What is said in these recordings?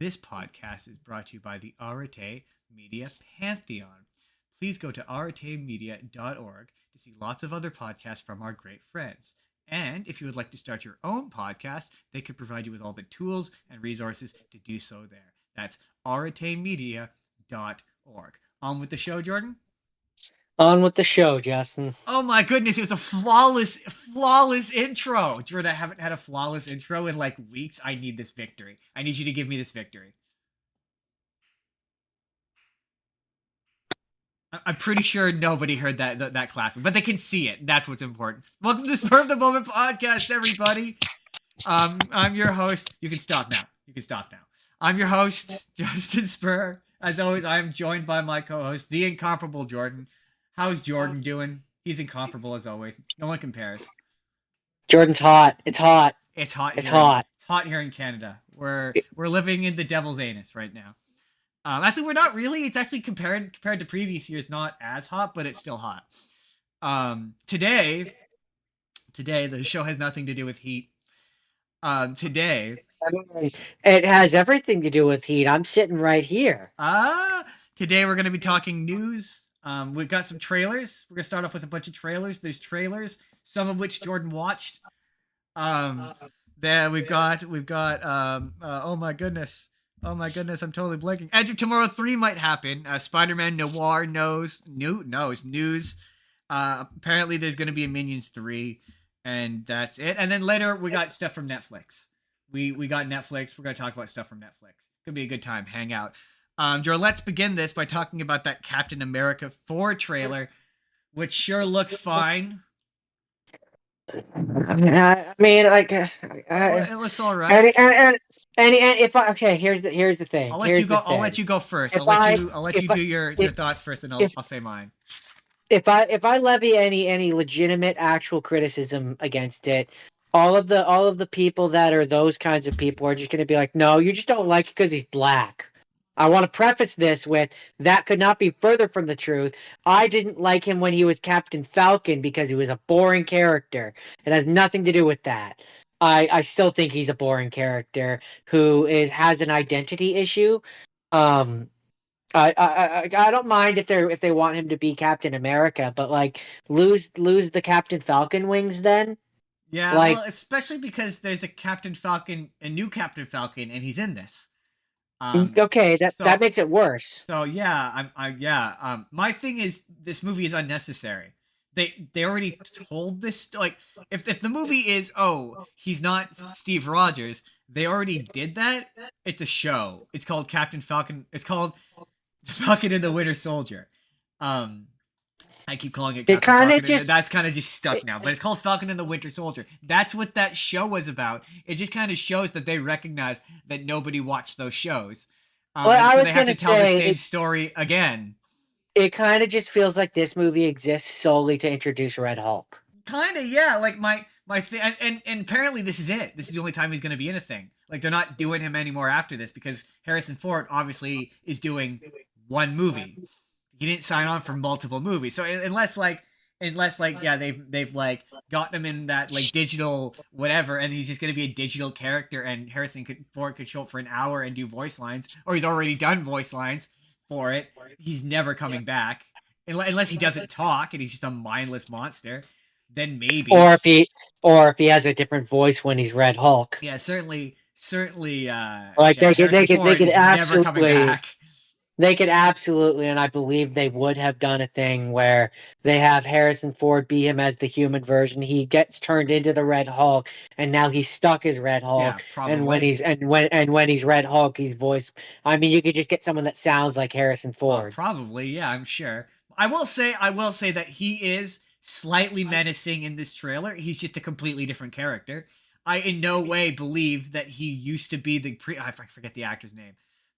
This podcast is brought to you by the Arete Media Pantheon. Please go to aretemedia.org to see lots of other podcasts from our great friends. And if you would like to start your own podcast, they could provide you with all the tools and resources to do so there. That's aretemedia.org. On with the show, Jordan. On with the show, Justin. Oh my goodness, it was a flawless intro. Jordan, I haven't had a flawless intro in like weeks. I need this victory. I need you to give me this victory. I'm pretty sure nobody heard that clapping, but they can see it. That's what's important. Welcome to Spurr of the Moment podcast, everybody. I'm your host. You can stop now. I'm your host, Justin Spurr. As always, I am joined by my co-host, the incomparable Jordan. How's Jordan doing? He's incomparable as always. No one compares. Jordan's hot. It's hot. It's hot. It's hot. It's hot here in Canada. We're living in the devil's anus right now. Actually, we're not really. It's actually compared to previous years, not as hot, but it's still hot. Today, the show has nothing to do with heat. Today, it has everything to do with heat. I'm sitting right here. Today we're going to be talking news. We've got some trailers. We're gonna start off with a bunch of trailers. There's trailers, some of which Jordan watched. There we've got. Oh my goodness, I'm totally blanking. Edge of Tomorrow 3 might happen. Spider-Man Noir news. Apparently there's gonna be a Minions 3, and that's it. And then later we got stuff from Netflix. We got Netflix. We're gonna talk about stuff from Netflix. Could be a good time. Hang out. Joe, let's begin this by talking about that Captain America 4 trailer, which sure looks fine. I mean, like, it looks all right. And if here's the thing. I'll let you go first. I'll let you do your thoughts first, and I'll say mine. If I levy any legitimate actual criticism against it, all of the people that are those kinds of people are just going to be like, no, you just don't like it because he's black. I want to preface this with, that could not be further from the truth. I didn't like him when he was Captain Falcon because he was a boring character. It has nothing to do with that. I still think he's a boring character who has an identity issue. I don't mind if they want him to be Captain America, but like lose the Captain Falcon wings then. Yeah, like, well, especially because there's a new Captain Falcon, and he's in this. Okay, that makes it worse. So yeah, my thing is, this movie is unnecessary. They already told this. Like, if the movie is, he's not Steve Rogers, they already did that. It's a show. It's called Captain Falcon. It's called Falcon and the Winter Soldier. I keep calling it Captain Falcon. That's kind of just stuck now, but it's called Falcon and the Winter Soldier. That's what that show was about. It just kind of shows that they recognize that nobody watched those shows. So they have to tell the same story again. It kind of just feels like this movie exists solely to introduce Red Hulk. Kind of, yeah. Like my thing, and apparently this is it. This is the only time he's going to be in a thing. Like, they're not doing him anymore after this, because Harrison Ford obviously is doing one movie. He didn't sign on for multiple movies. So unless they've like gotten him in that like digital whatever, and he's just gonna be a digital character, and Harrison Ford could show up for an hour and do voice lines, or he's already done voice lines for it. He's never coming back unless he doesn't talk and he's just a mindless monster. Then maybe. Or if he has a different voice when he's Red Hulk. Yeah, certainly. Like they could absolutely. Never coming back. They could absolutely, and I believe they would have done a thing where they have Harrison Ford be him as the human version. He gets turned into the Red Hulk, and now he's stuck as Red Hulk. Yeah, probably. And when he's Red Hulk, he's voiced. I mean, you could just get someone that sounds like Harrison Ford. Probably, yeah, I'm sure. I will say that he is slightly menacing in this trailer. He's just a completely different character. I in no way believe that he used to be I forget the actor's name.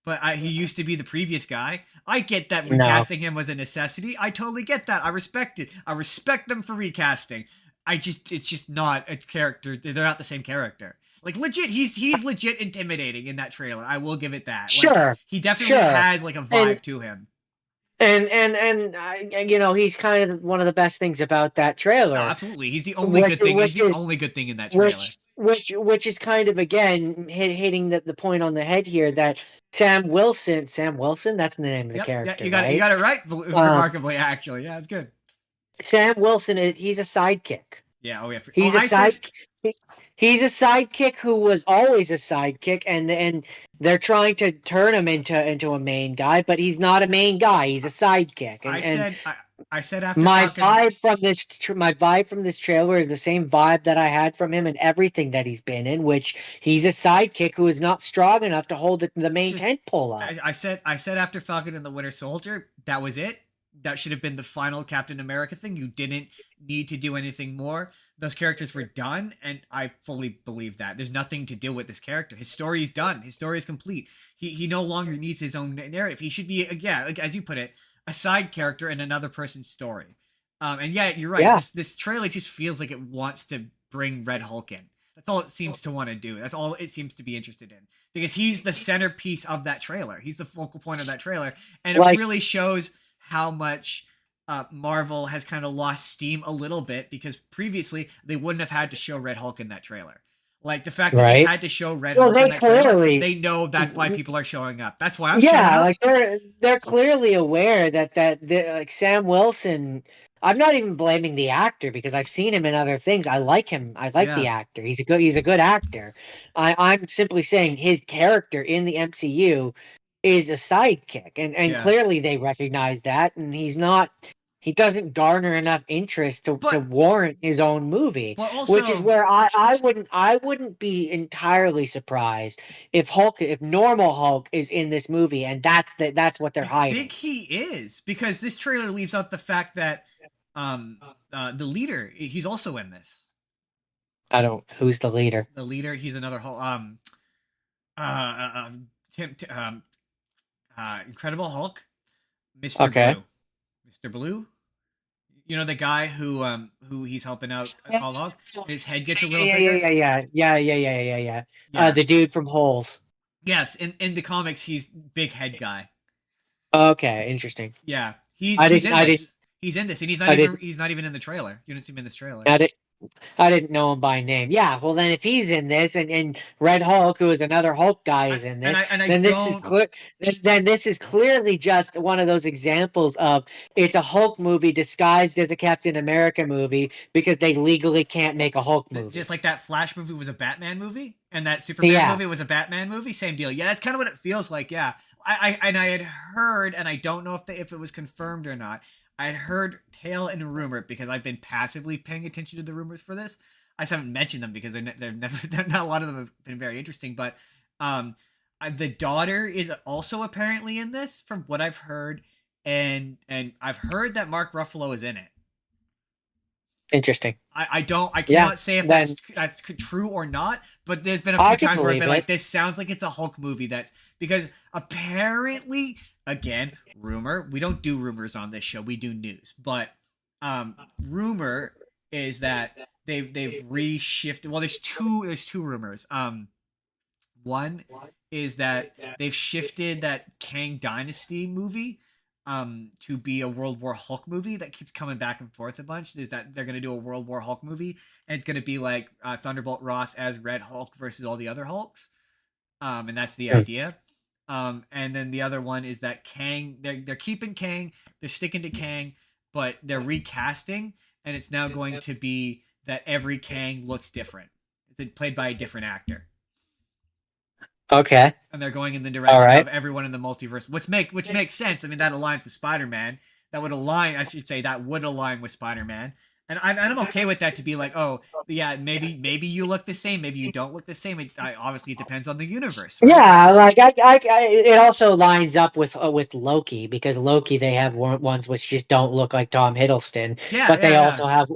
But he used to be the previous guy. I get that recasting him was a necessity. I totally get that. I respect it. I respect them for recasting. It's just not a character. They're not the same character. Like, legit, he's legit intimidating in that trailer. I will give it that. Sure. Like, he definitely has like a vibe to him. And you know, he's kind of one of the best things about that trailer. Oh, absolutely. He's the only good thing. He's the only good thing in that trailer. which is kind of again hitting the point on the head here that Sam Wilson, that's the name of the Yep, yeah, character, you right? got it right. Um, Remarkably, actually, yeah, it's good. Sam Wilson, he's a sidekick. Yeah. Oh yeah. Oh, He's a I said side. He's a sidekick who was always a sidekick, and they're trying to turn him into a main guy, but he's not a main guy. He's a sidekick, I and said I said after my fucking vibe from my vibe from this trailer is the same vibe that I had from him in everything that he's been in, which he's a sidekick who is not strong enough to hold the main just tent pole up. I said after Falcon and the Winter Soldier, that was it. That should have been the final Captain America thing. You didn't need to do anything more. Those characters were done, and I fully believe that. There's nothing to do with this character. His story is done. His story is complete. He no longer needs his own narrative. He should be, yeah, like as you put it, a side character in another person's story. And yeah, you're right. Yeah, This trailer just feels like it wants to bring Red Hulk in. That's all it seems to want to do. That's all it seems to be interested in, because he's the centerpiece of that trailer. He's the focal point of that trailer, and it like really shows how much Marvel has kind of lost steam a little bit, because previously they wouldn't have had to show Red Hulk in that trailer. Like the fact that they right. had to show Red Well, Hulk in they that trailer, clearly. they know that's why people are showing up. That's why I'm showing Yeah, up. like they're clearly aware like Sam Wilson. I'm not even blaming the actor because I've seen him in other things. I like him. I like the Yeah, actor. He's a good actor. I'm simply saying his character in the MCU is a sidekick, and yeah. clearly they recognize that, and he doesn't garner enough interest to But warrant his own movie, which is also, where I wouldn't be entirely surprised if normal Hulk is in this movie, and that's what they're I think hiding. he is, because this trailer leaves out the fact that um the leader, he's also in this. I don't. Who's the leader? The leader, he's another Hulk. Uh, Tim, Incredible Hulk, Mister Okay. Blue, Mister Blue. You know the guy who he's helping out Yeah, all Hulk. His head gets a little yeah, yeah, bigger. yeah, yeah, yeah, yeah, yeah, yeah, yeah. Yeah. The dude from Holes. Yes. In the comics, he's big head guy. Okay, interesting. Yeah. I He's didn't, in I didn't, this. He's in this, and I didn't, he's not even in the trailer. You didn't see him in this trailer. I didn't, I didn't know him by name. Yeah, well then if he's in this and Red Hulk, who is another Hulk guy, is in this, And I then this is don't. clear. Then this is clearly just one of those examples of it's a Hulk movie disguised as a Captain America movie because they legally can't make a Hulk Just movie. like that Flash movie was a Batman movie, and that Superman Yeah. movie was a Batman movie, same deal. Yeah, that's kind of what it feels like. Yeah, I had heard, and I don't know if it was confirmed or not. I had heard tale and rumor, because I've been passively paying attention to the rumors for this. I just haven't mentioned them because they're never not a lot of them have been very interesting. But um, the daughter is also apparently in this, from what I've heard, and I've heard that Mark Ruffalo is in it. Interesting. I Yeah. cannot say if Then that's true or not, but there's been a I few could times where I've believe been like, it. this sounds like it's a Hulk movie. That's because apparently, again, rumor. We don't do rumors on this show. We do news, but rumor is that they've reshifted. Well, there's two rumors. One is that they've shifted that Kang Dynasty movie to be a World War Hulk movie. That keeps coming back and forth a bunch. Is that they're going to do a World War Hulk movie, and it's going to be like Thunderbolt Ross as Red Hulk versus all the other Hulks. And that's the Hmm. idea. And then the other one is that Kang, they're keeping Kang, they're sticking to Kang, but they're recasting, and it's now going to be that every Kang looks different. It's played by a different actor, Okay. and they're going in the All direction of right. everyone in the multiverse, which makes sense. I mean, that aligns with Spider-Man. That would align, I should say, that would align with Spider-Man. And I'm okay with that, to be like, oh yeah, maybe you look the same, maybe you don't look the same. Obviously it depends on the universe, right? Yeah, like it also lines up with Loki because Loki they have ones which just don't look like Tom Hiddleston, Yeah, but they yeah, yeah, also have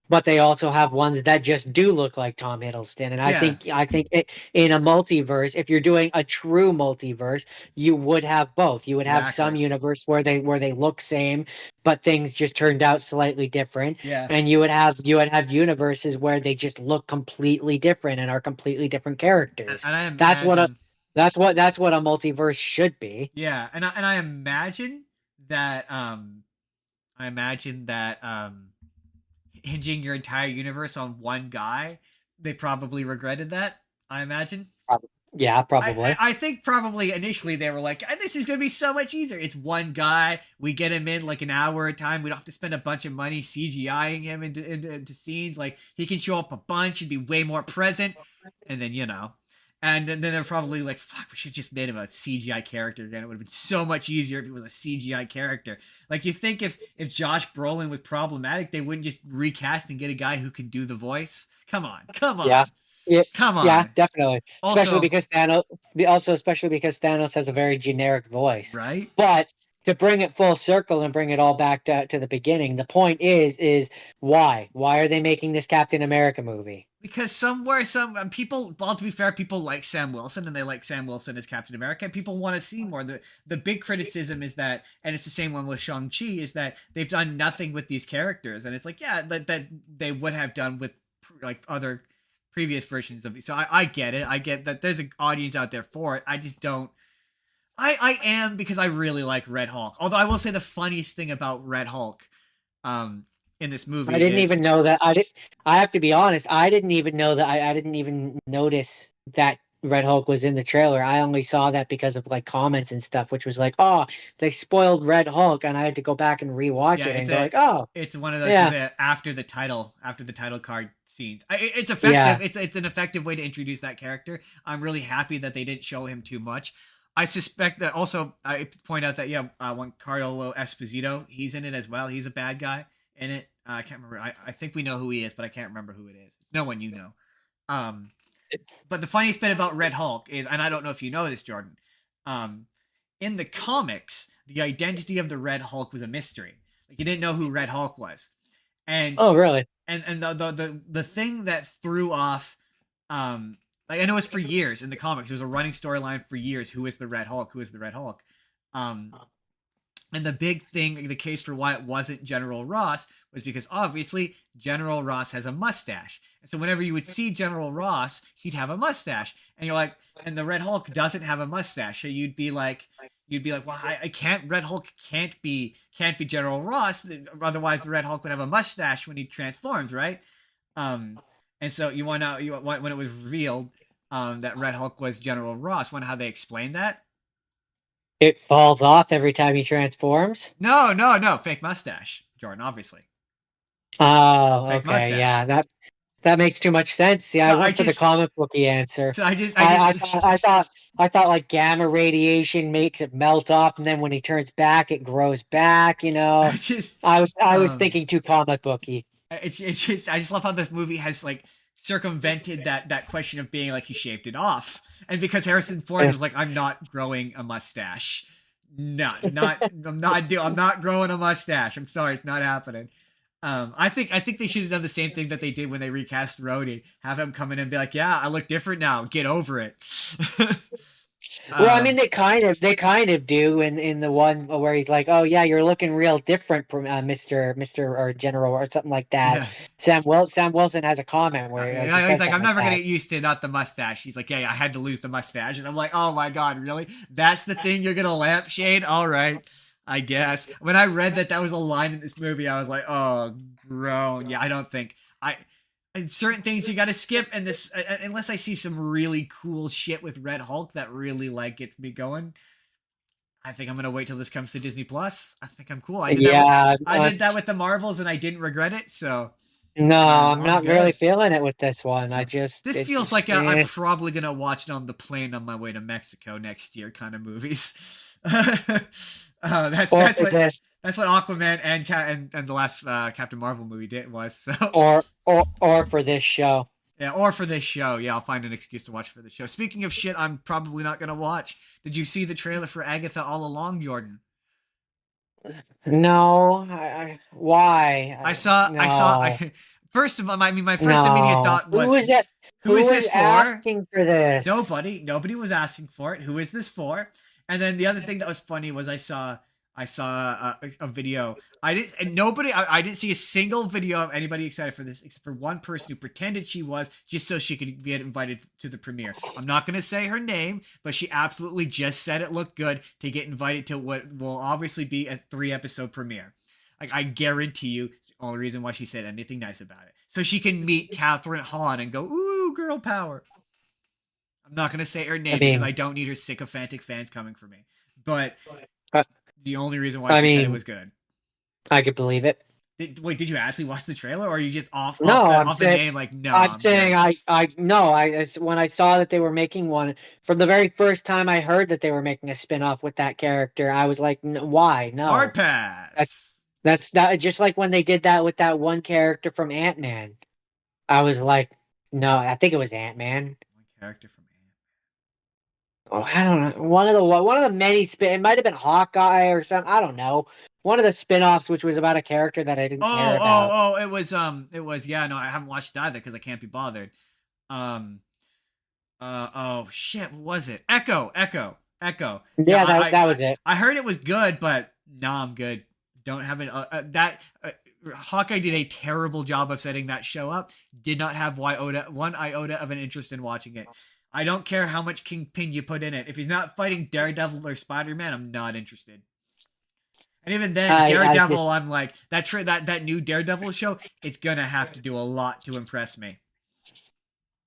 but they also have ones that just do look like Tom Hiddleston. And I yeah. think I think in a multiverse, if you're doing a true multiverse, you would have both. You would have some Exactly. universe where they look same, but things just turned out slightly different, Yeah. and you would have universes where they just look completely different and are completely different characters. And I That's what a imagine, that's what a multiverse should be. yeah, and I imagine that I imagine that hinging your entire universe on one guy they probably regretted that, I imagine. Yeah, I, probably. I think probably initially they were like, this is going to be so much easier. It's one guy. We get him in like an hour at a time. We don't have to spend a bunch of money CGIing him into scenes. Like, he can show up a bunch and be way more present. And then, and then they're probably like, fuck, we should just made him a CGI character again. It would have been so much easier if he was a CGI character. Like, you think if Josh Brolin was problematic, they wouldn't just recast and get a guy who can do the voice? Come on. Come Yeah. on. Yeah, Come yeah, on. definitely. Especially Also, because Thanos, also especially because Thanos has a very generic voice. right? But to bring it full circle and bring it all back to the beginning, the point is why? Why are they making this Captain America movie? Because somewhere, some people, well, to be fair, people like Sam Wilson and they like Sam Wilson as Captain America. And people want to see more. The big criticism is that, and it's the same one with Shang-Chi, is that they've done nothing with these characters. And it's like, yeah, that they would have done with like other previous versions of these. So I get it. I get that there's an audience out there for it. I just don't. I am, because I really like Red Hulk. Although I will say the funniest thing about Red Hulk, um, in this I movie didn't is even know that. I have to be honest. I didn't even know that. I didn't even notice that Red Hulk was in the trailer. I only saw that because of like comments and stuff, which was like, oh, they spoiled Red Hulk, and I had to go back and rewatch yeah, it and go like, oh, it's one of those things yeah, that after the title card scenes, it's yeah. effective. It's an effective way to introduce that character. I'm really happy that they didn't show him too much. I suspect that also I point out that one Carlo Esposito, he's in it as well. He's a bad guy in it. I can't remember. I think we know who he is, but I can't remember who it is. It's no one you know. Um, but the funniest bit about Red Hulk is, and I don't know if you know this, Jordan. Um, in the comics, the identity of the Red Hulk was a mystery. Like, you didn't know who Red Hulk was, and Oh, really? the thing that threw off, like, I know it's for years in the comics. There was a running storyline for years. Who is the Red Hulk? Who is the Red Hulk? Um, and the big thing, the case for why it wasn't General Ross, was because obviously General Ross has a mustache. And so whenever you would see General Ross, he'd have a mustache. And you're like, and the Red Hulk doesn't have a mustache. So you'd be like, well, I can't, Red Hulk can't be General Ross. Otherwise the Red Hulk would have a mustache when he transforms, right? Um, and so when it was revealed, that Red Hulk was General Ross, wonder how they explained that? It falls off every time he transforms. No, no, no, fake mustache, Jordan, obviously. Oh, Fake okay, yeah, mustache. that makes too much sense. See, I So I went for the just, comic booky answer. so I I, I just, thought I thought I thought like gamma radiation makes it melt off, and then when he turns back, it grows back. I just, I was um, thinking too comic booky. it's just, I just love how this movie has like circumvented that question of being like he shaved it off, and because Harrison Ford was like, I'm not growing a mustache. I'm not growing a mustache. I'm sorry, it's not happening. I think they should have done the same thing that they did when they recast Rhodey. Have him come in and be like, "Yeah, I look different now. Get over it." Well, I mean, um, they kind of do in the one where he's like, "Oh yeah, you're looking real different from Mister or General or something like that." yeah. Sam Wilson has a comment where he He's says like, something I'm like never gonna that. get used to not the mustache. He's like, yeah, I had to lose the mustache, and I'm like, oh my god, really? That's the thing you're gonna lampshade? All right, I guess. When I read that was a line in this movie, I was like, oh, groan. Yeah, I don't think I. Certain things you got to skip, and this unless I see some really cool shit with Red Hulk that really like gets me going. I think I'm gonna wait till this comes to Disney Plus. I think I'm cool. Yeah, I did that with the Marvels, and I didn't regret it. So no, I'm I'm not really good. feeling it with this one. No, this It's feels just, like I'm probably gonna watch it on the plane on my way to Mexico next year, kind of movies. That's or that's for what this, that's what Aquaman and the last Captain Marvel movie did was. So or for this show. yeah, or for this show, yeah, I'll find an excuse to watch for the show. Speaking of shit, I'm probably not gonna watch. Did you see the trailer for Agatha All Along, Jordan? No, why? I saw. No, First of all, I mean, my first immediate no. thought Who was, is that? who Who is was this for? asking for this? Nobody was asking for it. Who is this for? And then the other thing that was funny was I saw a video. I didn't and nobody I didn't see a single video of anybody excited for this except for one person who pretended she was just so she could get invited to the premiere. I'm not gonna say her name, but she absolutely just said it looked good to get invited to what will obviously be a 3-episode premiere. Like I guarantee you, it's the only reason why she said anything nice about it, so she can meet Catherine Hahn and go, "Ooh, girl power." I'm not gonna say her I name because mean, I don't need her sycophantic fans coming for me. But uh, the only reason why I she said it mean, was good. I could believe it. Wait, did you actually watch the trailer, or are you just off No, the I'm saying, name? Like, no, I'm I'm saying, good. no, when I saw that they were making one, from the very first time I heard that they were making a spin-off with that character, I was like, why? Hard No, that, pass. that's not just like when they did that with that one character from Ant-Man. I was like, no, I think it was Ant-Man. One character from Ant. Oh, I don't know. One of the many spin. It might have been Hawkeye or something. I don't know. One of the spin-offs, which was about a character that I didn't care about. It was yeah. No, I haven't watched it either because I can't be bothered. Um, oh shit, what was it? Echo. Yeah, Yeah, that was it. I heard it was good, but nah, I'm good. Don't have it. That Hawkeye did a terrible job of setting that show up. Did not have one iota of an interest in watching it. I don't care how much Kingpin you put in it. If he's not fighting Daredevil or Spider-Man, I'm not interested. And even then, I Daredevil, just I'm like that new Daredevil show. It's gonna have to do a lot to impress me.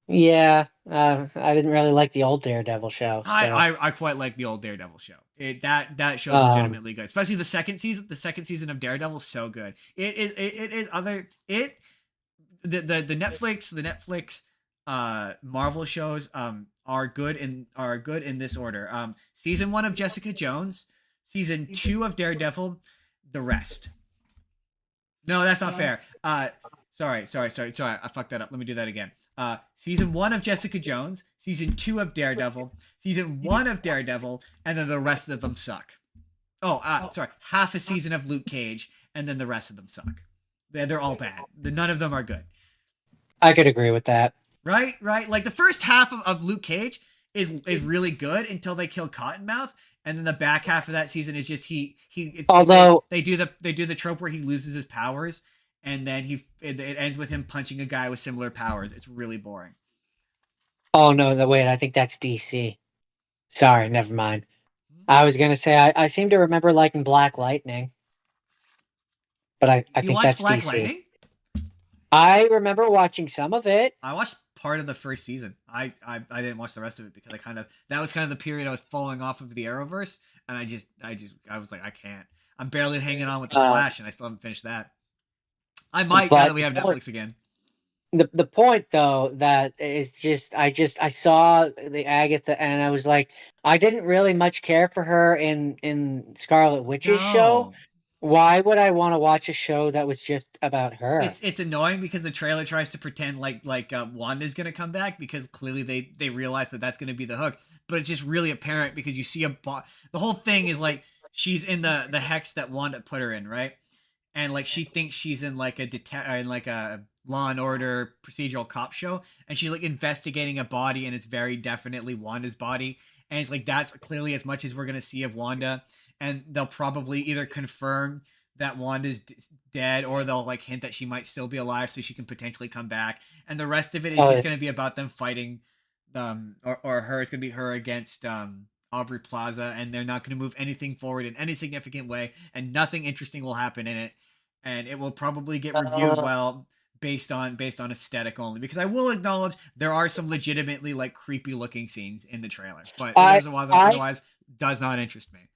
Yeah. I didn't really like the old Daredevil show, so I quite like the old Daredevil show. That show's um, legitimately good, especially the second season. The second season of Daredevil is so good. It is other it the Netflix Marvel shows are good in this order. Season 1 of Jessica Jones, season 2 of Daredevil, the rest. No, that's not fair. Sorry. I fucked that up. Let me do that again. Season 1 of Jessica Jones, season 2 of Daredevil, season 1 of Daredevil, and then the rest of them suck. Oh, sorry, half a season of Luke Cage, and then the rest of them suck. They're all bad. None of them are good. I could agree with that. Right. Like the first half of Luke Cage is really good until they kill Cottonmouth, and then the back half of that season is just Although, they do the trope where he loses his powers, and then it ends with him punching a guy with similar powers. It's really boring. oh no, wait, I think that's DC. Sorry, never mind. I was gonna say I seem to remember liking Black Lightning, but I You think watched that's Black DC. Lightning? I remember watching some of it. I watched part of the first season. I didn't watch the rest of it because that was kind of the period I was falling off of the Arrowverse, and I was like I can't. I'm barely hanging on with the Uh, Flash, and I still haven't finished that. I might now that but we have Netflix again. the point though that is just I saw the Agatha and I was like I didn't really much care for her in Scarlet Witch's show. No, Why would I want to watch a show that was just about her? it's annoying because the trailer tries to pretend Wanda's gonna come back because clearly they realize that that's gonna be the hook, but it's just really apparent because you see the whole thing is like she's in the hex that Wanda put her in, right? And like she thinks she's in like in like a Law and Order procedural cop show, and she's like investigating a body, and it's very definitely Wanda's body, and it's like that's clearly as much as we're gonna see of Wanda, and they'll probably either confirm that Wanda's dead, or they'll like hint that she might still be alive, so she can potentially come back, and the rest of it is Oh, just gonna be about them fighting, or her. It's gonna be her against Aubrey Plaza, and they're not going to move anything forward in any significant way, and nothing interesting will happen in it, and it will probably get reviewed uh, well based on aesthetic only. Because I will acknowledge there are some legitimately like creepy looking scenes in the trailer, but it I doesn't I otherwise does not interest me.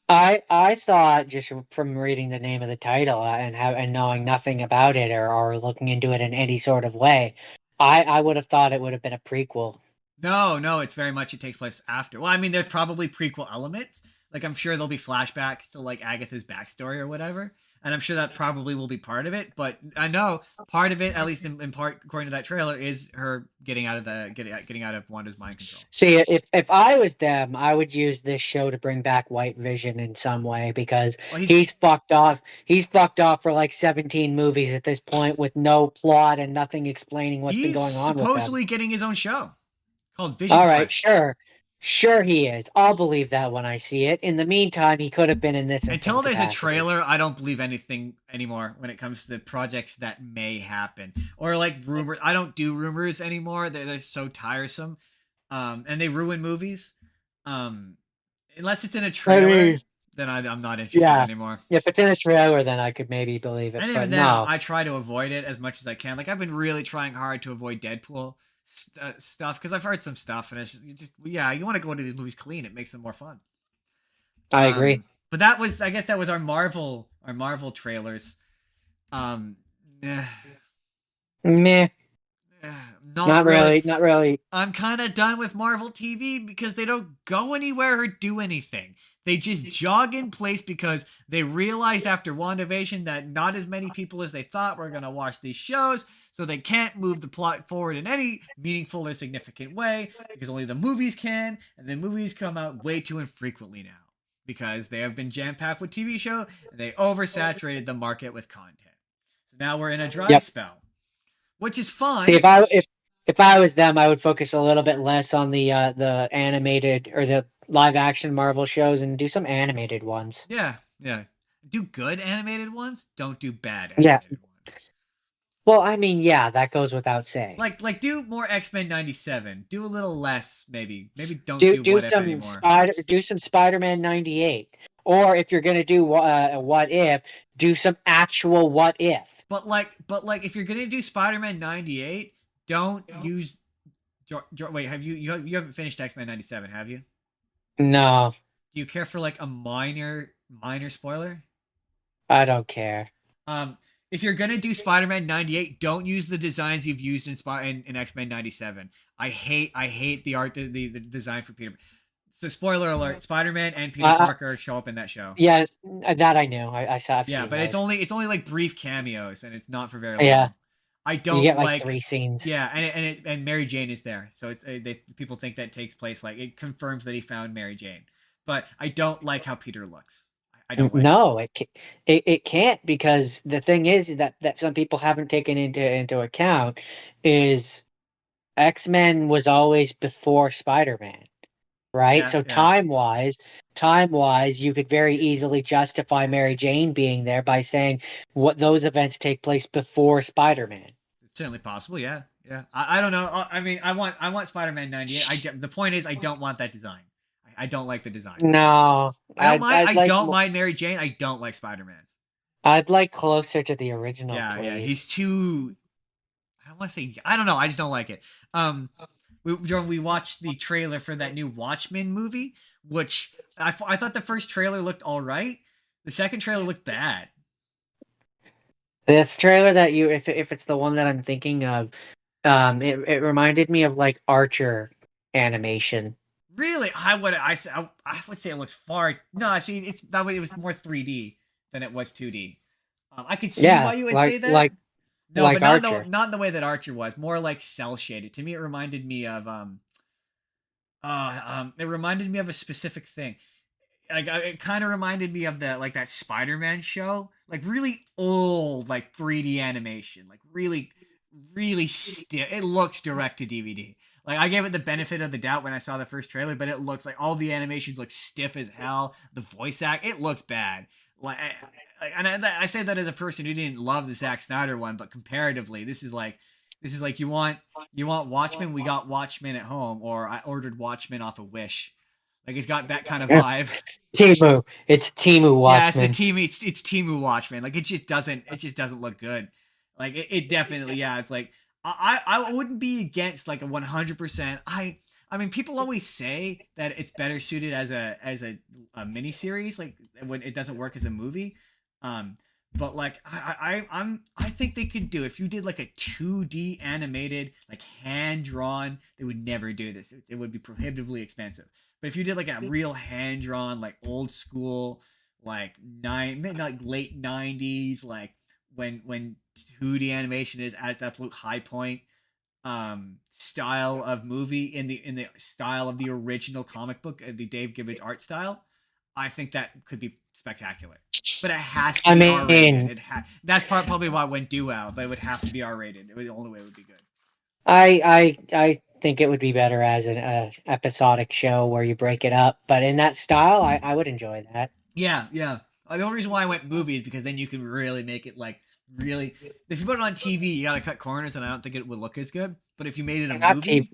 I thought just from reading the name of the title and knowing nothing about it or looking into it in any sort of way, I would have thought it would have been a prequel. No, it's very much it takes place after. Well, I mean, there's probably prequel elements. Like I'm sure there'll be flashbacks to like Agatha's backstory or whatever, and I'm sure that probably will be part of it. But I know part of it, at least in part, according to that trailer, is her getting out of Wanda's mind control. See, if I was them, I would use this show to bring back White Vision in some way because Well, he's he's fucked off. He's fucked off for like 17 movies at this point with no plot and nothing explaining what's been he's going on with them. supposedly getting his own show called Vision All right, Quest. sure. Sure he is. I'll believe that when I see it. In the meantime, he could have been in this in some Until there's a capacity. trailer, I don't believe anything anymore when it comes to the projects that may happen or like rumors. I don't do rumors anymore. They're so tiresome, and they ruin movies. Um, unless it's in a I mean, trailer. then I'm not interested Yeah. anymore. If it's in a trailer, then I could maybe believe it. And But even then, no. I try to avoid it as much as I can. Like I've been really trying hard to avoid Deadpool stuff because I've heard some stuff, and it's just yeah, you want to go to these movies clean. It makes them more fun. I agree. But that was, I guess, that was our Marvel trailers. Um, eh, Meh. not Not really. really. Not really. I'm kind of done with Marvel TV because they don't go anywhere or do anything. They just jog in place because they realized after WandaVision that not as many people as they thought were going to watch these shows, so they can't move the plot forward in any meaningful or significant way because only the movies can, and the movies come out way too infrequently now because they have been jam-packed with TV show and they oversaturated the market with content. So now we're in a dry Yep. spell, which is See, fine. if I was them, I would focus a little bit less on the animated or the live action Marvel shows and do some animated ones. Yeah, yeah. Do good animated ones. Don't do bad Yeah. animated ones. Well, I mean, yeah, that goes without saying. Like do more X-Men 97. Do a little less, maybe. Maybe don't Do do What If anymore. do some Spider-Man 98. Or if you're gonna do a what if, do some actual what if. But if you're gonna do Spider-Man 98, don't use. Wait, you haven't finished X-Men 97, have you? No, Do you care for like a minor spoiler? I don't care. Um, if you're gonna do Spider-Man 98, don't use the designs you've used in X-Men 97. I hate the art, the design for Peter. So spoiler alert: Spider-Man and Peter Parker show up in that show. Yeah, that I knew. I've Yeah, seen but those. it's only like brief cameos, and it's not for very long. Yeah, I you don't get like like. 3 scenes. Yeah, and Mary Jane is there, so people think that takes place, like it confirms that he found Mary Jane. But I don't like how Peter looks. I don't like it. No, it can't, because the thing is that some people haven't taken into account is X-Men was always before Spider-Man, right? Yeah, So yeah. time-wise, you could very easily justify Mary Jane being there by saying what those events take place before Spider-Man. It's certainly possible. Yeah, yeah. I don't know. I mean, I want Spider-Man 98. The point is, I don't want that design. I don't like the designs. No, I don't mind. I'd I like don't mind Mary Jane. I don't like Spider-Man's. I'd like closer to the original, Yeah, yeah. please. He's too. I don't want to say. I don't know. I just don't like it. We watched the trailer for that new Watchmen movie, which I thought the first trailer looked all right. The second trailer looked bad. This trailer that if it's the one that I'm thinking of, it reminded me of like Archer animation. Really, I would say it looks far. No, see, it's that way. It was more 3D than it was 2D. I could see Yeah, why you would say that. No, like but not Archer. not in the way that Archer was. More like cell shaded. To me, it reminded me of it reminded me of a specific thing. Like it kind of reminded me of that Spider-Man show, like really old, like 3D animation, like really stiff. It looks direct to DVD. Like I gave it the benefit of the doubt when I saw the first trailer, but it looks like all the animations look stiff as hell. The voice act, it looks bad. And I say that as a person who didn't love the Zack Snyder one, but comparatively, this is like you want Watchmen. We got Watchmen at home, or I ordered Watchmen off of Wish. Like it's got that kind of vibe. Timu. It's Timu Yeah, it's the Watchmen. team. It's Timu Watchmen. Like it just doesn't look good. Like it definitely, yeah. It's like I wouldn't be against like a 100%. I mean, people always say that it's better suited as a mini series, like when it doesn't work as a movie. But like I think they could do, if you did like a 2D animated, like hand drawn. They would never do this. It would be prohibitively expensive. But if you did like a real hand drawn, like old school, like like late 90s, like when 2D animation is at its absolute high point, style of movie, in the style of the original comic book, the Dave Gibbons art style, I think that could be spectacular. But it has to I be R rated. mean, That's probably why it wouldn't do well, but it would have to be R rated. The only way it would be good. I think it would be better as an episodic show where you break it up. But in that style, I would enjoy that. Yeah, yeah. The only reason why I went movie is because then you can really make it like really. If you put it on TV, you gotta cut corners, and I don't think it would look as good. But if you made it a Not movie,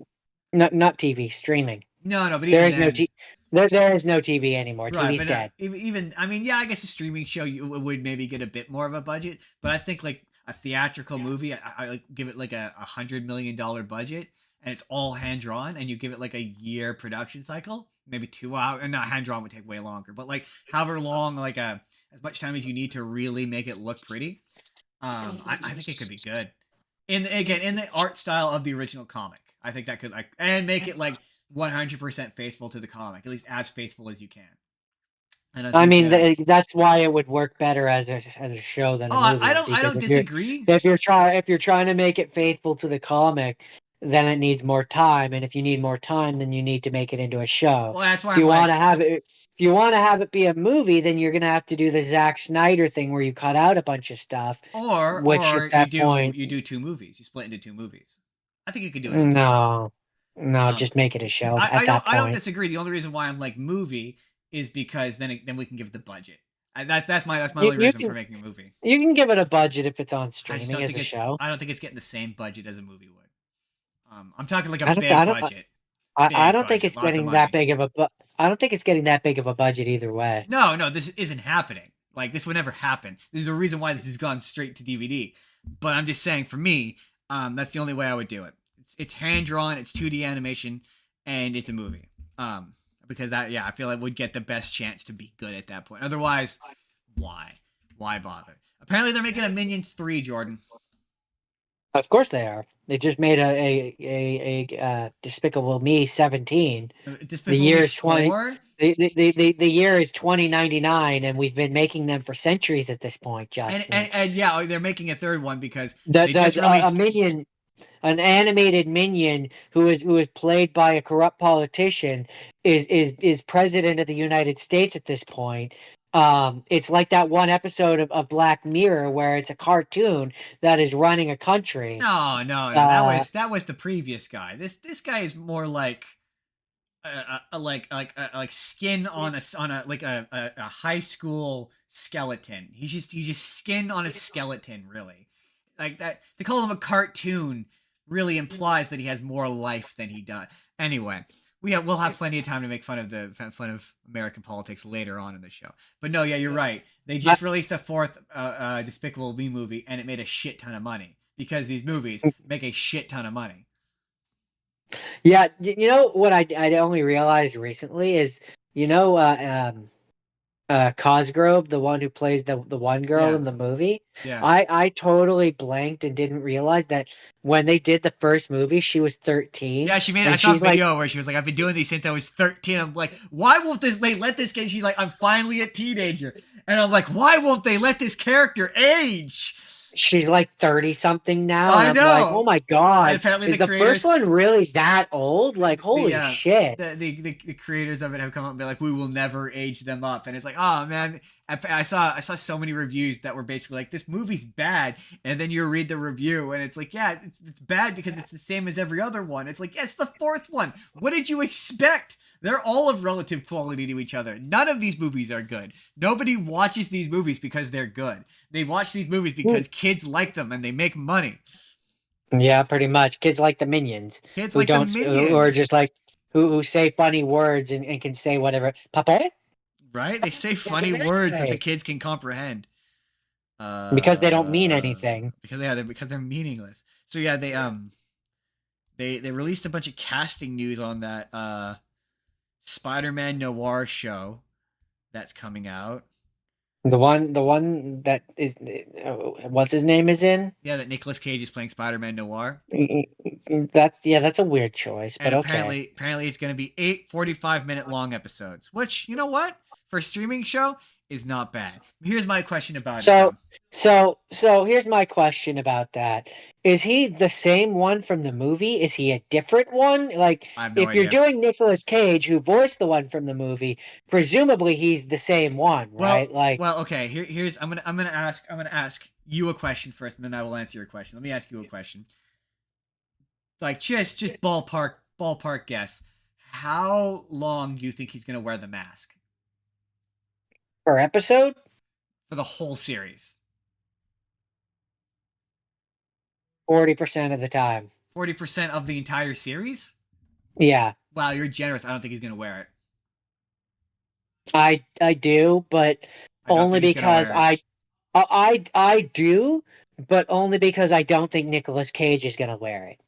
Not TV, streaming. No, but There even is no then, T. There is no TV anymore. right? TV's But dead. even I mean, yeah, I guess a streaming show you would maybe get a bit more of a budget, but I think like a theatrical movie, I like give it like a $100 million budget, and it's all hand drawn, and you give it like a year production cycle, maybe 2 hours, and not hand drawn would take way longer, but like however long, like as much time as you need to really make it look pretty. I think it could be good. In again in the art style of the original comic. I think that could like and make it like 100% faithful to the comic, at least as faithful as you can. And I I think mean, that's why it would work better as a show than a oh, movie. I Because don't disagree. if you're trying to make it faithful to the comic, then it needs more time. And if you need more time, then you need to make it into a show. Well, that's why If I'm you want like to have it, if you want to have it be a movie, then you're gonna have to do the Zack Snyder thing where you cut out a bunch of stuff. Which at or that point, you do two movies. You split into two movies. I think you could do it in two. no, no, Um just make it a show at that I don't point. disagree. The only reason why I'm like movie is because then we can give the budget. That's my You, only you reason for can making a movie. you can give it a budget if it's on I just streaming don't as think a show. I don't think it's getting the same budget as a movie would. I'm talking like a I don't big I don't budget, I don't think it's lots of getting that money. big of a I don't think it's getting that big of a budget either way. No, this isn't happening. Like this would never happen. There's a reason why this has gone straight to DVD. But I'm just saying, for me, that's the only way I would do it. It's hand drawn, it's 2D animation, and it's a movie. Because that, yeah, I feel like would get the best chance to be good at that point. Otherwise, why? Why bother? Apparently, they're making a Minions 3, Jordan. Of course they are. They just made Despicable Me 17. The Despicable Me year is 20. 4. The year is 2099, and we've been making them for centuries at this point, Justin. And yeah, they're making a third one because they just A released. minion, an animated minion who is played by a corrupt politician is president of the United States at this point. It's like that one episode of Black Mirror where it's a cartoon that is running a country. No. That was the previous guy. This guy is more like like skin on a like a high school skeleton. He's just skin on a skeleton, really. Like that to call him a cartoon really implies that he has more life than he does. Anyway, we'll have plenty of time to make fun of American politics later on in the show. But no, yeah, you're right. They just released a fourth Despicable Me movie, and it made a shit ton of money because these movies make a shit ton of money. Yeah, you know what I only realized recently is Cosgrove, the one who plays the one girl Yeah, in the movie. yeah. I totally blanked and didn't realize that when they did the first movie, she was 13, Yeah, she made. I and saw a she's like video where she was like, "I've been doing these since I was 13." I'm like, "Why won't they let this kid?" She's like, "I'm finally a teenager," and I'm like, "Why won't they let this character age?" she's like 30 something now, and I I'm like, know. oh my And god, apparently, is the the first creators, one really that old? Like, the holy shit. the creators of it have come up and be like, "We will never age them up," and it's like, oh man, I saw so many reviews that were basically like, "This movie's bad," and then you read the review and it's like, "Yeah, it's bad because it's the same as every other one." It's like, yes, the fourth one. What did you expect? They're all of relative quality to each other. None of these movies are good. Nobody watches these movies because they're good. They watch these movies because kids like them and they make money. Yeah, pretty much. Kids like the minions Kids who like the who are Minions, just like who say funny words and can say whatever. Papa? right? They say funny words that the kids can comprehend. Because they don't mean anything. Because they're meaningless. So yeah, they released a bunch of casting news on that Spider-Man noir show that's coming out. The one that is what's his name is in. Yeah, that Nicolas Cage is playing Spider-Man noir. That's a weird choice, And but okay. apparently it's going to be 8 45-minute long episodes, which, you know what, for a streaming show is not bad. Here's my question about it So though. so here's my question about that. Is he the same one from the movie? Is he a different one? Like, I have no if you're idea. doing Nicolas Cage, who voiced the one from the movie, presumably he's the same one, right? Like, Okay, here's I'm going to ask you a question first and then I will answer your question. Let me ask you a question. Like just ballpark guess. How long do you think he's going to wear the mask per episode, for the whole series? 40% of the time. 40% of the entire series? Yeah, Wow, you're generous. I don't think he's gonna wear it. I do, but I don't only think he's gonna because wear it. I do, but only because I don't think Nicolas Cage is gonna wear it.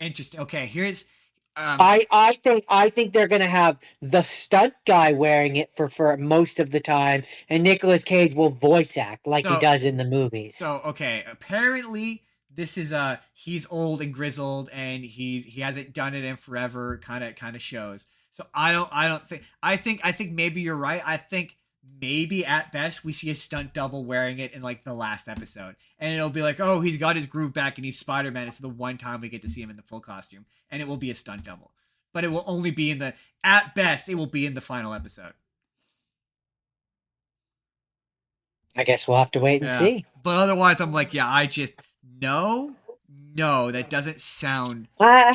Interesting. Okay, here's um. I think they're gonna have the stunt guy wearing it for most of the time, and Nicolas Cage will voice act like he So does in the movies. okay. Apparently, this is he's old and grizzled, and he hasn't done it in forever. Kind of shows. So I don't think I think maybe you're right. I think maybe at best we see a stunt double wearing it in like the last episode, and it'll be like, oh, he's got his groove back and he's Spider-Man. It's the one time we get to see him in the full costume, and it will be a stunt double. But it will only be in the at best it will be in the final episode. I guess we'll have to wait and Yeah. see. But otherwise, I'm like, yeah, I just no, no, that doesn't sound Uh,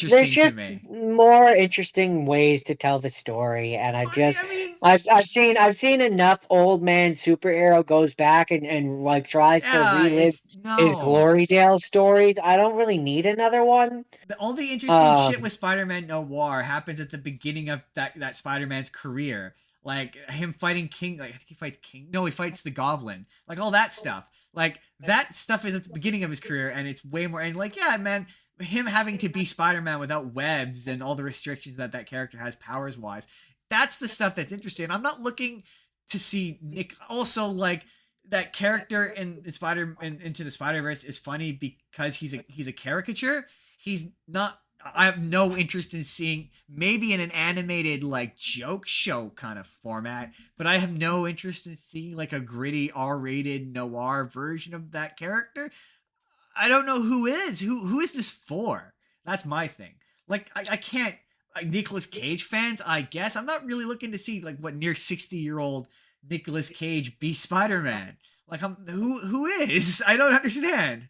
there's interesting to just me. more interesting ways to tell the story, and I mean, I've seen enough old man superhero goes back and like tries to yeah, relive it's his no. Glory Dale stories. I don't really need another one. The only interesting shit Um, with Spider-Man Noir happens at the beginning of that Spider-Man's career. Like him fighting King, like I think he fights King. No, he fights the Goblin. Like all that stuff. Like that stuff is at the beginning of his career, and it's way more. And like, yeah, man, him having to be Spider-Man without webs and all the restrictions that character has powers wise. That's the stuff that's interesting. I'm not looking to see Nick. Also, like that character in the Into the Spider-Verse is funny because he's a caricature. He's not. I have no interest in seeing maybe in an animated like joke show kind of format, but I have no interest in seeing like a gritty R-rated noir version of that character. I don't know who is this for. That's my thing. Like I can't like Nicolas Cage fans. I guess I'm not really looking to see like what near 60-year-old Nicolas Cage be Spider-Man. Like who is? I don't understand.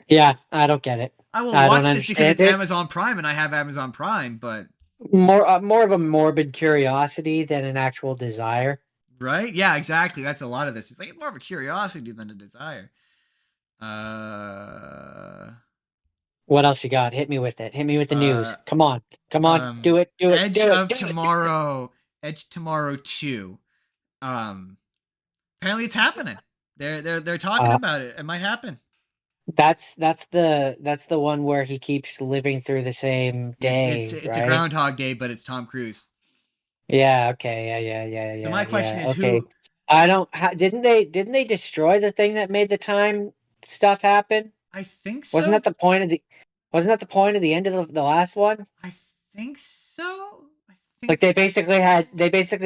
yeah, I don't get it. I will I don't watch this because understand it's it. Amazon Prime and I have Amazon Prime, but More of a morbid curiosity than an actual desire. right? Yeah, exactly. That's a lot of this. It's like more of a curiosity than a desire. Uh What else you got? Hit me with it. Hit me with the uh news. Come on, do it, do it, Edge do it, of do it. Tomorrow, Edge Tomorrow 2. Um Apparently it's happening. They're talking Uh, about it. It might happen. that's the one where he keeps living through the same It's day, it's a right? Groundhog Day, but it's Tom Cruise. Yeah. Okay. So my question Yeah. is Okay. who I don't. Didn't they destroy the thing that made the time stuff happen? I think Wasn't so. that the point of the? Wasn't that the point of the end of the last one? I think so. I Like think they basically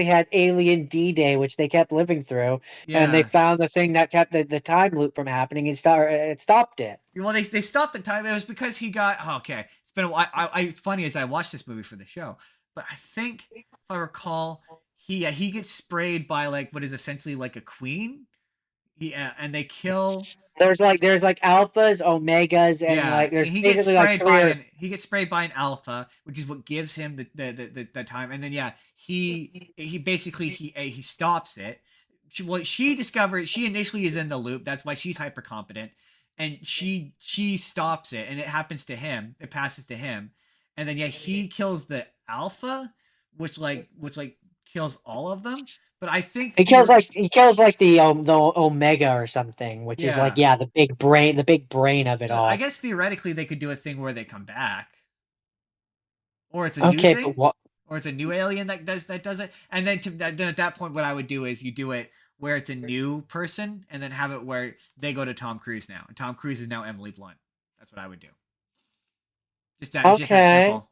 had Alien D-Day, which they kept living through, and they yeah. found the thing that kept the time loop from happening and it stopped it. Well, they stopped the time. It was because he got okay. It's been a while. It's funny as I watched this movie for the show, but I think if I recall, he gets sprayed by like what is essentially like a queen. And they kill. There's like alphas, omegas, and Yeah, like there's basically like three or he gets sprayed by an alpha, which is what gives him the time. And then yeah, he basically he stops it. She discovers she initially is in the loop. That's why she's hyper competent, and she stops it, and it happens to him. It passes to him, and then yeah, he kills the alpha, which kills all of them. But I think he kills like the omega or something, which is like yeah. yeah the big brain of it So I all. guess theoretically they could do a thing where they come back, or it's a new Okay, but thing, what? or it's a new alien that does it. And then at that point, what I would do is you do it where it's a new person, and then have it where they go to Tom Cruise now, and Tom Cruise is now Emily Blunt. That's what I would do. Just that Okay, simple.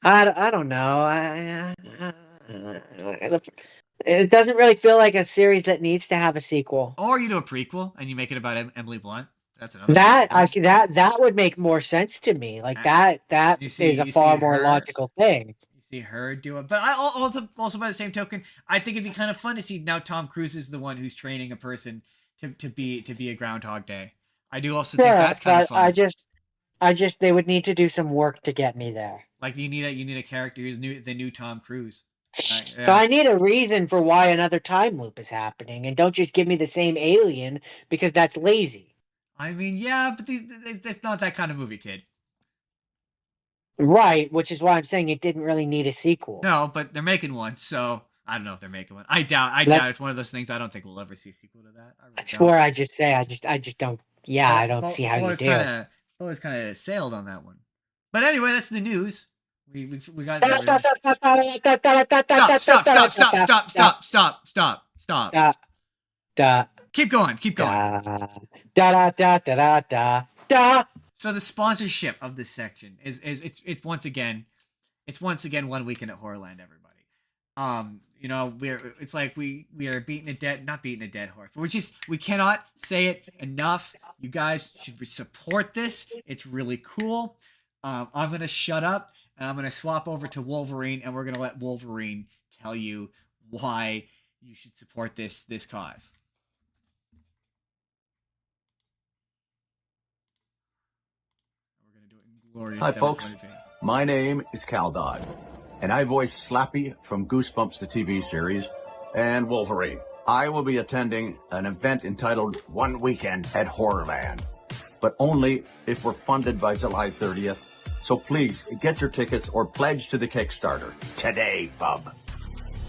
I don't know. It doesn't really feel like a series that needs to have a sequel. Or you do a prequel and you make it about Emily Blunt. That's another way to That do I it. c- that would make more sense to me. Like Uh, that You see, is a you see far more her logical thing. You see her do it. But I also by the same token, I think it'd be kind of fun to see now Tom Cruise is the one who's training a person to be a Groundhog Day. I do also think Sure, that's kind of but I fun. just I just they would need to do some work to get me there. Like you need a character who's the new Tom Cruise. So Yeah. I need a reason for why another time loop is happening, and don't just give me the same alien because that's lazy. I mean, yeah, but it's not that kind of movie, kid. Right, which is why I'm saying it didn't really need a sequel. No, but they're making one, so I don't know if they're making one. I doubt. I That doubt it's one of those things. I don't think we'll ever see a sequel to that. I really that's don't. where I just don't. Yeah, I don't see how you do. Bo's kind of sailed on that one. But anyway, that's the news. We got everything. Stop. Da da Keep going. Keep going. da da da da da da da. So the sponsorship of this section is it's once again 1 weekend at Horrorland, everybody. It's like we are not beating a dead horse. We cannot say it enough. You guys should support this. It's really cool. I'm gonna shut up and I'm gonna swap over to Wolverine, and we're gonna let Wolverine tell you why you should support this cause. We're gonna do it in glorious. Hi, folks. My name is Cal Dodd, and I voice Slappy from Goosebumps, the TV series, and Wolverine. I will be attending an event entitled One Weekend at Horrorland, but only if we're funded by July 30th. So please, get your tickets or pledge to the Kickstarter today, bub.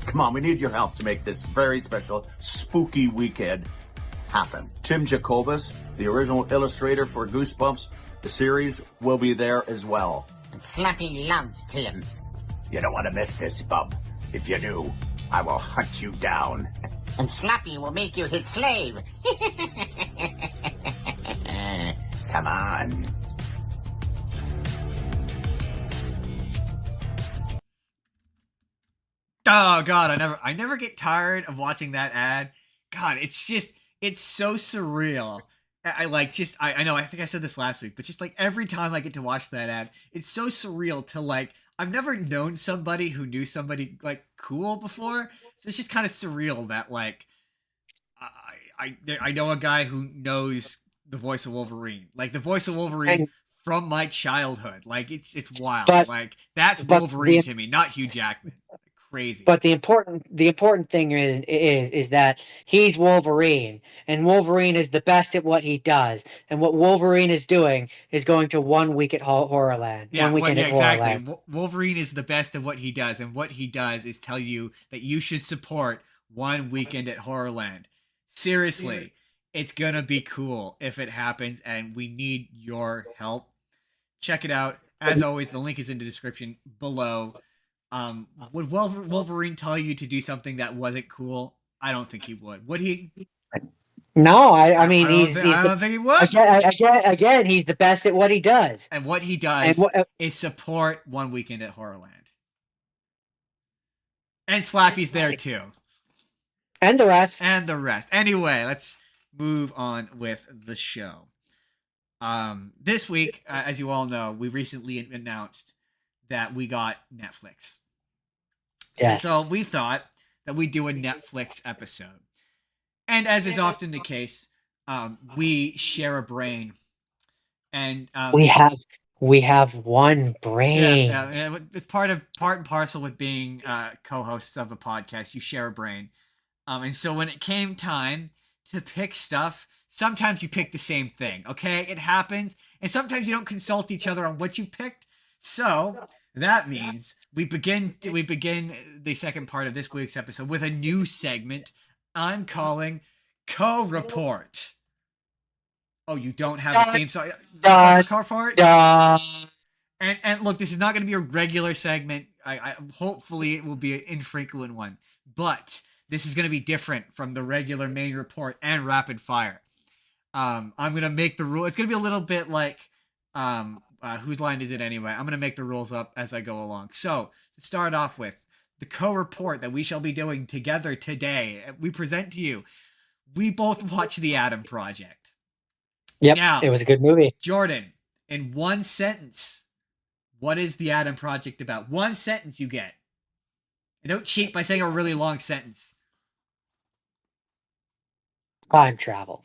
Come on, we need your help to make this very special, spooky weekend happen. Tim Jacobus, the original illustrator for Goosebumps, the series, will be there as well. And Slappy loves Tim. You don't want to miss this, bub. If you do, I will hunt you down. And Slappy will make you his slave. Come on. Oh God, I never get tired of watching that ad. God, it's so surreal. I know, I think I said this last week, but just like every time I get to watch that ad, it's so surreal to like, I've never known somebody who knew somebody like cool before. So it's just kind of surreal that like, I know a guy who knows the voice of Wolverine, like the voice of Wolverine from my childhood. Like it's wild. Like that's Wolverine to me, not Hugh Jackman. Crazy. But the important thing is that he's Wolverine, and Wolverine is the best at what he does. And what Wolverine is doing is going to 1 week at Horrorland. Yeah, 1 weekend at exactly. Horrorland. Wolverine is the best at what he does, and what he does is tell you that you should support 1 weekend at Horrorland. Seriously, it's gonna be cool if it happens, and we need your help. Check it out. As always, the link is in the description below. Would Wolverine tell you to do something that wasn't cool? I don't think he would. Would he? No, I mean, I don't think he would. Again, he's the best at what he does. And what he does is support 1 weekend at Horrorland. And Slappy's there too. And the rest. Anyway, let's move on with the show. This week, as you all know, we recently announced that we got Netflix. Yes. So we thought that we'd do a Netflix episode. And as is often the case, we share a brain. And we have one brain. Yeah, it's part and parcel with being co-hosts of a podcast. You share a brain. And so when it came time to pick stuff, sometimes you pick the same thing, okay? It happens. And sometimes you don't consult each other on what you picked. So that means we begin the second part of this week's episode with a new segment I'm calling Co-Report. Oh, you don't have a theme song for it? And look, this is not going to be a regular segment. I hopefully it will be an infrequent one, but this is going to be different from the regular main report and rapid fire. I'm going to make the rule. It's going to be a little bit like whose line is it anyway? I'm going to make the rules up as I go along. So, to start off with, the co-report that we shall be doing together today, we present to you, we both watched The Adam Project. Yep, now, it was a good movie. Jordan, in one sentence, what is The Adam Project about? One sentence you get. And don't cheat by saying a really long sentence. Time travel.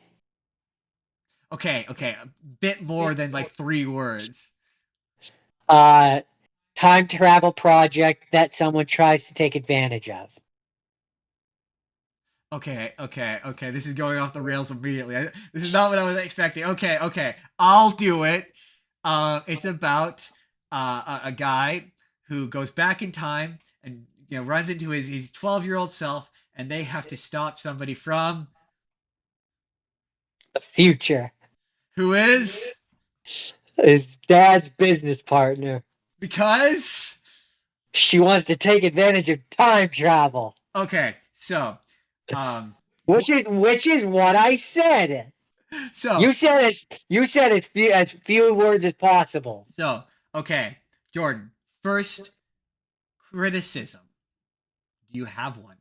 Okay, a bit more than like 3 words. Time travel project that someone tries to take advantage of. Okay. This is going off the rails immediately. This is not what I was expecting. Okay. I'll do it. It's about a guy who goes back in time and runs into his 12-year-old self, and they have to stop somebody from The future. who is His dad's business partner. because She wants to take advantage of time travel. okay, so Which is what I said. so You said as few words as possible. so okay, Jordan. First criticism. Do you have one?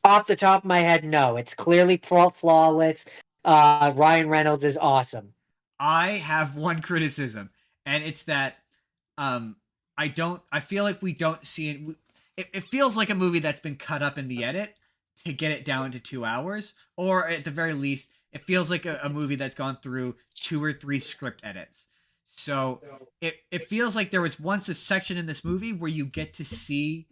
Off the top of my head, no. It's clearly flawless. Ryan Reynolds is awesome. I have one criticism, and it's that I feel like we don't see it. It feels like a movie that's been cut up in the edit to get it down to 2 hours, or at the very least, it feels like a movie that's gone through 2 or 3 script edits. So it feels like there was once a section in this movie where you get to see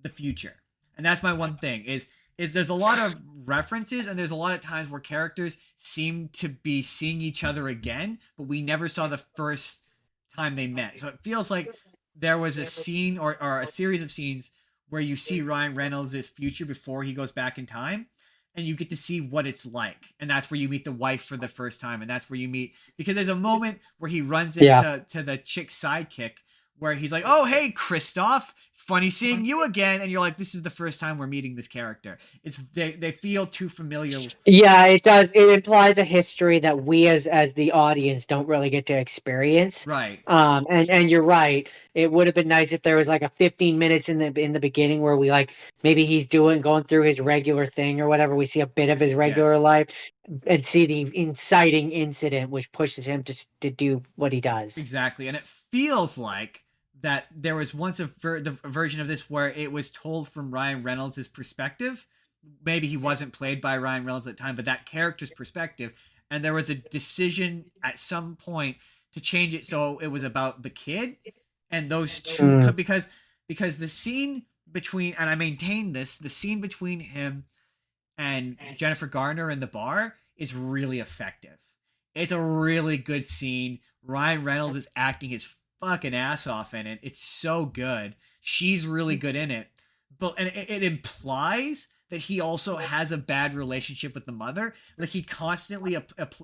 the future, and that's my one thing is there's a lot of references and there's a lot of times where characters seem to be seeing each other again, but we never saw the first time they met. So it feels like there was a scene or a series of scenes where you see Ryan Reynolds' future before he goes back in time, and you get to see what it's like. And that's where you meet the wife for the first time. And that's where you meet, because there's a moment where he runs into to the chick's sidekick where he's like, "Oh, hey, Christoph, funny seeing you again." And you're like, this is the first time we're meeting this character. It's they feel too familiar. Yeah, it does. It implies a history that we as the audience don't really get to experience. Right. And you're right. It would have been nice if there was like a 15 minutes in the beginning where we like maybe he's going through his regular thing or whatever. We see a bit of his regular life and see the inciting incident which pushes him to do what he does. Exactly. And it feels like that there was once a version of this where it was told from Ryan Reynolds' perspective. Maybe he wasn't played by Ryan Reynolds at the time, but that character's perspective. And there was a decision at some point to change it so it was about the kid and those two, because the scene between, and I maintain this, the scene between him and Jennifer Garner in the bar is really effective. It's a really good scene. Ryan Reynolds is acting his fucking ass off in it. It's so good. She's really good in it. But and it implies that he also has a bad relationship with the mother. Like he constantly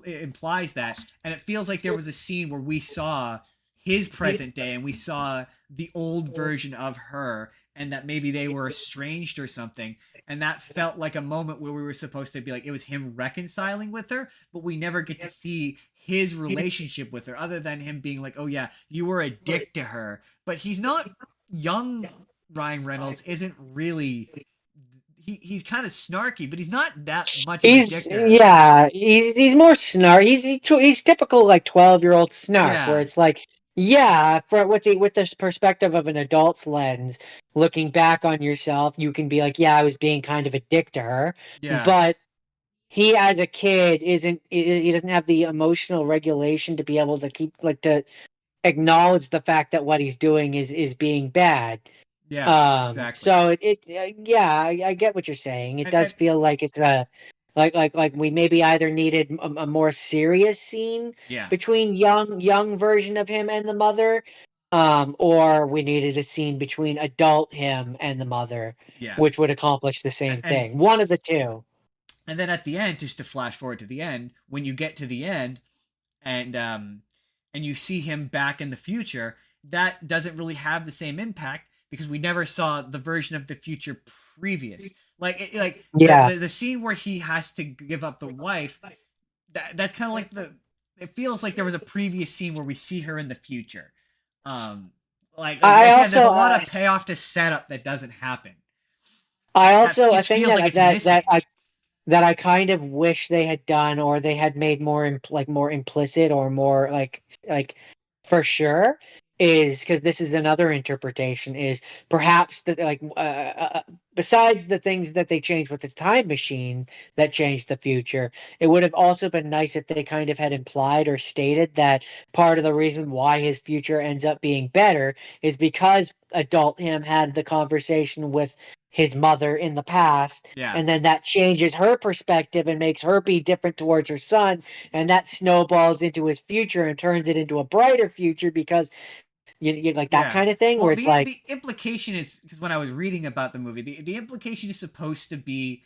implies that, and it feels like there was a scene where we saw his present day and we saw the old version of her, and that maybe they were estranged or something. And that felt like a moment where we were supposed to be like, it was him reconciling with her, but we never get to see his relationship with her other than him being like, "Oh yeah, you were a dick to her." But he's not young. Ryan Reynolds isn't really, he's kind of snarky, but he's not that much of a dick to her. Yeah, he's more snark. He's typical like 12-year-old snark where it's like, yeah, with the perspective of an adult's lens, looking back on yourself, you can be like, yeah, I was being kind of a dick to her. Yeah. But he as a kid he doesn't have the emotional regulation to be able to to acknowledge the fact that what he's doing is being bad. Yeah, exactly. So I get what you're saying. It does feel like it's a like we maybe either needed a more serious scene between young version of him and the mother, or we needed a scene between adult him and the mother, which would accomplish the same thing. One of the two. And then at the end, just to flash forward to the end, when you get to the end, and you see him back in the future, that doesn't really have the same impact because we never saw the version of the future previous. The scene where he has to give up the wife, that's kind of like it feels like there was a previous scene where we see her in the future. There's a lot of payoff to setup that doesn't happen. I think that I kind of wish they had done, or they had made more implicit or more like for sure, is because this is another interpretation, is perhaps that besides the things that they changed with the time machine that changed the future, it would have also been nice if they kind of had implied or stated that part of the reason why his future ends up being better is because adult him had the conversation with his mother in the past, Yeah. and then that changes her perspective and makes her be different towards her son, and that snowballs into his future and turns it into a brighter future because you like that Yeah. kind of thing Well, where it's like, the implication is, because when I was reading about the movie, the implication is supposed to be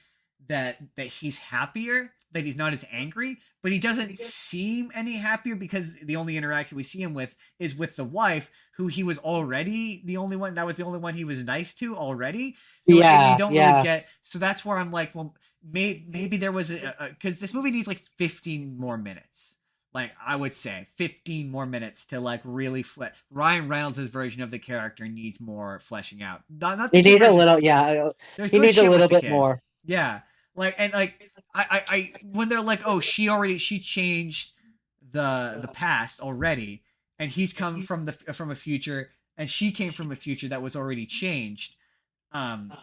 that he's happier, that he's not as angry, but he doesn't seem any happier because the only interaction we see him with is with the wife, who he was already the only one, that was the only one he was nice to already. So you yeah, don't really yeah. get. So that's where I'm like, well, maybe there was because this movie needs like 15 more minutes. Like, I would say 15 more minutes to like really Ryan Reynolds' version of the character needs more fleshing out. Not the He kid needs a version. little, yeah. There's He good needs a shit with little the bit kid. more. Yeah. Like, and like I when they're like, oh, she changed the past already, and he's come from a future, and she came from a future that was already changed. Um,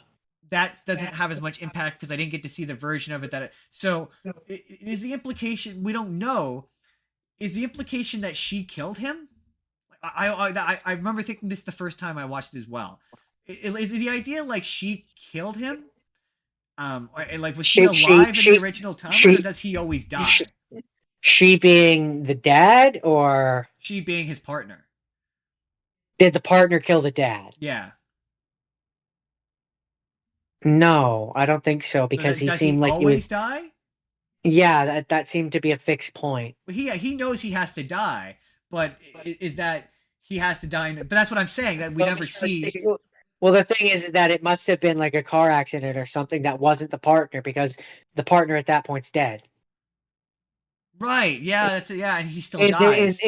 that doesn't have as much impact because I didn't get to see the version of it so is the implication, we don't know, is the implication that she killed him? I remember thinking this the first time I watched it as well. Is the idea like she killed him? Like, was he She, she, alive in the she, original timeline, or she, does he always she, die? she being the dad, or She being his partner. did the partner kill the dad? Yeah. No, I don't think so So because he does he seemed like he always was. die? Yeah, that seemed to be a fixed point. Well, he knows he has to die, but is that he has to die? But that's what I'm saying, that we never see. Well, the thing is that it must have been like a car accident or something that wasn't the partner because the partner at that point's dead. Right? Yeah. Yeah, and he still in dies.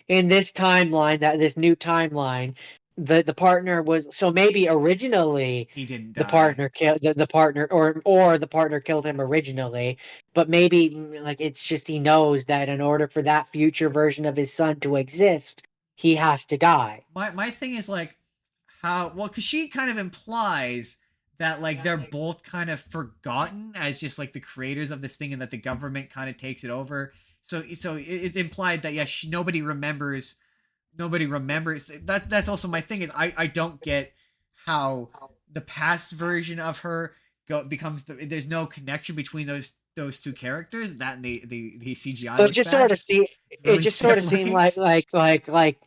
in this timeline, that this new timeline, the partner was, so maybe originally He didn't the die. partner killed the partner, or the partner killed him originally, but maybe like it's just he knows that in order for that future version of his son to exist, he has to die. My thing is like, how, well, because she kind of implies that like they're both kind of forgotten as just like the creators of this thing, and that the government kind of takes it over. So it's implied that, yes, nobody remembers. That's also my thing, is I don't get how the past version of her becomes there's no connection between those two characters. That and the CGI So it looks just sort bad. of see It's it really just sort stiff of seemed looking. like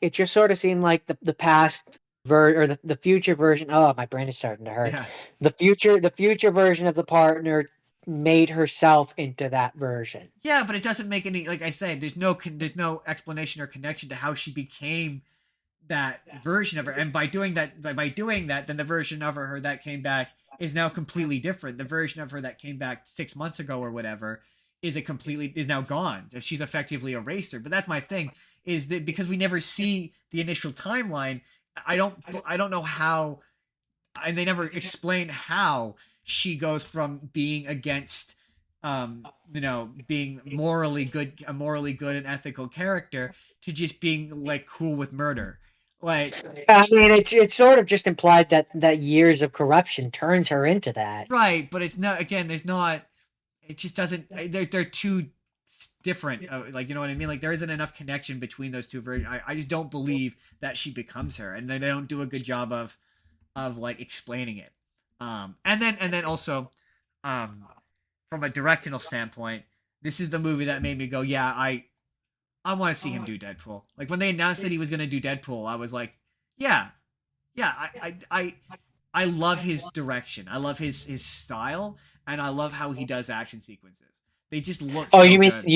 it just sort of seemed like the past or the future version. Oh, my brain is starting to hurt. Yeah. The future version of the partner made herself into that version. Yeah, but it doesn't make any, like I said, there's no explanation or connection to how she became that version of her. And by doing that, then the version of her that came back is now completely different. The version of her that came back 6 months ago or whatever is now gone. She's effectively erased her. But that's my thing, is that because we never see the initial timeline, I don't know how, and they never explain how she goes from being against, being a morally good and ethical character, to just being like cool with murder. Like, I mean, it's sort of just implied that years of corruption turns her into that. right, but it's not, again, there's not, it just doesn't, they're too different, like, you know what I mean, like there isn't enough connection between those two versions. I just don't believe that she becomes her, and they don't do a good job of like explaining it. And then also, um from a directional standpoint, this is the movie that made me go, yeah, I want to see him do Deadpool. Like, when they announced that he was going to do Deadpool, I was like, yeah, yeah, I love his direction. I love his style, and I love how he does action sequences. They just look Oh, so you mean good.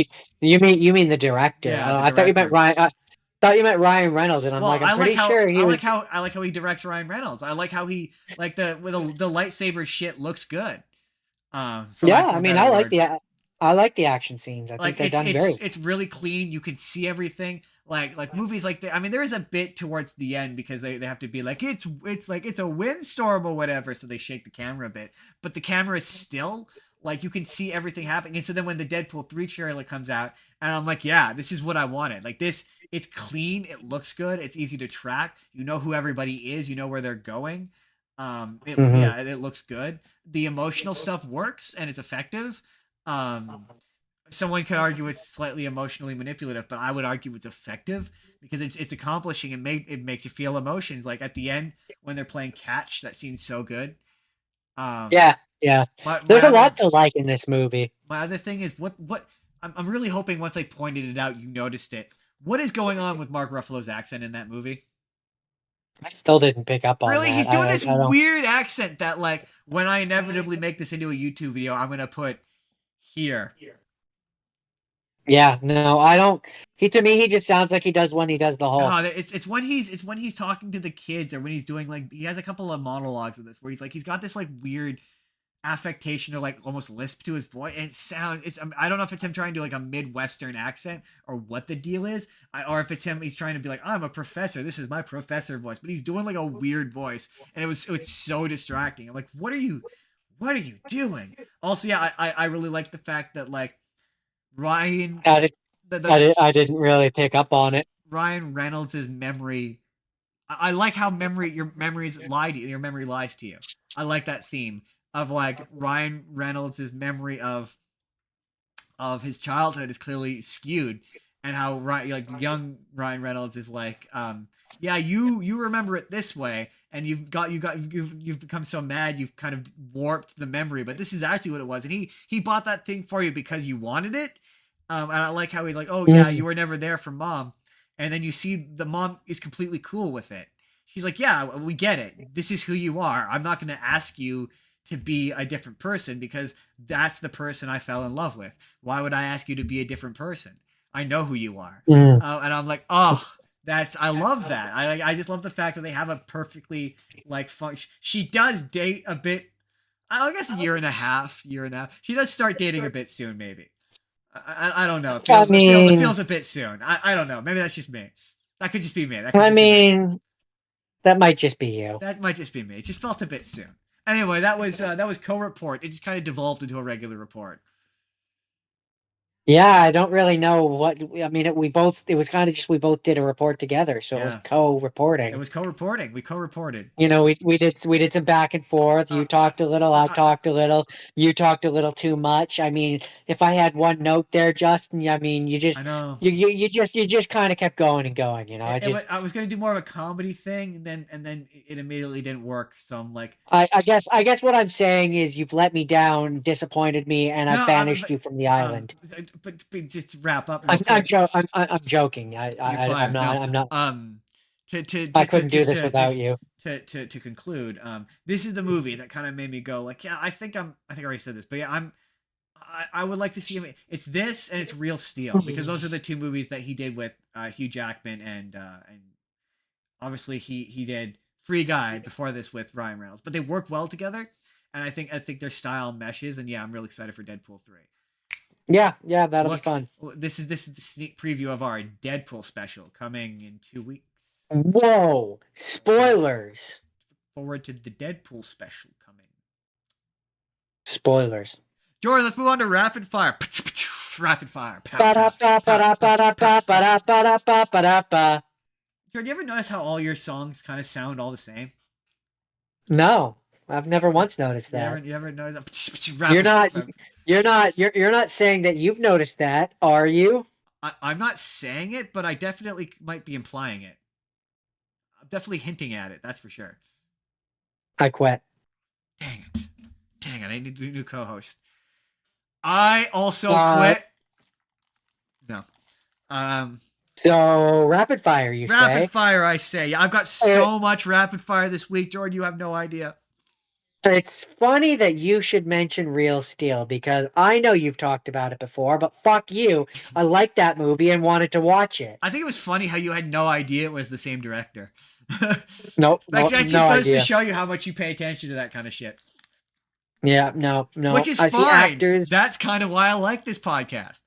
you mean the director? Yeah, the I thought you meant director. Ryan. I thought you meant Ryan Reynolds, and I'm Well, like, I'm pretty sure he was. I like how he directs Ryan Reynolds. I like how he, like, the lightsaber shit looks good. For Yeah, lack of I a mean, better word. I like the action scenes. I think Like, they're it's done very. it's really clean. You can see everything. Like movies like that. I mean, there is a bit towards the end because they have to be like, it's like it's a windstorm or whatever, so they shake the camera a bit. But the camera is still, like, you can see everything happening. And so then when the Deadpool 3 trailer comes out, and I'm like, yeah, this is what I wanted. Like, this, it's clean, it looks good, it's easy to track. You know who everybody is, you know where they're going. Hmm. Yeah, it looks good. The emotional stuff works and it's effective. Um, Someone could argue it's slightly emotionally manipulative, but I would argue it's effective because it's accomplishing, and it makes you feel emotions. Like at the end when they're playing catch, that scene's so good. Yeah, yeah. My There's a other lot to like in this movie. my other thing is what I'm really hoping once I pointed it out, you noticed it. What is going on with Mark Ruffalo's accent in that movie? I still didn't pick up on Really, that. he's doing I this don't. weird accent that, like, when I inevitably make this into a YouTube video, I'm gonna put here. Yeah, no, I don't. He to me, he just sounds like he does when he does the whole. It's when he's talking to the kids, or when he's doing, like, he has a couple of monologues of this where he's got this, like, weird affectation or, like, almost lisp to his voice. It sounds I don't know if it's him trying to do, like, a midwestern accent or what the deal is, or if it's him, he's trying to be like, I'm a professor, this is my professor voice, but he's doing, like, a weird voice, and it was so distracting. I'm like, what are you doing? Also, yeah, I really like the fact that, like, Ryan I did, the I didn't really pick up on it. Ryan Reynolds' memory. I like how your memories lie to you. Your memory lies to you. I like that theme of, like, Ryan Reynolds' memory of his childhood is clearly skewed, and how like young Ryan Reynolds is like, yeah, you remember it this way, and you've become so mad you've kind of warped the memory, but this is actually what it was, and he bought that thing for you because you wanted it. And I like how he's like, oh yeah, you were never there for mom, and then you see the mom is completely cool with it. She's like, yeah, we get it. This is who you are. I'm not going to ask you to be a different person because that's the person I fell in love with. Why would I ask you to be a different person? I know who you are. And I'm like, oh, I love that. I just love the fact that they have a perfectly, like, function. She does date a bit, I guess a year and a half. She does start dating a bit soon, maybe. I don't know. It feels a bit soon. I don't know. Maybe that's just me. That could just be me. That might just be you. That might just be me. It just felt a bit soon. Anyway, that was co-report. It just kind of devolved into a regular report. Yeah, I don't really know what. I mean, it was kind of just we both did a report together, so it was co-reporting. It was co-reporting. We co-reported. You know, we did some back and forth. You talked a little, I talked a little. You talked a little too much. I mean, if I had one note there, Justin, I mean, I know. you just kind of kept going and going. You know, I was gonna do more of a comedy thing, and then it immediately didn't work. So I'm like, I guess what I'm saying is you've let me down, disappointed me, and I've banished you from the island. But just to wrap up. I'm joking. I'm not. I couldn't do this without you. To conclude, this is the movie that kind of made me go, like, yeah, I think I already said this, but yeah, I would like to see him. It's this and it's Real Steel, because those are the two movies that he did with Hugh Jackman, and obviously he did Free Guy before this with Ryan Reynolds, but they work well together, and I think their style meshes, and yeah, I'm really excited for Deadpool 3. Yeah, that'll be fun. This is the sneak preview of our Deadpool special coming in 2 weeks. Whoa! Spoilers. Forward to the Deadpool special coming. Spoilers. Jordan, let's move on to rapid fire. Rapid fire. Jordan, you ever notice how all your songs kind of sound all the same? No, I've never once noticed that. You ever notice? You're not saying that you've noticed that, are you? I'm not saying it, but I definitely might be implying it. I'm definitely hinting at it. That's for sure. I quit. Dang it! I need a new co-host. I also quit. No. So rapid fire, you say? Rapid fire, I say. Yeah, I've got so much rapid fire this week, Jordan. You have no idea. It's funny that you should mention Real Steel, because I know you've talked about it before, but fuck you. I liked that movie and wanted to watch it. I think it was funny how you had no idea it was the same director. Nope. That just goes to show you how much you pay attention to that kind of shit. Yeah, no. Which is fine. See actors. That's kind of why I like this podcast.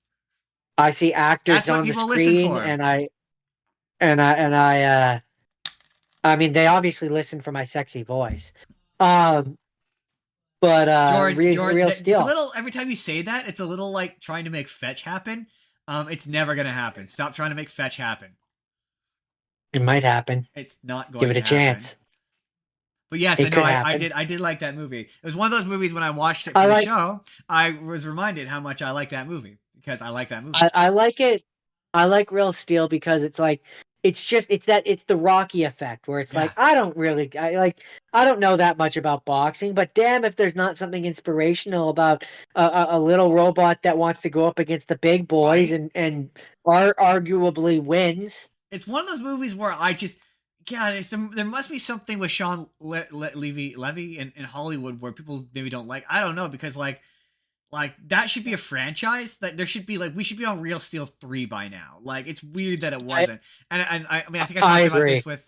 I see actors on the screen, I mean, they obviously listen for my sexy voice. But Jordan, Real Steel. It's a little, every time you say that, it's a little like trying to make fetch happen. It's never gonna happen. Stop trying to make fetch happen. It might happen. It's not going. Give it a chance. But yes, I know. I did like that movie. It was one of those movies when I watched it for the show, I was reminded how much I like that movie, because I like that movie. I like it. I like Real Steel because it's like it's the Rocky effect where it's Yeah. like I don't know that much about boxing, but damn if there's not something inspirational about a little robot that wants to go up against the big boys Right? and arguably wins. It's one of those movies where I just, yeah, there must be something with Sean Levy in Hollywood where people maybe don't like. I don't know, because like that should be a franchise. That there should be, like, we should be on Real Steel 3 by now. Like, it's weird that it wasn't. And I mean, I think I I talked about agree. this with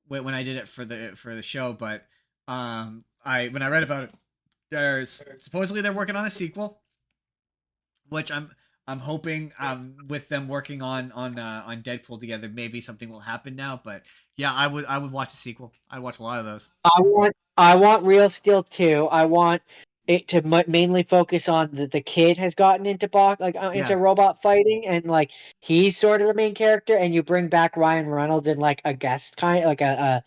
when I did it for the show, but I when I read about it, there's supposedly they're working on a sequel, which I'm hoping with them working on Deadpool together, maybe something will happen now. But yeah, I would watch a sequel. I'd watch a lot of those. I want Real Steel 2. I want it to mainly focus on the kid has gotten into Yeah. into robot fighting, and like he's sort of the main character, and you bring back Ryan Reynolds in like a guest kind, like a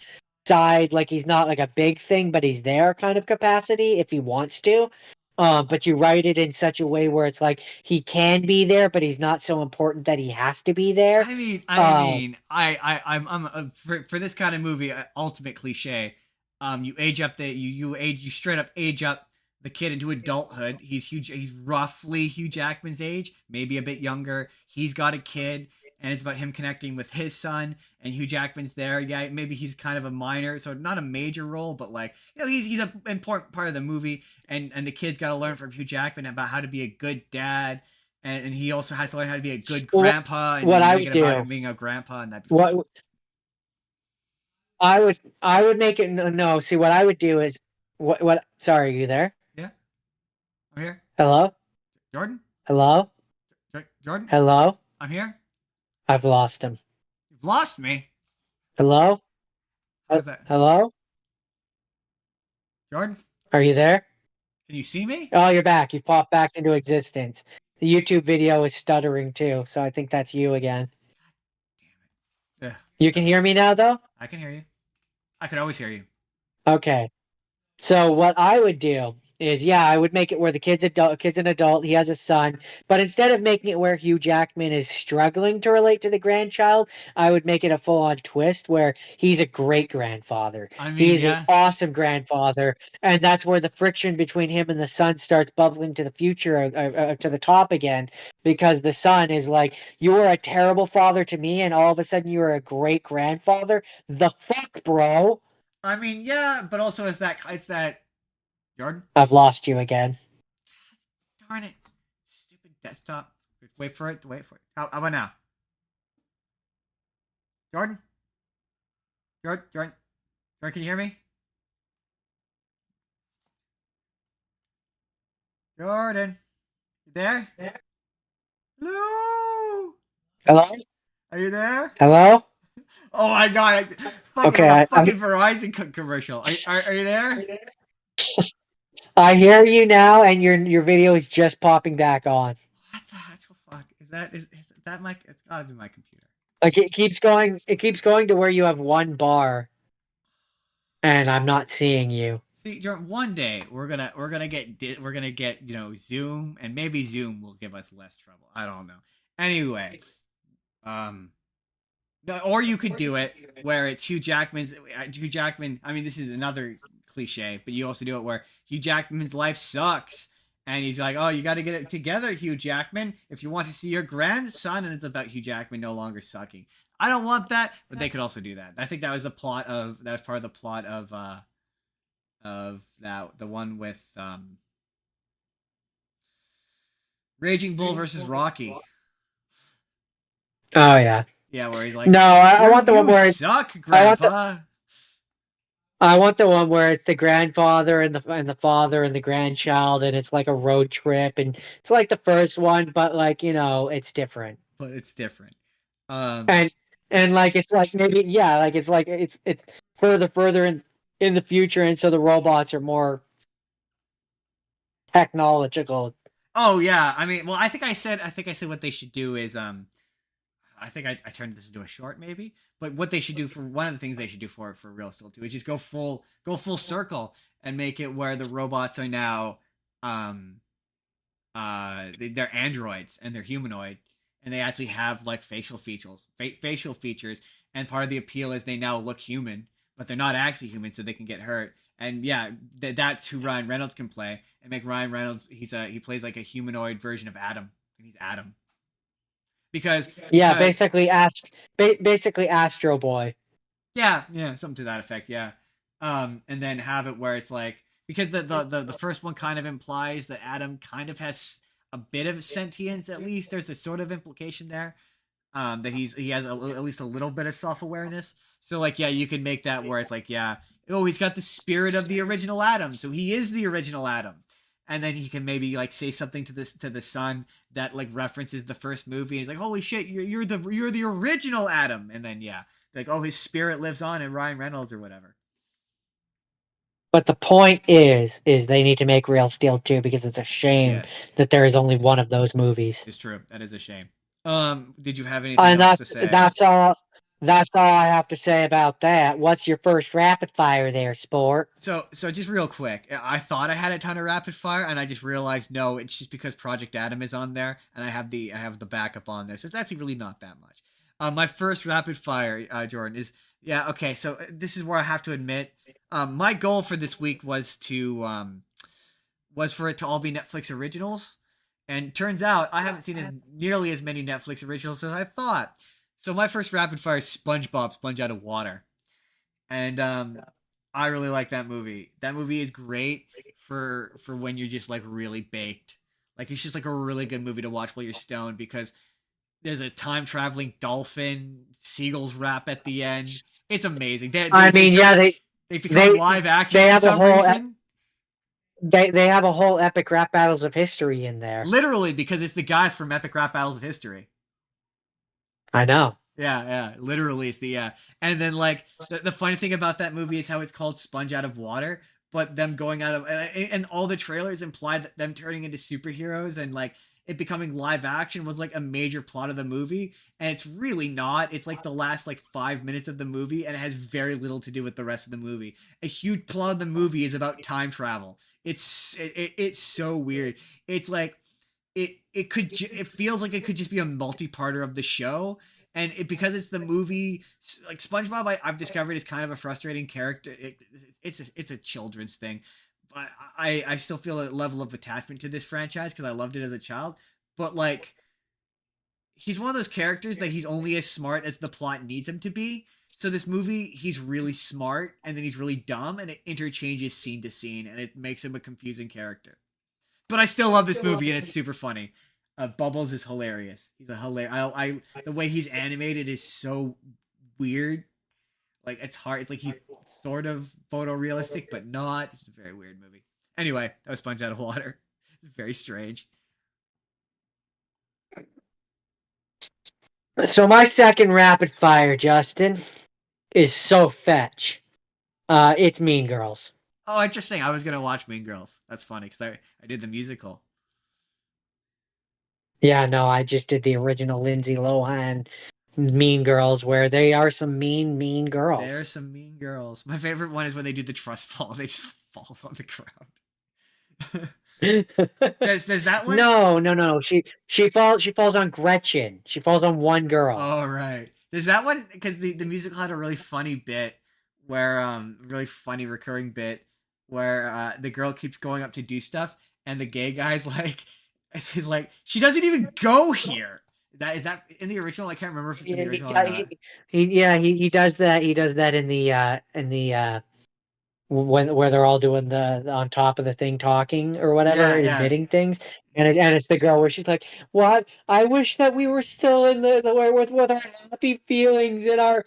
side, like he's not like a big thing, but he's there kind of capacity if he wants to. But you write it in such a way where it's like he can be there, but he's not so important that he has to be there. I'm for this kind of movie, ultimate cliche. You age up you straight up age up the kid into adulthood. He's roughly Hugh Jackman's age, maybe a bit younger. He's got a kid, and it's about him connecting with his son, and Hugh Jackman's there. Yeah, maybe he's kind of a minor, so not a major role, but like, you know, he's an important part of the movie, and the kid's got to learn from Hugh Jackman about how to be a good dad, and he also has to learn how to be a good grandpa, and what I make would it about do, him being a grandpa, and that. what I would make it no. See, what I would do is what. Sorry, are you there? Yeah, I'm here. Hello, Jordan. hello, Jordan. hello. I'm here. I've lost him. You've lost me. Hello, How's that, hello. Jordan? Are you there? Can you see me? Oh, you're back. You've popped back into existence. The YouTube video is stuttering too, so I think that's you again. Yeah, You can hear me now, though? I can hear you. I could always hear you. Okay. So what I would do is, yeah, I would make it where kid's an adult, he has a son, but instead of making it where Hugh Jackman is struggling to relate to the grandchild, I would make it a full-on twist where he's a great grandfather. I mean, He's yeah. an awesome grandfather, and that's where the friction between him and the son starts bubbling to the future, to the top again, because the son is like, you were a terrible father to me, and all of a sudden you are a great grandfather? The fuck, bro? I mean, yeah, but also it's that Jordan. I've lost you again. Darn it! Stupid desktop. Wait for it. How about now? Jordan. Jordan, can you hear me? Jordan, you there? Hello. Hello? Are you there? Hello? Oh my god! Okay, Like a fucking Verizon commercial. Are you there? I hear you now, and your video is just popping back on. What the actual fuck is that my? It's gotta be my computer. Like it keeps going. It keeps going to where you have one bar, and I'm not seeing you. See, one day we're gonna get Zoom, and maybe Zoom will give us less trouble. I don't know. Anyway, no, or you could do it where it's Hugh Jackman. I mean, this is another cliche, but you also do it where Hugh Jackman's life sucks, and he's like, "Oh, you got to get it together, Hugh Jackman, if you want to see your grandson." And it's about Hugh Jackman no longer sucking. I don't want that, but they could also do that. I think that was part of the plot of that the one with Raging Bull versus Rocky. Oh yeah. Yeah, where he's like, no, I want the one where it's suck, Grandpa. I want the one where it's the grandfather and the father and the grandchild, and it's like a road trip, and it's like the first one, but like it's different. But it's different. And like it's like maybe like it's further in the future, and so the robots are more technological. Oh yeah, I mean, well, I think I said what they should do is I think I turned this into a short maybe, but what they should do for one of the things they should do for Real Steel 2 is just go full circle and make it where the robots are now they're androids and they're humanoid, and they actually have like facial features, and part of the appeal is they now look human, but they're not actually human, so they can get hurt. And yeah, that's who Ryan Reynolds can play, and make Ryan Reynolds, he plays like a humanoid version of Adam, and he's Adam because Yeah, basically Astro Boy. yeah, something to that effect, yeah. And then have it where it's like, because the first one kind of implies that Adam kind of has a bit of sentience, at least there's a sort of implication there, that he has at least a little bit of self-awareness. So like, yeah, you can make that where it's like, yeah, oh, he's got the spirit of the original Adam, so he is the original Adam. And then he can maybe like say something to the son that like references the first movie, and he's like, holy shit, you're the original Adam. And then yeah, like, oh, his spirit lives on in Ryan Reynolds or whatever. But the point is they need to make Real Steel 2 because it's a shame that there is only one of those movies. It's true. That is a shame. Did you have anything And else to say? that's all I have to say about that. What's your first rapid fire there, Sport? So just real quick, I thought I had a ton of rapid fire, and I just realized no, it's just because Project Adam is on there, and I have the backup on there, so it's actually really not that much. My first rapid fire, Jordan, is yeah, okay. So this is where I have to admit, my goal for this week was for it to all be Netflix originals, and turns out I haven't seen nearly as many Netflix originals as I thought. So my first rapid fire is SpongeBob, Sponge Out of Water, and I really like that movie. That movie is great for when you're just like really baked. Like, it's just like a really good movie to watch while you're stoned, because there's a time traveling dolphin, seagulls rap at the end. It's amazing. They become live action they for have some reason. They have a whole epic rap battles of history in there. Literally, because it's the guys from Epic Rap Battles of History. I know. Yeah. Literally, it's the And then like the funny thing about that movie is how it's called Sponge Out of Water, but them going out of, and all the trailers imply that them turning into superheroes and like it becoming live action was like a major plot of the movie, and it's really not. It's like the last like 5 minutes of the movie, and it has very little to do with the rest of the movie. A huge plot of the movie is about time travel. It's so weird. It's like it feels like it could just be a multi-parter of the show, and because it's the movie, like SpongeBob, I've discovered is kind of a frustrating character. It's a children's thing, but I still feel a level of attachment to this franchise because I loved it as a child. But like, he's one of those characters that he's only as smart as the plot needs him to be. So this movie, he's really smart, and then he's really dumb, and it interchanges scene to scene, and it makes him a confusing character. But I still love this movie, and it's super funny. Bubbles is hilarious. He's a hilarious. The way he's animated is so weird. Like, it's hard. It's like he's sort of photorealistic, but not. It's a very weird movie. Anyway, that was Sponge Out of Water. It's very strange. So my second rapid fire, Justin, is so fetch. It's Mean Girls. Oh, interesting. I was gonna watch Mean Girls. That's funny because I did the musical. Yeah, no, I just did the original Lindsay Lohan Mean Girls, where they are some mean girls. There are some mean girls. My favorite one is when they do the trust fall. They just falls on the ground. There's that one? No. She falls on Gretchen. She falls on one girl. Oh, right. There's that one, because the musical had a really funny bit where really funny recurring bit where the girl keeps going up to do stuff, and the gay guy's like, he's like, she doesn't even go here. Is that in the original? I can't remember if it's in the original or not. He does that. He does that in the where they're all doing the on top of the thing talking or whatever, admitting things, and it's the girl where she's like, "What? I wish that we were still in the with our happy feelings and our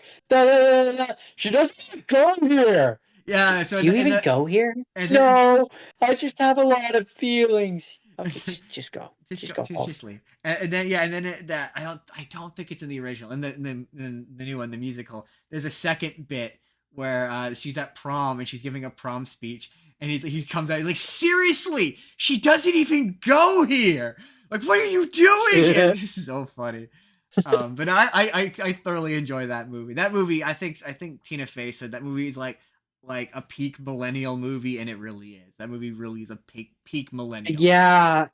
She doesn't go here. Yeah. So do you even go here? No, I just have a lot of feelings. Okay, just go. Just leave. And then that I don't think it's in the original. And the new one, the musical, there's a second bit where she's at prom and she's giving a prom speech, and he comes out, he's like, seriously, she doesn't even go here. Like, what are you doing here? This is so funny. But I thoroughly enjoy that movie. That movie, I think Tina Fey said that movie is like a peak millennial movie, and it really is. That movie really is a peak millennial. Yeah.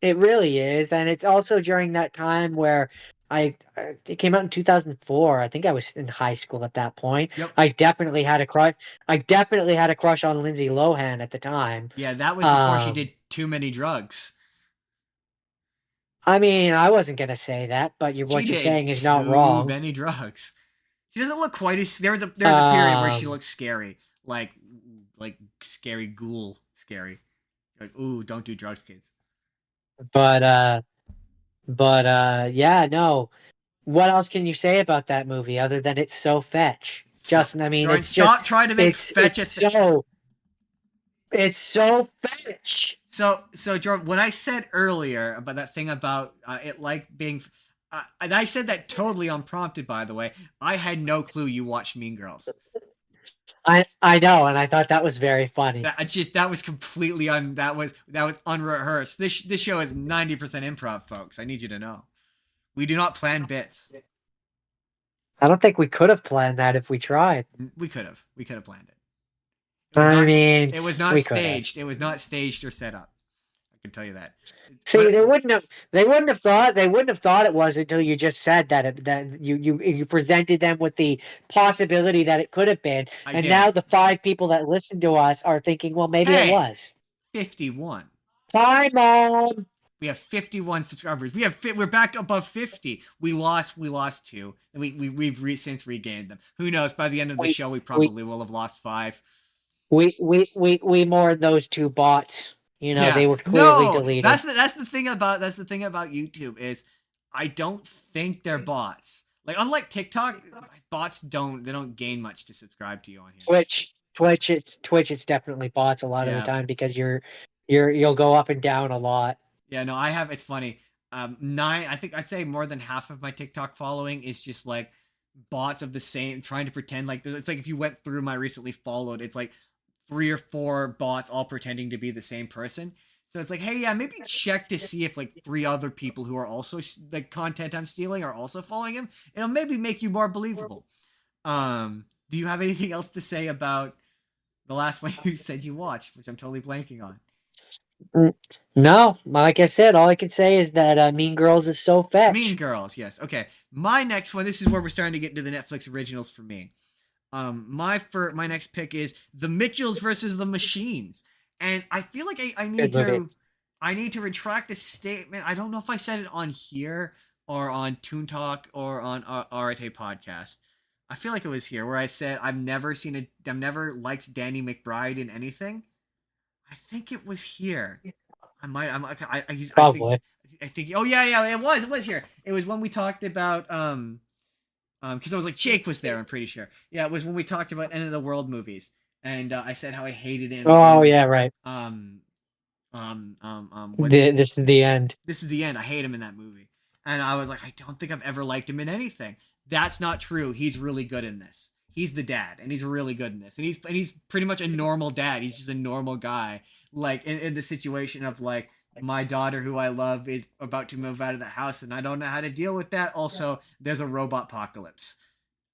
It really is, and it's also during that time where it came out in 2004. I think I was in high school at that point. Yep. I definitely had a crush. I definitely had a crush on Lindsay Lohan at the time. Yeah, that was before she did too many drugs. I mean, I wasn't gonna say that, but She what you're did saying is not too wrong. many drugs. She doesn't look quite as there's a period where she Um, looks scary, like scary ghoul scary. Like, ooh, don't do drugs, kids. but yeah, no. What else can you say about that movie other than it's so fetch, So, Justin? I mean, Jordan, it's just stop trying to make fetch a thing. it's so fetch. So Jordan, what I said earlier about that thing about it like being, and I said that totally unprompted. By the way, I had no clue you watched Mean Girls. I know, and I thought that was very funny. That was completely that was unrehearsed. This show is 90% improv, folks. I need you to know. We do not plan bits. I don't think we could have planned that if we tried. We could have. We could have planned it. I mean, It was not we could have. staged. It was not staged or set up. I can tell you that. See, But they wouldn't have thought it was until you just said that you presented them with the possibility that it could have been, I and did. now the 5 people that listen to us are thinking, well, maybe it Hey, was. 51. Hi, Mom. We have 51 subscribers. We're back above 50. We lost 2, and we've since regained them. Who knows? By the end of the show, we probably will have lost 5. We mourned those 2 bots. You know, Yeah. They were clearly No, deleted. that's the thing about YouTube is I don't think they're bots. Like, unlike TikTok, bots don't gain much to subscribe to you on here. Twitch, it's definitely bots a lot of the Yeah. time because you'll go up and down a lot. Yeah, no, it's funny. I think I'd say more than half of my TikTok following is just like bots of the same, trying to pretend like it's like if you went through my recently followed, it's like 3 or 4 bots all pretending to be the same person. So it's like, hey, yeah, maybe check to see if like 3 other people who are also like content I'm stealing are also following him. It'll maybe make you more believable. Do you have anything else to say about the last one you said you watched, which I'm totally blanking on? No, like I said, all I can say is that Mean Girls is so fetch. Mean Girls, yes. Okay, my next one. This is where we're starting to get into the Netflix originals for me. My next pick is The Mitchells versus the Machines, and I feel like I need to retract a statement. I don't know if I said it on here or on Toon Talk or on Arete podcast. I feel like it was here where I said I've never liked Danny McBride in anything. I think it was here. Probably. I think. Oh yeah, it was here. It was when we talked about because I was like Jake was there. I'm pretty sure. Yeah, it was when we talked about End of the World movies, and I said how I hated him. Oh yeah, right. This is the end. This is the end. I hate him in that movie, and I was like, I don't think I've ever liked him in anything. That's not true. He's really good in this. He's the dad, and he's really good in this, and he's pretty much a normal dad. He's just a normal guy, like in the situation of like my daughter who I love is about to move out of the house and I don't know how to deal with that. Also, there's a robot apocalypse.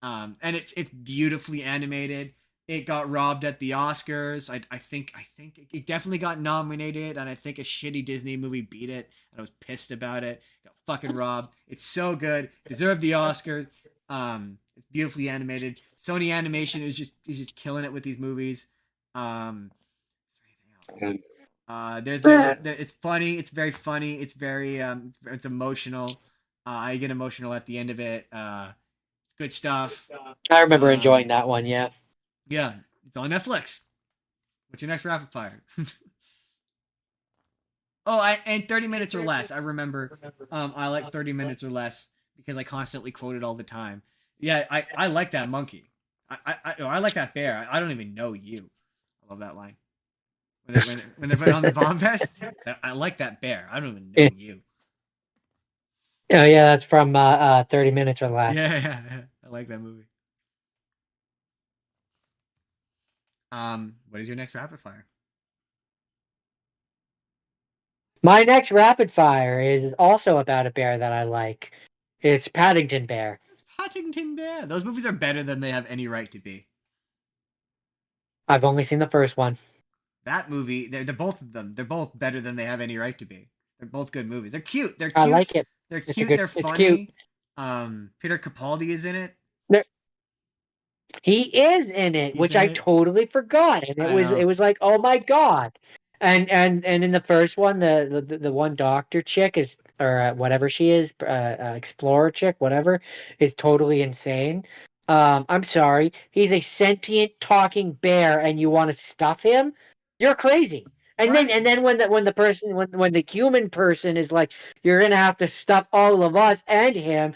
And it's beautifully animated. It got robbed at the Oscars. I think it definitely got nominated, and I think a shitty Disney movie beat it, and I was pissed about it. Got fucking robbed. It's so good. Deserved the Oscar. It's beautifully animated. Sony Animation is just killing it with these movies. Is there anything else? It's funny. It's very funny. It's very it's emotional. I get emotional at the end of it. It's good stuff. I remember enjoying that one. Yeah. Yeah, it's on Netflix. What's your next rapid fire? And 30 minutes or less. I remember. I like 30 minutes or less because I constantly quote it all the time. Yeah, I like that monkey. I like that bear. I don't even know you. I love that line. When they put on the bomb vest, I like that bear. I don't even know you. Oh yeah, that's from 30 minutes or less. Yeah. I like that movie. What is your next rapid fire? My next rapid fire is also about a bear that I like. It's Paddington Bear. It's Paddington Bear. Those movies are better than they have any right to be. I've only seen the first one. That movie, they're both of them. They're both better than they have any right to be. They're both good movies. They're cute. They're I cute. like it. They're It's a cute. good. They're It's cute. funny. Peter Capaldi is in it. He is in it, He's which in I it. totally forgot, and I it know. was like, oh my god. And in the first one, the one doctor chick is, or whatever she is, explorer chick, whatever, is totally insane. I'm sorry, he's a sentient talking bear, and you want to stuff him? You're crazy. Right. And then when the person when the human person is like, you're gonna have to stuff all of us and him,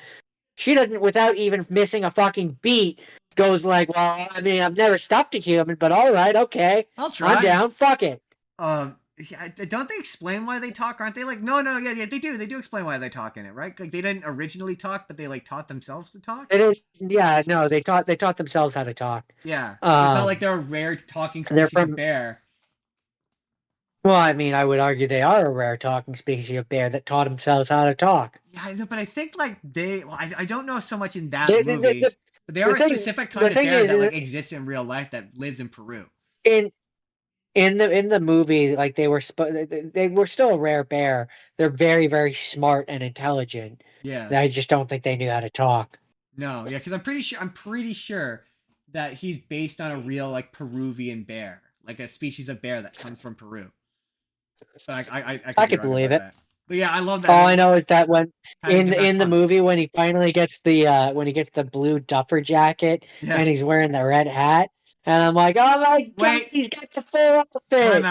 she doesn't, without even missing a fucking beat, goes like, well, I mean, I've never stuffed a human, but all right, okay, I'll I'm try. down. Fuck it. Yeah, don't they explain why they talk? Aren't they like, no, yeah, they do. They do explain why they talk in it, right? Like they didn't originally talk, but they like taught themselves to talk. It is, yeah, no, they taught themselves how to talk. Yeah, like it's not like they're a rare talking They're species of from. bear. Well, I mean, I would argue they are a rare talking species of bear that taught themselves how to talk. Yeah, I know, but I think like they. Well, I don't know so much in that The, movie, but they are a specific the kind of thing bear is, that like exists in real life that lives in Peru. in in the movie, like they were still a rare bear. They're very very smart and intelligent. Yeah. I just don't think they knew how to talk. No, yeah, because I'm pretty sure that he's based on a real like Peruvian bear, like a species of bear that comes from Peru. But I could I be could wrong believe about it. that. But yeah, I love that. All I know is that when Paddington has in the fun. movie when he finally gets the when he gets the blue duffer jacket Yeah. and he's wearing the red hat, and I'm like, oh my god, Wait. he's got the full outfit.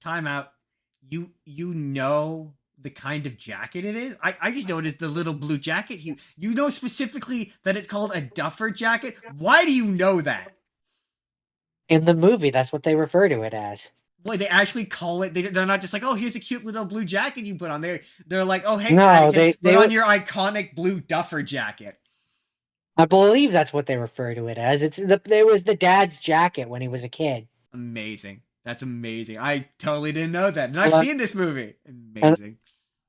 Time out. You know the kind of jacket it is? I just noticed the little blue jacket. You know specifically that it's called a duffer jacket? Why do you know that? In the movie, that's what they refer to it as. Boy, they actually call it. They're not just like, oh, here's a cute little blue jacket you put on there. They're like, oh, hey, No, Paddington, they put on were, your iconic blue duffer jacket. I believe that's what they refer to it as. It was the dad's jacket when he was a kid. Amazing. That's amazing. I totally didn't know that, and I've Well, seen this movie. Amazing.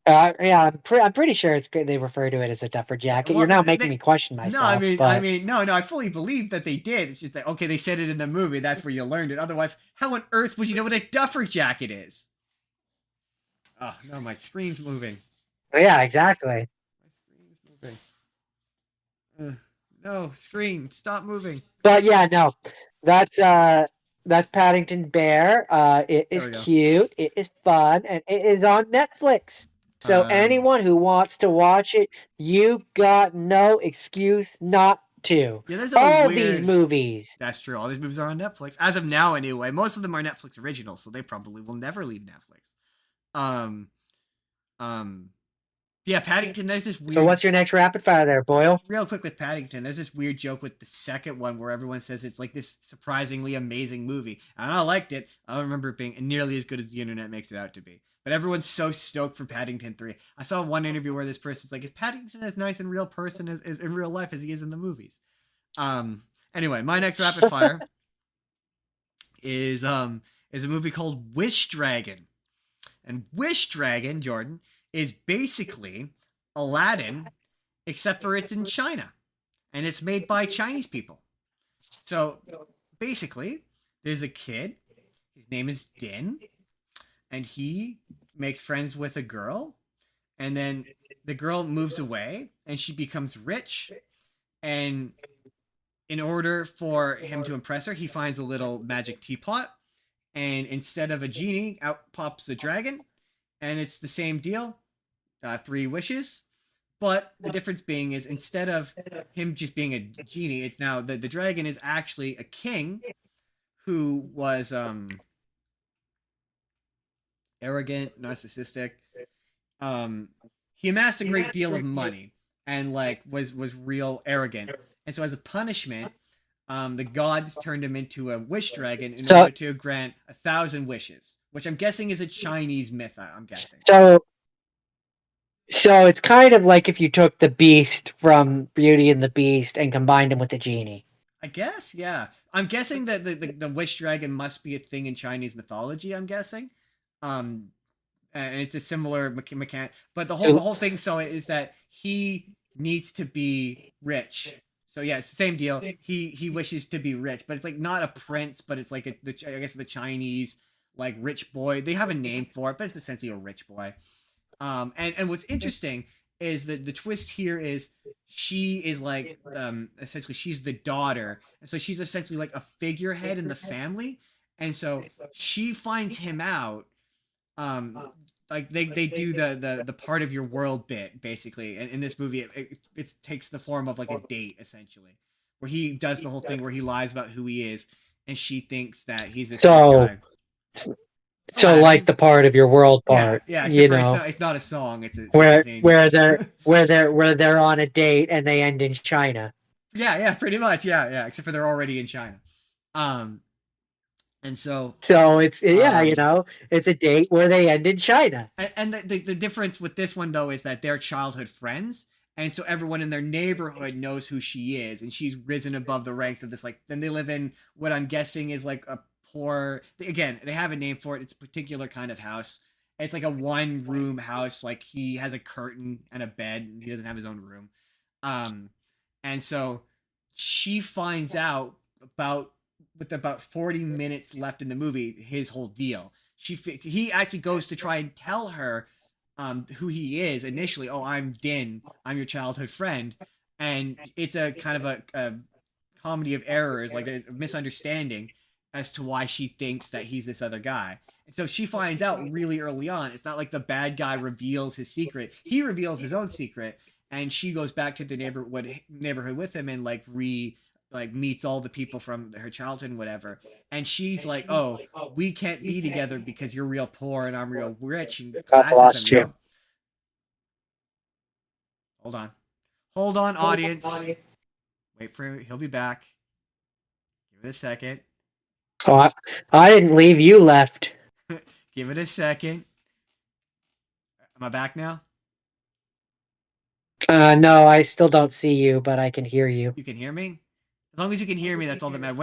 Yeah, I'm pretty sure it's good. They refer to it as a duffer jacket. Well, You're now making me question no, myself. no, I fully believe that they did. It's just that okay, they said it in the movie. That's where you learned it. Otherwise, how on earth would you know what a duffer jacket is? Oh no, my screen's moving. Yeah, exactly. My screen's moving. No, screen, stop moving. But yeah, no, that's Paddington Bear. It is cute. It is fun, and it is on Netflix. So anyone who wants to watch it, you got no excuse not to. Yeah, there's all these movies. That's true. All these movies are on Netflix as of now, anyway. Most of them are Netflix originals, so they probably will never leave Netflix. Yeah, Paddington. There's this weird. So what's your next rapid fire there, Boyle? Real quick with Paddington, there's this weird joke with the second one where everyone says it's like this surprisingly amazing movie, and I liked it. I don't remember it being nearly as good as the internet makes it out to be. But everyone's so stoked for Paddington 3. I saw one interview where this person's like, "Is Paddington as nice in real person as in real life as he is in the movies?" Anyway, my next rapid fire is a movie called Wish Dragon, and Wish Dragon, Jordan, is basically Aladdin, except for it's in China, and it's made by Chinese people. So basically, there's a kid. His name is Din, and he makes friends with a girl, and then the girl moves away, and she becomes rich. And in order for him to impress her, he finds a little magic teapot, and instead of a genie, out pops a dragon, and it's the same deal. 3 wishes, but the difference being is instead of him just being a genie, it's now the dragon is actually a king who was arrogant, narcissistic. He amassed a great deal of money and like was real arrogant, and so as a punishment, the gods turned him into a wish dragon in order to grant 1,000 wishes, which I'm guessing is a Chinese myth. I'm guessing. So it's kind of like if you took the Beast from Beauty and the Beast and combined him with the genie. I guess, yeah. I'm guessing that the wish dragon must be a thing in Chinese mythology. I'm guessing, and it's a similar mechanic. But the whole thing is that he needs to be rich. So yeah, it's the same deal. He wishes to be rich, but it's like not a prince, but it's like I guess the Chinese like rich boy. They have a name for it, but it's essentially a rich boy. And what's interesting is that the twist here is she is like essentially she's the daughter, and so she's essentially like a figurehead in the family, and so she finds him out. um like they do the part of your world bit basically, and in this movie it takes the form of like a date essentially, where he does the whole thing where he lies about who he is, and she thinks that he's this rich So guy. so like Aladdin. the part of your world Yeah, part, yeah. Except you for know, it's not a song. It's a where thing. where they're where they're on a date and they end in China. Yeah, yeah. Pretty much. Yeah, yeah. Except for they're already in China. Um, and so So it's yeah, you um, know, it's a date where they end in China. and the difference with this one though is that they're childhood friends, and so everyone in their neighborhood knows who she is, and she's risen above the ranks of this. Like, then they live in what I'm guessing is like a poor. Again, they have a name for it. It's a particular kind of house. It's like a one room house. Like, he has a curtain and a bed, and he doesn't have his own room. Um, and so she finds out about with about 40 minutes left in the movie his whole deal. He actually goes to try and tell her who he is initially. Oh, I'm Din. I'm your childhood friend, and it's a kind of a comedy of errors, like a misunderstanding as to why she thinks that he's this other guy. And so she finds out really early on. It's not like the bad guy reveals his secret. He reveals his own secret, and she goes back to the neighborhood with him and like meets all the people from her childhood and whatever. And she's like, "Oh, we can't be together because you're real poor and I'm real rich and I've classism, lost you know." you. Hold on, audience. Wait for him. He'll be back. Give it a second. So I didn't leave. You left. Give it a second. Am I back now? No, I still don't see you, but I can hear you. You can hear me? As long as you can hear me, that's all that matters.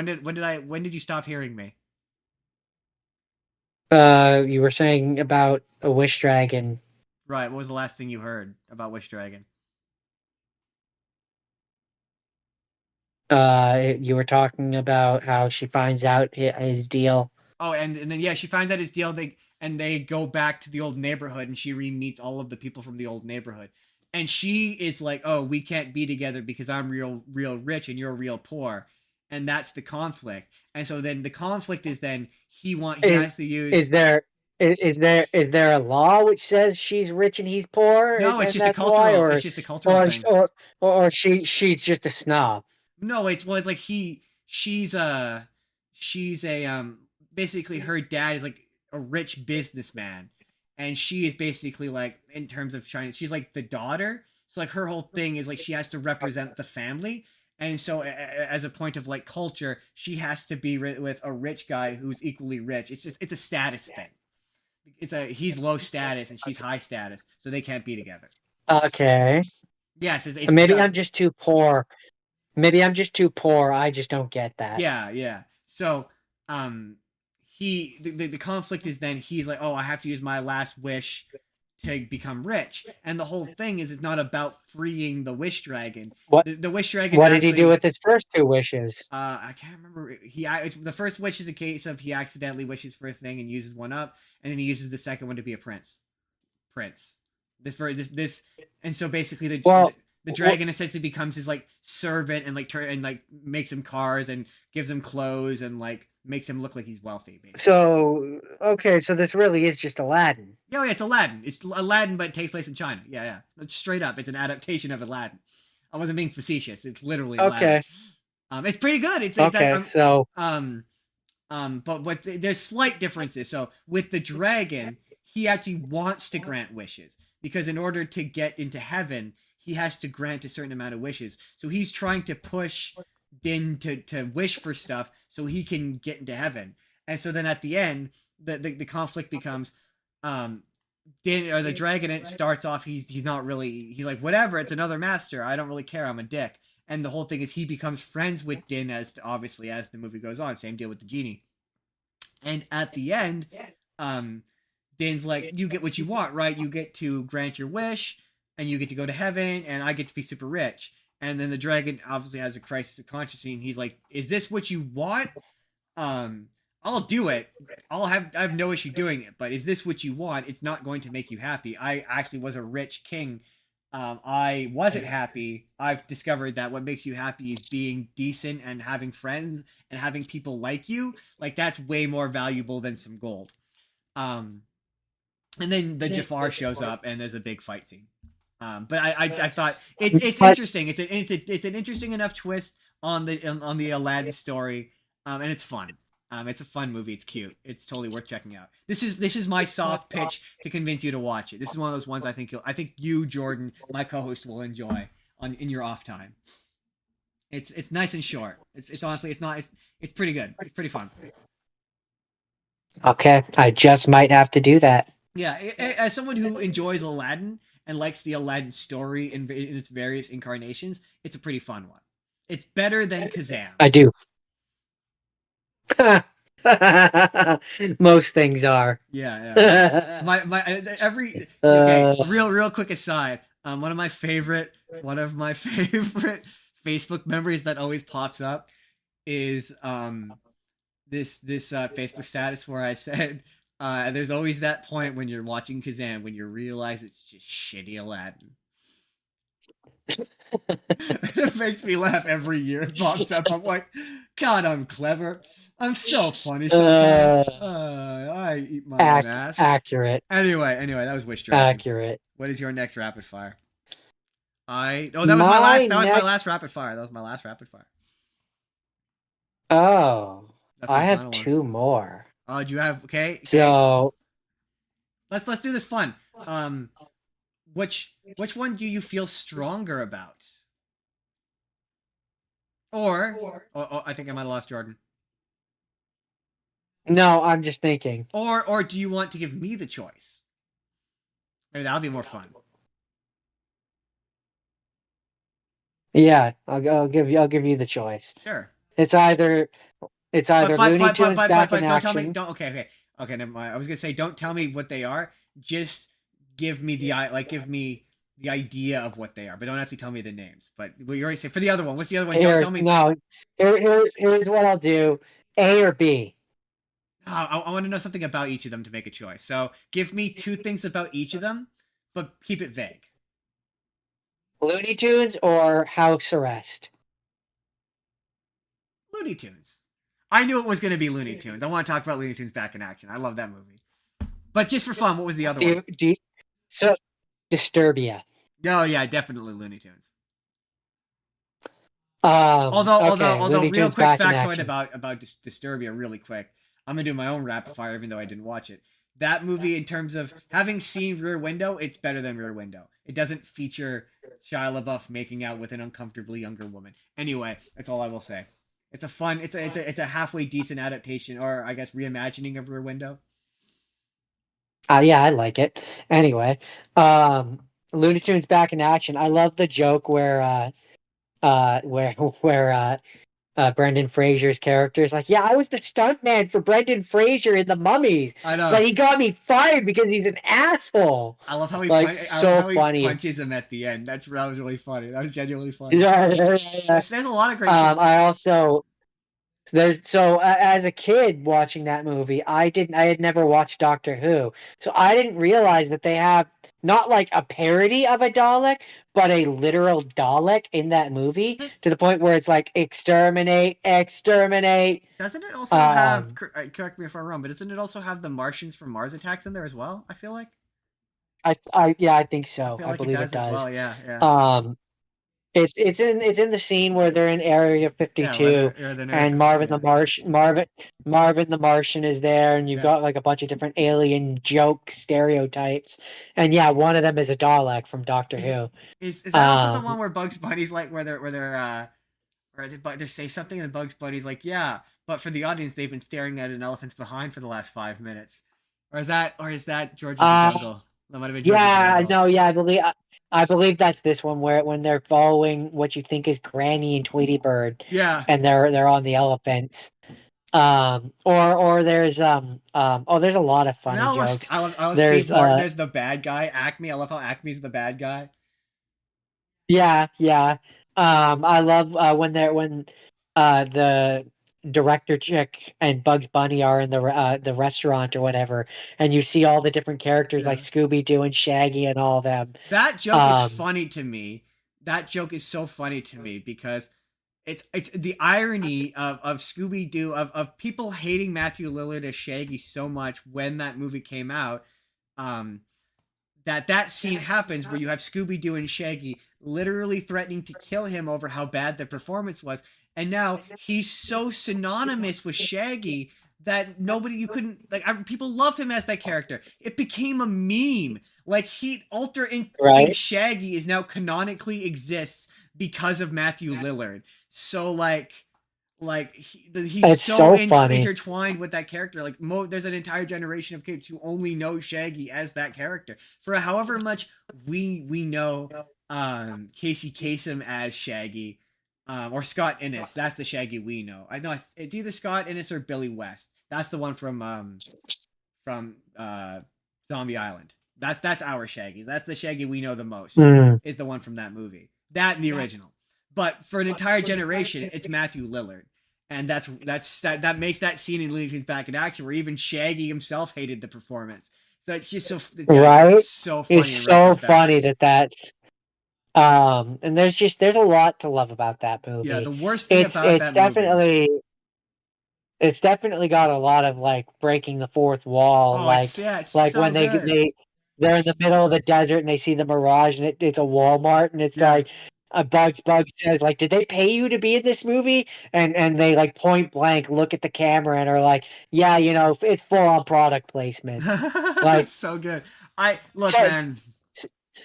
When did you stop hearing me? You were saying about a wish dragon. Right. What was the last thing you heard about Wish Dragon? You were talking about how she finds out his deal. Oh, and then yeah, she finds out his deal. They go back to the old neighborhood, and she re-meets all of the people from the old neighborhood. And she is like, "Oh, we can't be together because I'm real rich and you're real poor," and that's the conflict. And so then the conflict is then he has to use. Is there a law which says she's rich and he's poor, No, it's and just a that's why, cultural. It's just a cultural thing. or she's just a snob? No, it's like she's a basically her dad is like a rich businessman, and she is basically like, in terms of China, she's like the daughter. So like her whole thing is like she has to represent the family, and so as a point of like culture, she has to be with a rich guy who's equally rich. It's a status thing. He's low status and she's high status, so they can't be together. Okay. Yes, Maybe I'm just too poor. Maybe I'm just too poor. I just don't get that. Yeah, yeah. So, the conflict is then he's like, "Oh, I have to use my last wish to become rich," and the whole thing is it's not about freeing the wish dragon. What The wish dragon. What did he do with his first two wishes? I can't remember. The first wish is a case of he accidentally wishes for a thing and uses one up, and then he uses the second one to be a prince. This, and so basically the dragon essentially becomes his like servant and like makes him cars and gives him clothes and like makes him look like he's wealthy. Basically. So okay, so this really is just Aladdin. Yeah, it's Aladdin. It's Aladdin, but it takes place in China. Yeah. Straight up, it's an adaptation of Aladdin. I wasn't being facetious. It's literally Aladdin. Okay. It's pretty good. But there's slight differences. So with the dragon, he actually wants to grant wishes because in order to get into heaven, he has to grant a certain amount of wishes. So he's trying to push Din to wish for stuff so he can get into heaven. And so then at the end, the conflict becomes Din, or the dragon. It starts off he's like, whatever, it's another master. I don't really care. I'm a dick. And the whole thing is he becomes friends with Din obviously as the movie goes on. Same deal with the genie. And at the end, Din's like, you get what you want, right? You get to grant your wish, and you get to go to heaven, and I get to be super rich. And then the dragon obviously has a crisis of consciousness, and he's like, is this what you want? I'll do it. I have no issue doing it. But is this what you want? It's not going to make you happy. I actually was a rich king. I wasn't happy. I've discovered that what makes you happy is being decent and having friends and having people like you. Like that's way more valuable than some gold. Um, and then the Jafar shows up and there's a big fight scene. But I thought it's interesting. It's an interesting enough twist on the Aladdin story. And it's fun. It's a fun movie. It's cute. It's totally worth checking out. This is my soft pitch to convince you to watch it. This is one of those ones I think you, Jordan, my co-host, will enjoy in your off time. It's nice and short. It's honestly it's pretty good. It's pretty fun. Okay, I just might have to do that. Yeah, as someone who enjoys Aladdin and likes the Aladdin story in its various incarnations, it's a pretty fun one. It's better than Kazam. I do. Most things are. Yeah. Okay. Real quick aside. One of my favorite Facebook memories that always pops up is this Facebook status where I said there's always that point when you're watching Kazam when you realize it's just shitty Aladdin. It makes me laugh every year. It pops up. I'm like, God, I'm clever. I'm so funny sometimes. I eat my own ass. Accurate. Anyway, that was Wish Dragon. Accurate. What is your next rapid fire? That was my last rapid fire. That was my last rapid fire. Oh, That's my I have final two more. Oh, do you have okay? So let's do this fun. Which one do you feel stronger about? Or I think I might have lost Jordan. No, I'm just thinking. Or do you want to give me the choice? Maybe that'll be more fun. Yeah, I'll give you the choice. Sure. It's either Looney Tunes back in don't action. tell me. Okay. Never mind. I was gonna say don't tell me what they are. Just give me the idea of what they are, but don't actually tell me the names. But you already say for the other one. What's the other one? Don't tell me. No. Here's what I'll do: A or B. I want to know something about each of them to make a choice. So give me two things about each of them, but keep it vague. Looney Tunes or House Arrest? Looney Tunes. I knew it was going to be Looney Tunes. I want to talk about Looney Tunes back in action. I love that movie. But just for fun, what was the other one? So, Disturbia. Oh yeah, definitely Looney Tunes. Although real quick factoid about Disturbia, really quick. I'm gonna do my own rapid fire, even though I didn't watch it. That movie, in terms of having seen Rear Window, it's better than Rear Window. It doesn't feature Shia LaBeouf making out with an uncomfortably younger woman. Anyway, that's all I will say. It's a halfway decent adaptation, or I guess reimagining of Rear Window. Yeah, I like it. Anyway, Looney Tunes back in action. I love the joke where Brendan Fraser's character is like, yeah, I was the stuntman for Brendan Fraser in The Mummies. I know. But he got me fired because he's an asshole. I love how he, funny. Punches him at the end. That was really funny. That was genuinely funny. Yeah. There's a lot of great as a kid watching that movie, I had never watched Doctor Who. So I didn't realize that they have not like a parody of a Dalek, but a literal Dalek in that movie, to the point where it's like exterminate. Doesn't it also have, correct me if I'm wrong, but doesn't it also have the Martians from Mars Attacks in there as well? I feel like. I think so. I believe it does. As well. Yeah. It's in the scene where they're in Area 52, and Marvin the Martian is there, and you've got like a bunch of different alien joke stereotypes, and yeah, one of them is a Dalek from Doctor Who. Is that also the one where Bugs Bunny's like where they say something and Bugs Bunny's like, yeah, but for the audience they've been staring at an elephant's behind for the last 5 minutes, or is that George of the Jungle? That might have been George of the Jungle. I believe that's this one where when they're following what you think is Granny and Tweety Bird. Yeah. And they're on the elephants. Or there's there's a lot of funny jokes. I love Steve Martin as the bad guy. Acme. I love how Acme's the bad guy. Yeah. I love when the director chick and Bugs Bunny are in the restaurant or whatever, and you see all the different characters like Scooby Doo and Shaggy and all them. That joke is funny to me. That joke is so funny to me because it's the irony of Scooby Doo of people hating Matthew Lillard as Shaggy so much when that movie came out. That scene happens where you have Scooby Doo and Shaggy literally threatening to kill him over how bad the performance was, and now he's so synonymous with Shaggy that you couldn't people love him as that character. It became a meme. Like Alter Instinct Shaggy is now canonically exists because of Matthew Lillard. So he's so intertwined with that character. Like there's an entire generation of kids who only know Shaggy as that character. For however much we know Casey Kasem as Shaggy, or Scott Innes. That's the Shaggy we know. I know it's either Scott Innes or Billy West. That's the one from Zombie Island. That's our Shaggy. That's the Shaggy we know the most. Is the one from that movie. That and the original. But for an entire generation, it's Matthew Lillard, and that makes that scene in Looney Tunes Back in Action where even Shaggy himself hated the performance. So it's just so it's so funny. It's so funny that's. And there's a lot to love about that movie. Yeah, the worst thing about that movie. It's definitely got a lot of like breaking the fourth wall, it's like so when good. they're in the middle of the desert and they see the Mirage and it's a Walmart and it's like. Bugs says, like, did they pay you to be in this movie? And they, like, point blank look at the camera and are like, yeah, it's full-on product placement. Like, so good. Man.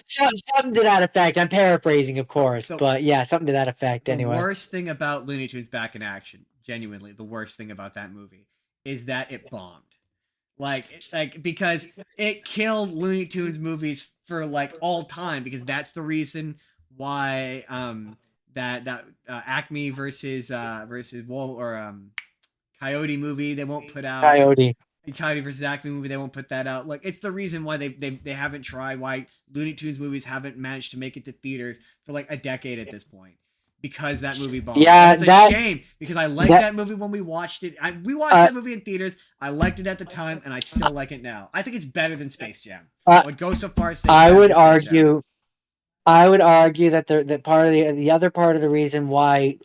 Something to that effect. I'm paraphrasing, of course, but yeah, something to that effect anyway. The worst thing about Looney Tunes Back in Action, genuinely, the worst thing about that movie is that it bombed. Because it killed Looney Tunes movies for, all time, because that's the reason why that Acme versus Coyote movie they won't put out. Coyote versus Acme movie they won't put that out. It's the reason why they haven't tried, why Looney Tunes movies haven't managed to make it to theaters for a decade at this point, because that movie bombed. Yeah, it's a shame, because I liked that movie when we watched it. We watched that movie in theaters. I liked it at the time, and I still like it now. I think it's better than Space Jam. I would go so far as to say I would argue that the other part of the reason why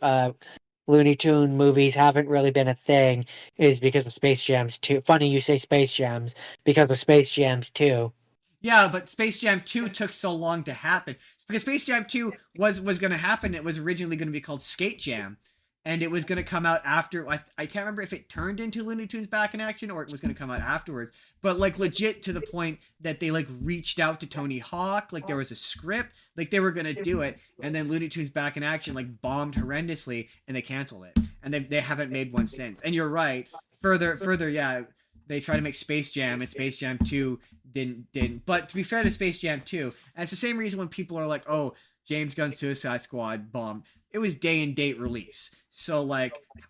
Looney Tune movies haven't really been a thing is because of Space Jams 2. Funny you say Space Jams, because of Space Jams 2. Yeah, but Space Jam 2 took so long to happen. Because Space Jam 2 was going to happen. It was originally going to be called Skate Jam. And it was going to come out after. I can't remember if it turned into Looney Tunes Back in Action or it was going to come out afterwards. But legit to the point that they reached out to Tony Hawk. There was a script. They were going to do it. And then Looney Tunes Back in Action bombed horrendously and they canceled it. And they haven't made one since. And you're right. Further, yeah. They tried to make Space Jam and Space Jam 2 didn't. But to be fair to Space Jam 2, and it's the same reason when people are like, oh, James Gunn's Suicide Squad bombed. It was day and date release. So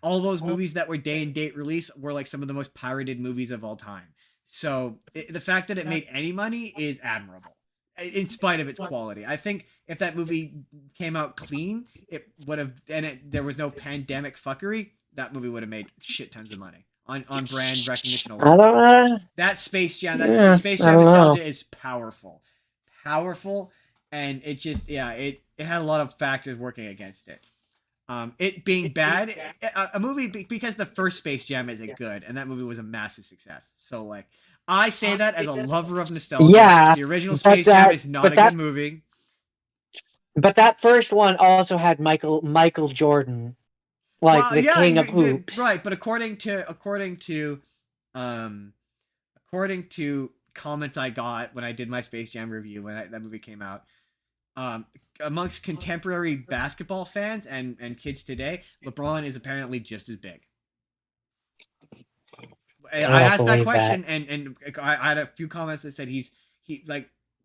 all those movies that were day and date release were some of the most pirated movies of all time. So the fact that it made any money is admirable, in spite of its quality. I think if that movie came out clean, it would have, and there was no pandemic fuckery, that movie would have made shit tons of money on brand recognition alone. That Space Jam nostalgia is powerful, and it just it had a lot of factors working against it. It being bad, a movie because the first Space Jam isn't good, and that movie was a massive success. So I say that as a lover of nostalgia. Yeah, the original Space Jam is not a good movie. But that first one also had Michael Jordan, king of hoops. Right, but according to comments I got when I did my Space Jam review when that movie came out, amongst contemporary basketball fans and kids today, LeBron is apparently just as big. I asked that question, and I had a few comments that said he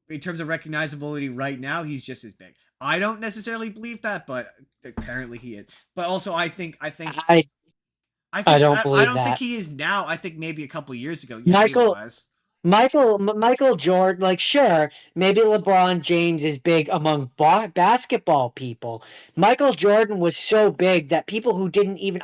in terms of recognizability right now, he's just as big. I don't necessarily believe that, but apparently he is. But also, I don't believe I don't think he is now. I think maybe a couple years ago, he was. Michael Jordan, like, sure, maybe LeBron James is big among basketball people. Michael Jordan was so big that people who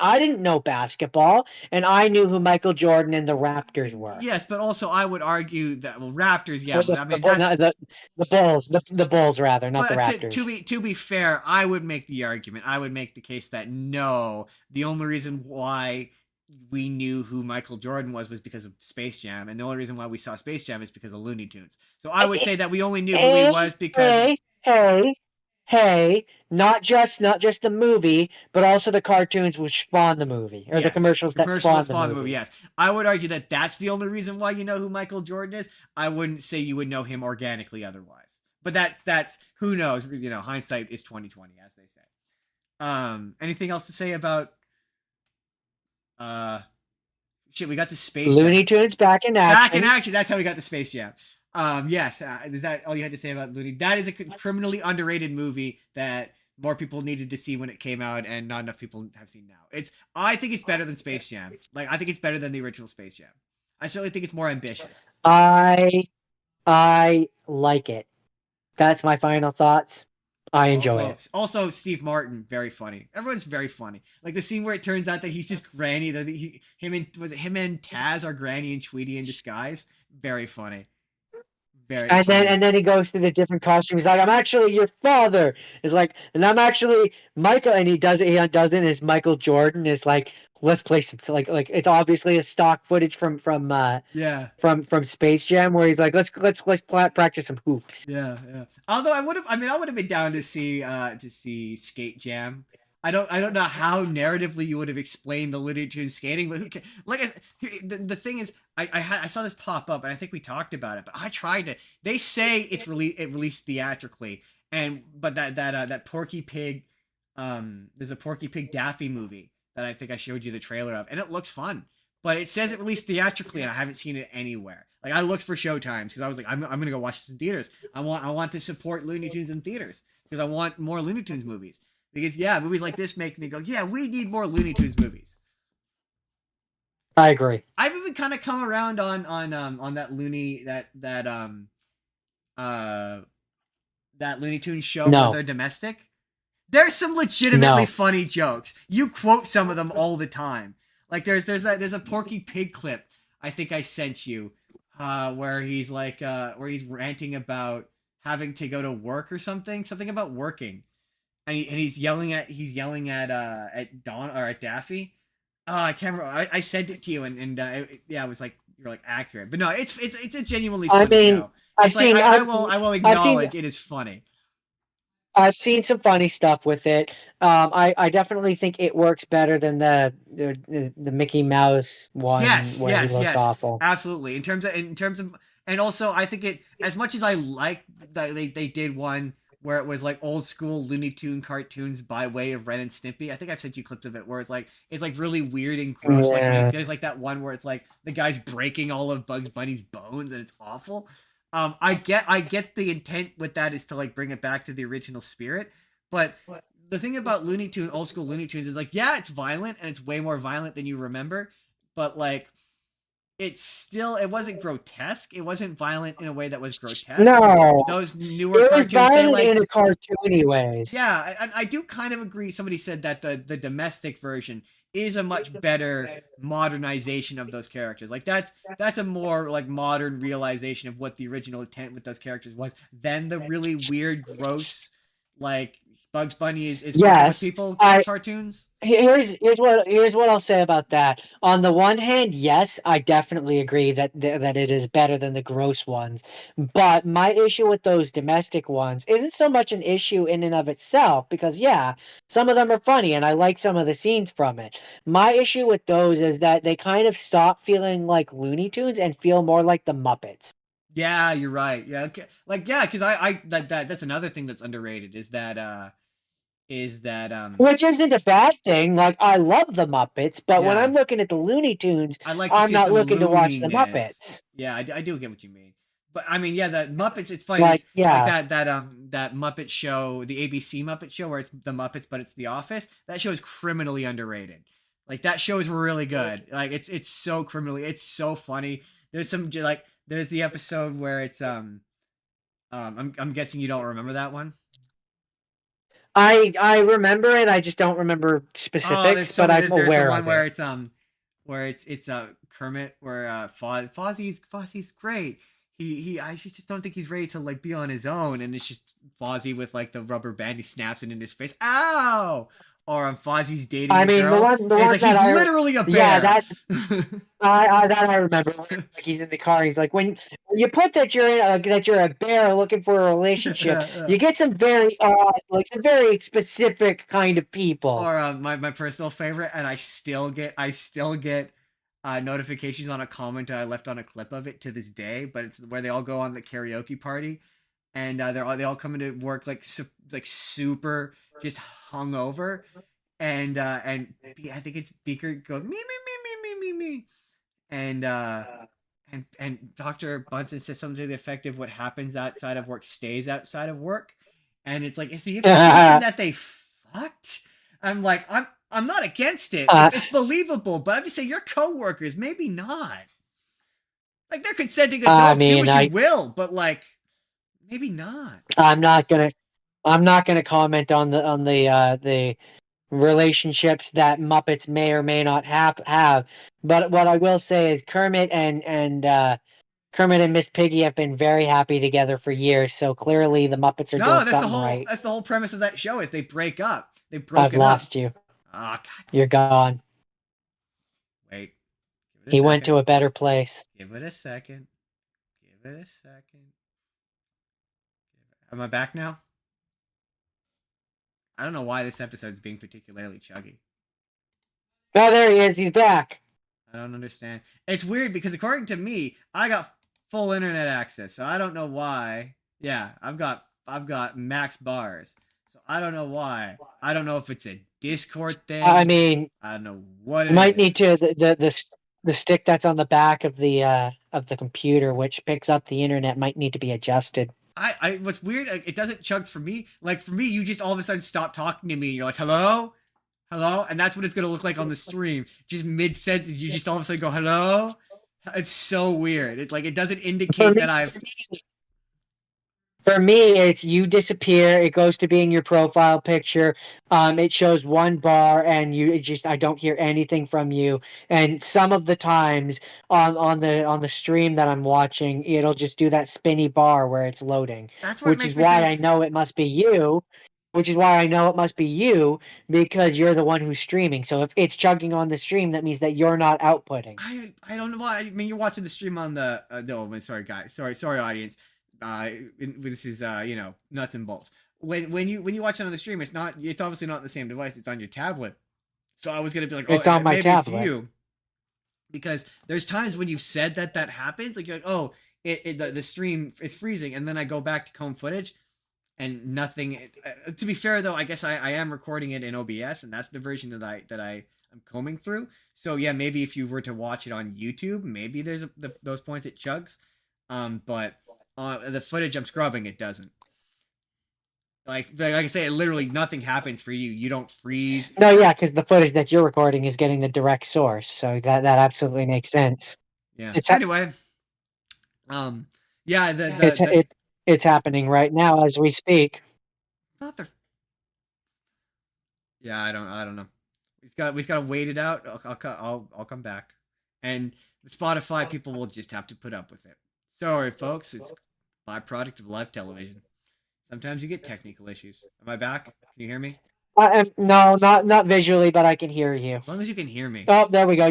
I didn't know basketball, and I knew who Michael Jordan and the Raptors were. Yes, but also I would argue that Raptors, yeah, Or I mean that's. the Bulls, the Bulls rather, not the But Raptors. to be fair, I would make the argument. I would make the case that no, the only reason why we knew who Michael Jordan was because of Space Jam, and the only reason why we saw Space Jam is because of Looney Tunes. So I would say that we only knew who he was because. Hey, not just the movie, but also the cartoons which spawned the movie, or the Yes, commercials the that commercials that spawned the spawned the movie. movie. Yes, I would argue that that's the only reason why you know who Michael Jordan is. I wouldn't say you would know him organically otherwise. But that's who knows. You know, hindsight is 2020, as they say. Anything else to say about shit? We got the Space Jam. Looney Tunes back in action. Back in action. That's how we got the Space Jam. Yes. Is that all you had to say about Looney? That is a criminally underrated movie that more people needed to see when it came out, and not enough people have seen now. I think it's better than Space Jam. Like, I think it's better than the original Space Jam. I certainly think it's more ambitious. I like it. That's my final thoughts. I enjoy it. Also, Steve Martin, very funny. Everyone's very funny. Like the scene where it turns out that he's just Granny. That him and Taz are Granny and Tweety in disguise. Very funny. And then he goes through the different costumes. He's like, I'm actually your father. It's like, and I'm actually Michael. And he does it. He undoes it. And it's Michael Jordan. Is like, let's play some like it's obviously a stock footage from Space Jam where he's like, let's practice some hoops. Yeah. Although I would have been down to see Skate Jam. I don't know how narratively you would have explained the Looney Tunes skating, but who can, like the thing is, I saw this pop up and I think we talked about it, but I tried to. They say it released theatrically, but that Porky Pig, there's a Porky Pig Daffy movie that I think I showed you the trailer of, and it looks fun. But it says it released theatrically, and I haven't seen it anywhere. Like I looked for showtimes because I was like, I'm gonna go watch this in theaters. I want to support Looney Tunes in theaters because I want more Looney Tunes movies. Because movies like this make me go, yeah, we need more Looney Tunes movies. I agree. I've even kind of come around on that Looney that Looney Tunes show where they're domestic. There's some legitimately funny jokes. You quote some of them all the time. Like there's a Porky Pig clip I think I sent you, where he's like where he's ranting about having to go to work or something about working. And he's yelling at Don or at Daffy. Oh, I can't remember. I sent it to you, and it was like you're like accurate, but no, it's a genuinely funny show. I will acknowledge it is funny. I've seen some funny stuff with it. I definitely think it works better than the Mickey Mouse one. Yes, where he looks awful. Absolutely. In terms of, and also I think it, as much as I like that they did one where it was like old school Looney Tune cartoons by way of Ren and Stimpy. I think I've sent you clips of it where it's like really weird and gross. Yeah. Like there's like that one where it's like the guy's breaking all of Bugs Bunny's bones and it's awful. I get the intent with that is to like bring it back to the original spirit, but the thing about old school Looney Tunes is like, yeah, it's violent and it's way more violent than you remember, but like it wasn't grotesque. It wasn't violent in a way that was grotesque. No, those newer it was cartoons, violent in a cartoony way. Yeah, I do kind of agree. Somebody said that the domestic version is a much better modernization of those characters. Like that's a more like modern realization of what the original intent with those characters was than the really weird, gross, like Bugs Bunny is with people cartoons. Here's what I'll say about that. On the one hand, yes, I definitely agree that it is better than the gross ones. But my issue with those domestic ones isn't so much an issue in and of itself, because some of them are funny and I like some of the scenes from it. My issue with those is that they kind of stop feeling like Looney Tunes and feel more like the Muppets. Yeah, you're right. Yeah, okay. Like because I that's another thing that's underrated is that which isn't a bad thing. Like I love the Muppets, but when I'm looking at the Looney Tunes, I'm not looking to watch the Muppets. Yeah, I do get what you mean. But I mean, the Muppets. It's funny, like that Muppet show, the ABC Muppet show, where it's the Muppets, but it's The Office. That show is criminally underrated. Like that show is really good. Like it's so criminally, it's so funny. There's some like there's the episode where it's I'm guessing you don't remember that one. I remember it. I just don't remember Oh, there's specifics, so but many. I'm There's the aware one of it. where it's Kermit where Fozzie's great. I just don't think he's ready to like be on his own, and it's just Fozzie with like the rubber band. He snaps it in his face. Ow! Or Fozzie's dating I a mean, the girl, one the and he's one like that he's I literally a yeah bear. that that I remember. Like he's in the car. He's like, when you put that you're in that you're a bear looking for a relationship, you get some very odd, like some very specific kind of people. Or my personal favorite, and I still get notifications on a comment I left on a clip of it to this day. But it's where they all go on the karaoke party, and they all come into work like like super just hungover, and I think it's Beaker goes me, and Dr. Bunsen says something to the effect of what happens outside of work stays outside of work, and it's like, is the implication that they fucked? I'm like, I'm not against it. It's believable, but I'm just saying your coworkers, maybe not. Like they're consenting adults, I mean, do what you will, but like maybe not. I'm not gonna comment on the relationships that Muppets may or may not have. But what I will say is Kermit and Miss Piggy have been very happy together for years. So clearly the Muppets are No, doing something right. that's the whole premise of that show is they break up. They've I've broken up. lost you. Oh god. You're gone. Wait. Give it a He went to second. a better place. Give it a second. Give it a second. Am I back now? I don't know why this episode's being particularly chuggy. Oh, there he is. He's back. I don't understand. It's weird because according to me, I got full internet access, so I don't know why. Yeah, I've got max bars. So I don't know why. I don't know if it's a Discord thing. I mean, I don't know what it you might is. need to the stick that's on the back of the computer, which picks up the internet, might need to be adjusted. I what's weird, like, it doesn't chug for me. Like for me, you just all of a sudden stop talking to me and you're like, hello? Hello? And that's what it's gonna look like on the stream. Just mid sentence, you just all of a sudden go, hello? It's so weird. It like it doesn't indicate that I've For me, it's you disappear. It goes to being your profile picture. It shows one bar, and I don't hear anything from you. And some of the times on the stream that I'm watching, it'll just do that spinny bar where it's loading. that's what Which makes is me why think I know it must be you. Which is why I know it must be you because you're the one who's streaming. So if it's chugging on the stream, that means that you're not outputting. I don't know why. I mean, you're watching the stream on the no. Sorry, guys. Sorry, audience. This is nuts and bolts. When you watch it on the stream, it's not. It's obviously not the same device. It's on your tablet. So I was gonna be like, oh, It's on my maybe tablet. it's you, because there's times when you've said that happens. Like you're like, oh, the stream is freezing, and then I go back to comb footage, and nothing. To be fair though, I guess I am recording it in OBS, and that's the version that I am combing through. So yeah, maybe if you were to watch it on YouTube, maybe there's those points it chugs. But the footage I'm scrubbing, it doesn't. Like I say, literally nothing happens for you. You don't freeze. No, yeah, because the footage that you're recording is getting the direct source, so that absolutely makes sense. Yeah. It's Anyway, yeah, it's happening right now as we speak. mother. Yeah, I don't know. We got to wait it out. I'll come back, and the Spotify people will just have to put up with it. Sorry, folks. It's a byproduct of live television. Sometimes you get technical issues. Am I back? Can you hear me? No, not visually, but I can hear you. As long as you can hear me. Oh, there we go.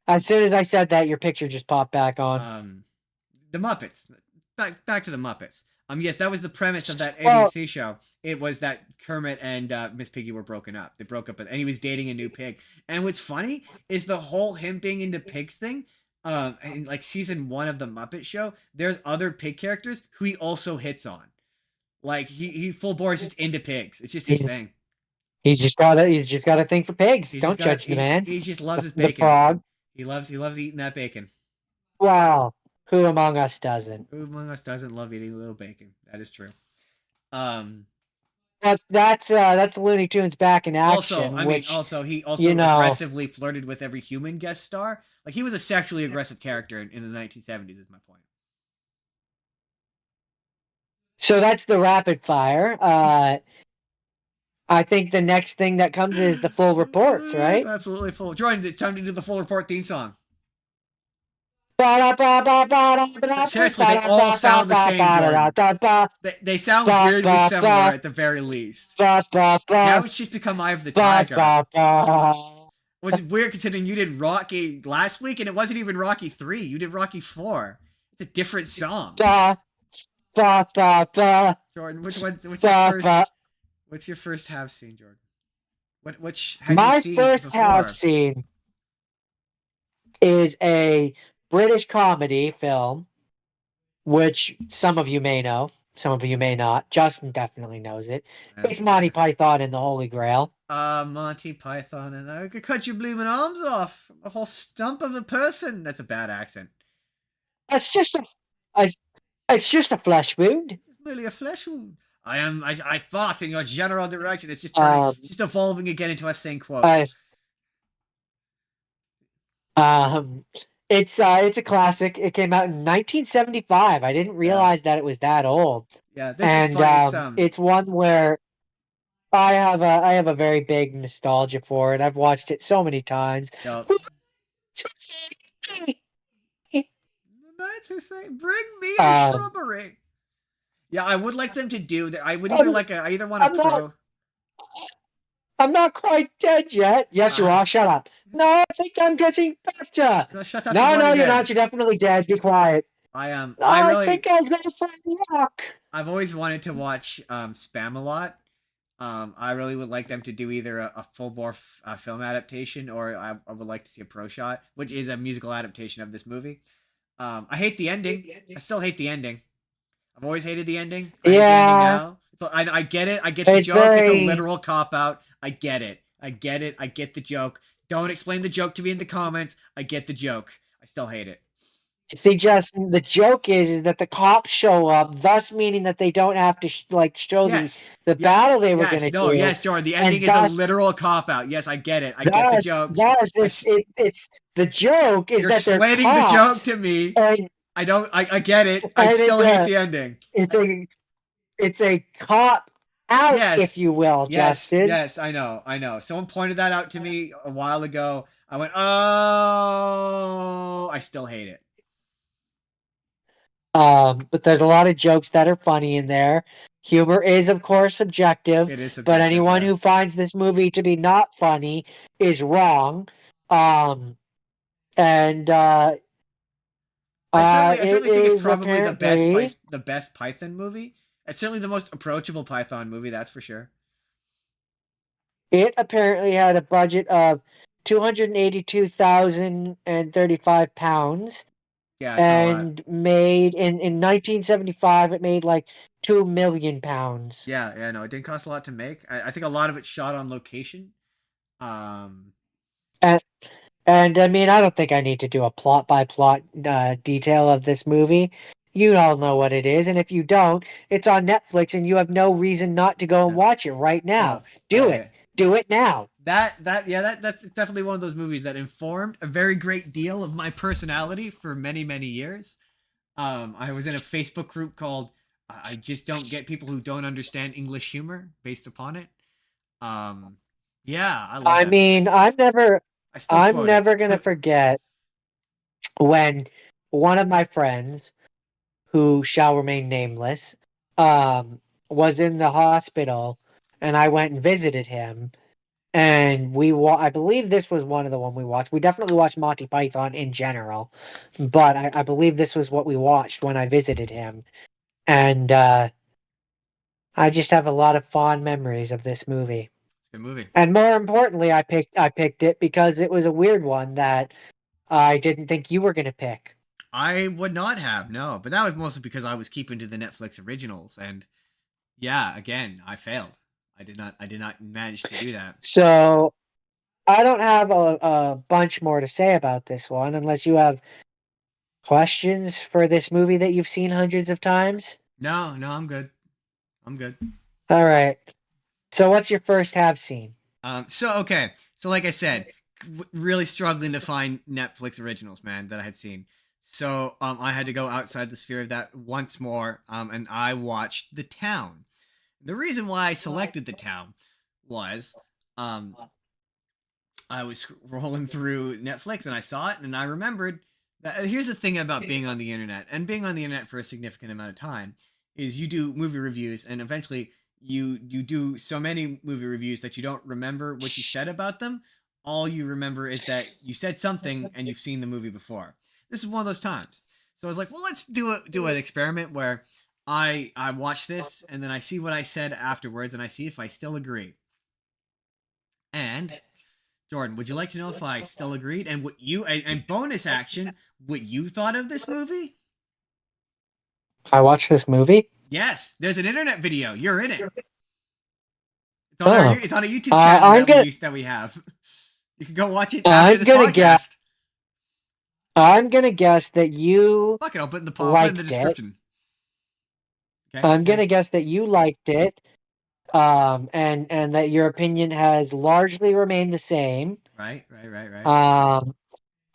As soon as I said that, your picture just popped back on. The Muppets. Back to the Muppets. Yes, that was the premise of that ABC show. It was that Kermit and Miss Piggy were broken up. They broke up, and he was dating a new pig. And what's funny is the whole him being into pigs thing. In like season 1 of the Muppet Show, there's other pig characters who he also hits on. Like he full bore is just into pigs. It's just his thing. He's just got a thing for pigs. Don't judge the man. He just loves his bacon. The frog. He loves eating that bacon. Wow. Who among us doesn't? Who among us doesn't love eating a little bacon? That is true. But that's Looney Tunes back in Also, action, I mean, which he also you know. aggressively flirted with every human guest star. Like he was a sexually aggressive character in the 1970s. Is my point. So that's the rapid fire. I think the next thing that comes is the full reports, It's right? absolutely full. Jordan, it's time to do the full report theme song. Seriously, they all sound the same, Jordan. They sound weirdly similar at the very least. Now it's just become Eye of the Tiger. Which is weird considering you did Rocky last week and it wasn't even Rocky 3. You did Rocky 4. It's a different song. Jordan, what's your first half scene, Jordan? Which had you My seen first half before? scene is a British comedy film, which some of you may know, some of you may not. Justin definitely knows it. It's Monty Python and the Holy Grail. Monty Python and I could cut your blooming arms off. A whole stump of a person. That's a bad accent. It's just it's just a flesh wound. It's merely a flesh wound. I thought in your general direction. It's just evolving again into us saying quotes. It's a classic. It came out in 1975. I didn't realize that it was that old. Yeah, this is funny. It's one where I have a very big nostalgia for it. I've watched it so many times. Yep. That's Hussein. Bring me a shrubbery. Yeah, I would like them to do that. I would either want to pro. I'm not quite dead yet. Yes, you are. Shut up. No, I think I'm getting better. No, shut up. No, you're not. You're definitely dead. Be quiet. I think I'll go for a walk. I've always wanted to watch Spamalot. I really would like them to do either a full-bore film adaptation or I would like to see a pro shot, which is a musical adaptation of this movie. I hate the ending. I still hate the ending. I've always hated the ending. I hate the ending now. So I get it. I get the joke. It's a literal cop-out. I get it. I get the joke. Don't explain the joke to me in the comments. I get the joke. I still hate it. See, Justin, the joke is that the cops show up, thus meaning that they don't have to show the battle they were going to do. Yes, Jordan. The ending is a literal cop out. Yes, I get it. I get the joke. Yes, it's the joke is that they're explaining the joke to me. I don't. I get it. I still hate the ending. It's a cop out, if you will, Justin. Yes, I know. Someone pointed that out to me a while ago. I went, oh, I still hate it. But there's a lot of jokes that are funny in there. Humor is, of course, subjective. It is subjective, but anyone who finds this movie to be not funny is wrong. I certainly think it's probably the best Python movie. It's certainly the most approachable Python movie, that's for sure. It apparently had a budget of £282,035. Yeah, and made in 1975 it made like £2 million. Yeah, no, it didn't cost a lot to make. I think a lot of it shot on location. And I mean, I don't think I need to do a plot by plot detail of this movie. You all know what it is, and if you don't, it's on Netflix, and you have no reason not to go and watch it right now. Do it now. That's definitely one of those movies that informed a very great deal of my personality for many, many years. I was in a Facebook group called I just don't get people who don't understand English humor based upon it. Yeah, I mean, I'm never gonna forget when one of my friends, who shall remain nameless, was in the hospital, and I went and visited him. And I believe this was one of the one we watched. We definitely watched Monty Python in general, but I believe this was what we watched when I visited him. And I just have a lot of fond memories of this movie. Good movie. And more importantly, I picked it because it was a weird one that I didn't think you were going to pick. I would not have, no. But that was mostly because I was keeping to the Netflix originals. And yeah, again, I failed. I did not manage to do that. So I don't have a bunch more to say about this one, unless you have questions for this movie that you've seen hundreds of times. No, I'm good. All right. So what's your first have seen? So like I said, really struggling to find Netflix originals, man, that I had seen. So I had to go outside the sphere of that once more, and I watched The Town. The reason why I selected The Town was um, I was scrolling through Netflix and I saw it, and I remembered that here's the thing about being on the internet, and being on the internet for a significant amount of time is you do movie reviews, and eventually you do so many movie reviews that you don't remember what you said about them. All you remember is that you said something and you've seen the movie before. This is one of those times. So I was like, well, let's do an experiment where I watch this and then I see what I said afterwards and I see if I still agree. And Jordan, would you like to know if I still agreed and what you and bonus action, what you thought of this movie? I watched this movie. Yes, there's an internet video. You're in it. Oh. It's on a YouTube channel that we have. You can go watch it after this podcast. I'm gonna guess that you. Fuck it, I'll put it in the description. Okay. I'm gonna guess that you liked it, and that your opinion has largely remained the same. Right.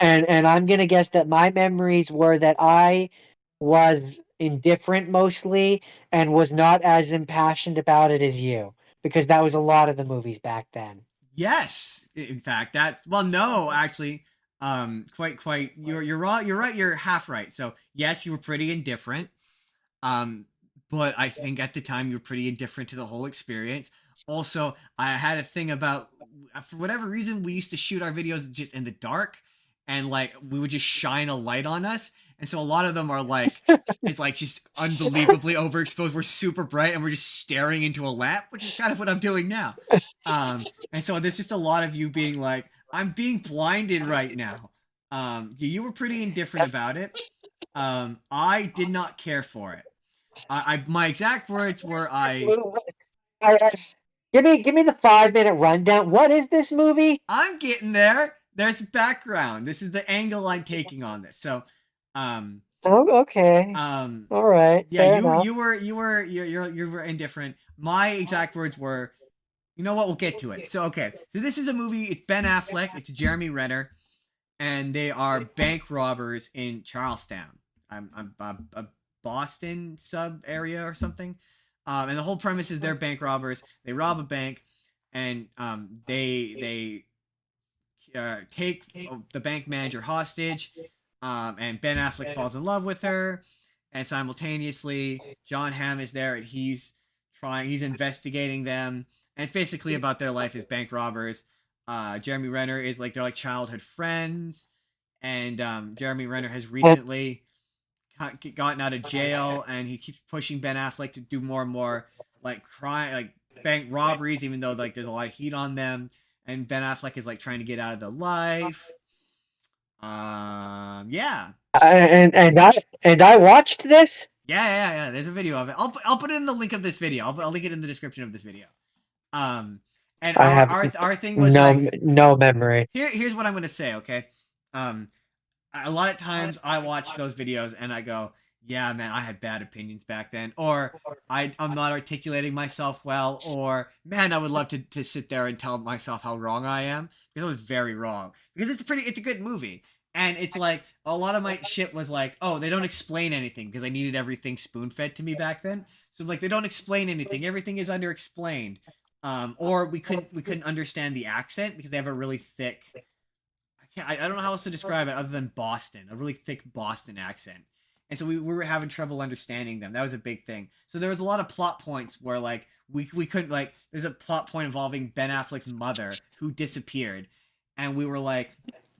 And I'm gonna guess that my memories were that I was indifferent mostly and was not as impassioned about it as you, because that was a lot of the movies back then. Yes, in fact, actually, quite. You're right. You're half right. So yes, you were pretty indifferent. But I think at the time you were pretty indifferent to the whole experience. Also, I had a thing about, for whatever reason, we used to shoot our videos just in the dark, and like we would just shine a light on us. And so a lot of them are like, it's like just unbelievably overexposed. We're super bright and we're just staring into a lamp, which is kind of what I'm doing now. And so there's just a lot of you being like, I'm being blinded right now. You were pretty indifferent about it. I did not care for it. My exact words were Give me the 5-minute rundown. What is this movie? I'm getting there. There's background. This is the angle I'm taking on this. So, okay. All right. Yeah, you were indifferent. My exact words were, you know what? We'll get to it. So, okay. So this is a movie. It's Ben Affleck. It's Jeremy Renner, and they are bank robbers in Charlestown. I'm a Boston sub area or something. And the whole premise is they're bank robbers. They rob a bank, and they take the bank manager hostage. And Ben Affleck falls in love with her, and simultaneously John Hamm is there, and he's investigating them, and it's basically about their life as bank robbers. Jeremy Renner is like, they're like childhood friends, and Jeremy Renner has recently gotten out of jail, and he keeps pushing Ben Affleck to do more and more like crime, like bank robberies, even though like there's a lot of heat on them, and Ben Affleck is like trying to get out of the life. Yeah. And I watched this. Yeah. There's a video of it. I'll put in the link of this video. I'll link it in the description of this video. And our thing was no memory. Here's what I'm gonna say. Okay. A lot of times I watch those videos and I go, yeah, man, I had bad opinions back then, or I'm not articulating myself well, or man, I would love to sit there and tell myself how wrong I am, because I was very wrong. Because it's a good movie, and it's like a lot of my shit was like, oh, they don't explain anything, because I needed everything spoon fed to me back then. So like they don't explain anything, everything is underexplained, or we couldn't understand the accent because they have a really thick. I don't know how else to describe it other than Boston, a really thick Boston accent. And so we were having trouble understanding them. That was a big thing. So there was a lot of plot points where like we couldn't, like, there's a plot point involving Ben Affleck's mother who disappeared, and we were like,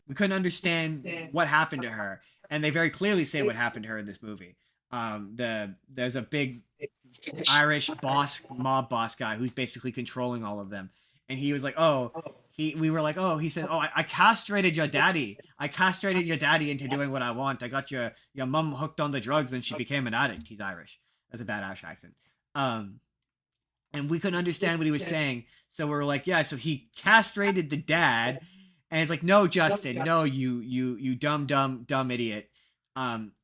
we couldn't understand what happened to her. And they very clearly say what happened to her in this movie. There's a big Irish mob boss guy who's basically controlling all of them, and he was like, we were like, he said, I castrated your daddy. I castrated your daddy into doing what I want. I got your mom hooked on the drugs and she became an addict. He's Irish. That's a bad Irish accent. And we couldn't understand what he was saying. So we were like, yeah, so he castrated the dad. And it's like, no, Justin, no, you dumb idiot.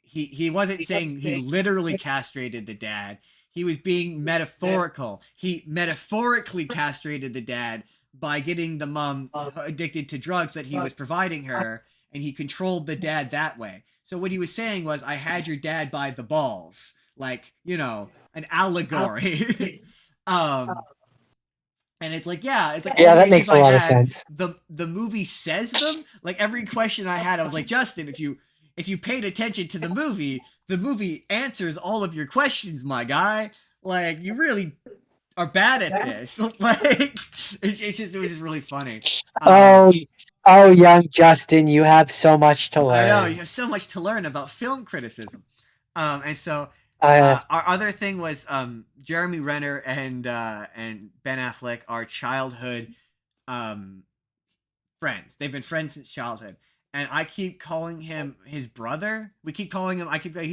He wasn't saying he literally castrated the dad. He was being metaphorical. He metaphorically castrated the dad by getting the mom addicted to drugs that he was providing her, and he controlled the dad that way. So what he was saying was, I had your dad by the balls, like, an allegory. um and it's like, it's like all the that makes issues a I lot of had, sense. the movie says them. Like every question I had, I was like, Justin, if you paid attention to the movie answers all of your questions, my guy. Like, you really are bad at this. Like, it was just really funny. Oh, young Justin, you have so much to learn. I know, you have so much to learn about film criticism. And so Uh, our other thing was Jeremy Renner and Ben Affleck are childhood friends. They've been friends since childhood. And I keep calling him his brother. We keep calling him.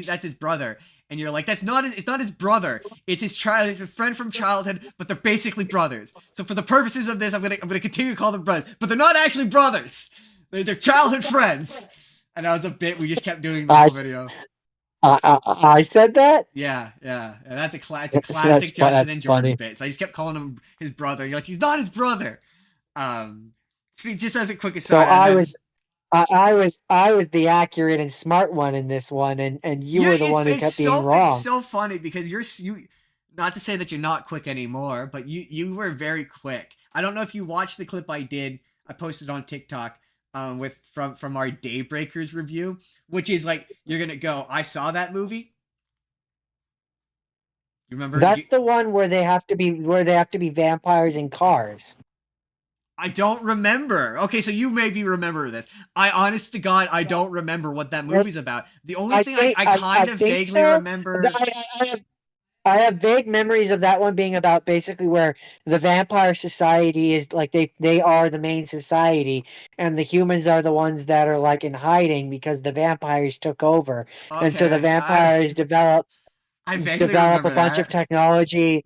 That's his brother. And you're like, it's not his brother. It's his child. It's a friend from childhood, but they're basically brothers. So for the purposes of this, I'm gonna continue to call them brothers, but they're not actually brothers. They're childhood friends. And that was a bit we just kept doing the whole video. I said that. Yeah. And that's a classic That's Justin and Jordan funny. bit. So I just kept calling him his brother. You're like, he's not his brother. Just as a quick aside. So I was the accurate and smart one in this one, and you were the one who kept being wrong. It's so funny because you not to say that you're not quick anymore, but you were very quick. I don't know if you watched the clip I posted on TikTok from our Daybreakers review, which is like, you're gonna go, I saw that movie. You remember? That's the one where they have to be vampires in cars. I don't remember. Okay, so you maybe remember this. I, honest to God, I don't remember what that movie's about. The only thing I kind of vaguely remember. I have vague memories of that one being about basically where the vampire society is like they are the main society, and the humans are the ones that are like in hiding because the vampires took over, and so the vampires develop I a bunch of technology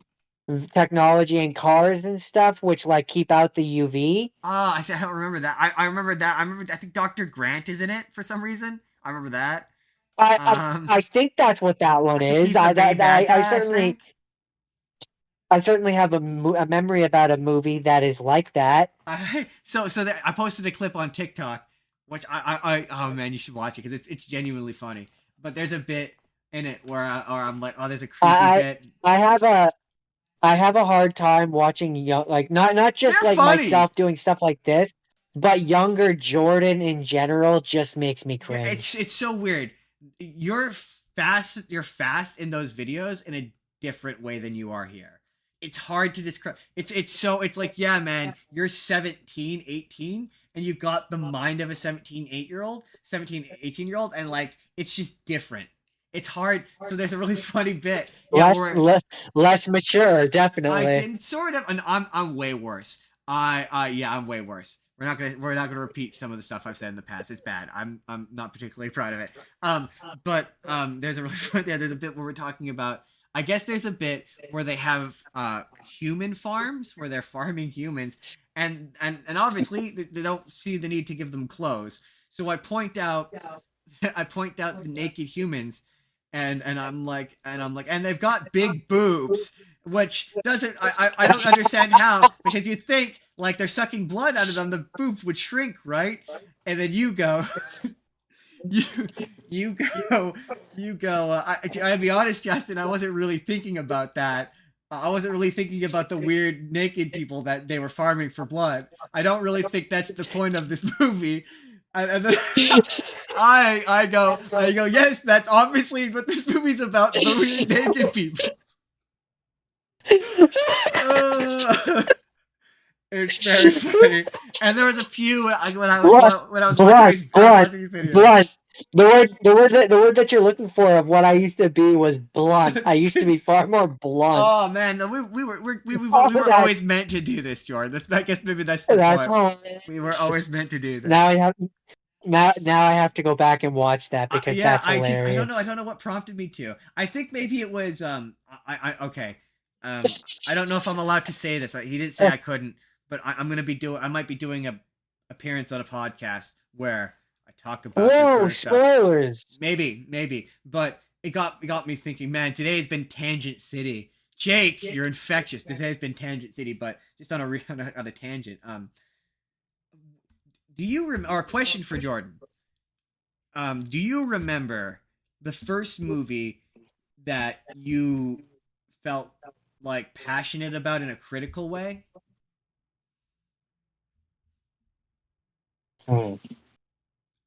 and cars and stuff, which like keep out the UV. I said I don't remember that. I remember that. I think Dr. Grant is in it for some reason. I remember that. I think that's what that one is. I certainly have a memory about a movie that is like that. So I posted a clip on TikTok, which oh man, you should watch it because it's genuinely funny. But there's a bit in it where I'm like, oh, there's a creepy bit. I have a hard time watching not just They're like funny. myself doing stuff like this, but younger Jordan in general just makes me cringe. It's so weird. You're fast in those videos in a different way than you are here. It's hard to describe. It's like, yeah, man, you're 17, 18, and you've got the mind of a 17, 18-year-old, and like, it's just different. It's hard. So there's a really funny bit. Less mature, definitely. Sort of, and I'm way worse. I'm way worse. We're not gonna repeat some of the stuff I've said in the past. It's bad. I'm not particularly proud of it. But there's a bit where we're talking about. I guess there's a bit where they have human farms where they're farming humans, and obviously they don't see the need to give them clothes. So I point out the naked humans, and I'm like, and they've got big boobs, which doesn't I don't understand how, because you think like they're sucking blood out of them, the boobs would shrink, right? And then you go. You go. I'll be honest, Justin. I wasn't really thinking about that. I wasn't really thinking about the weird naked people that they were farming for blood. I don't really think that's the point of this movie. And then I go. Yes, that's obviously what this movie's about. The weird naked people. It's very funny. And there was a few when I was watching these videos. Blunt. The word that you're looking for of what I used to be was blunt. I used to be far more blunt. Oh man, we were always meant to do this, Jordan. I guess maybe that's the point. We were always meant to do this. Now I have to go back and watch that because that's hilarious. I don't know what prompted me to. I think maybe it was okay. I don't know if I'm allowed to say this. He didn't say I couldn't, but I might be doing a appearance on a podcast where I talk about this sort of spoilers. Stuff. Maybe, but it got me thinking, man, today has been Tangent City. Jake, you're infectious. Today has been Tangent City, but just on a tangent. Do you or a question for Jordan? Do you remember the first movie that you felt like passionate about in a critical way? Hmm.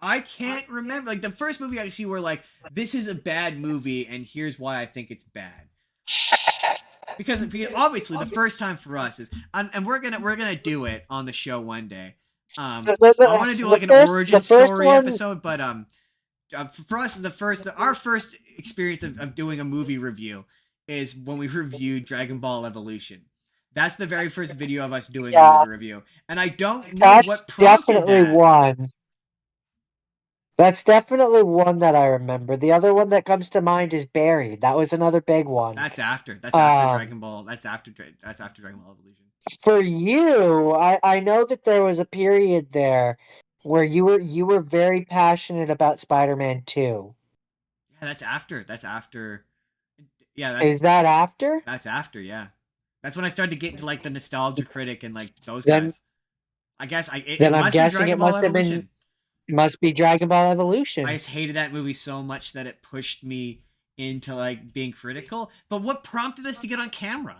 I can't remember. Like the first movie I see where like this is a bad movie and here's why I think it's bad. Because obviously the first time for us is and we're gonna do it on the show one day. I want to do like an The origin first story one, episode, but for us our first experience of doing a movie review is when we reviewed Dragon Ball Evolution. That's the very first video of us doing a yeah, movie review, and I don't know that's what prompted definitely that. one. That's definitely one that I remember. The other one that comes to mind is Buried. That was another big one. That's after Um, Dragon Ball. That's after Dragon Ball Evolution. for you, I know that there was a period there where you were very passionate about Spider-Man 2. Yeah, that's after. Yeah, Is that after? that's after. Yeah, that's when I started to get into like the nostalgia critic and like those Then guys. I guess it then I'm must be guessing Dragon it Ball must Evolution. be Dragon Ball I Evolution. just hated that movie so much that it pushed me into like being critical. But what prompted us to get on camera?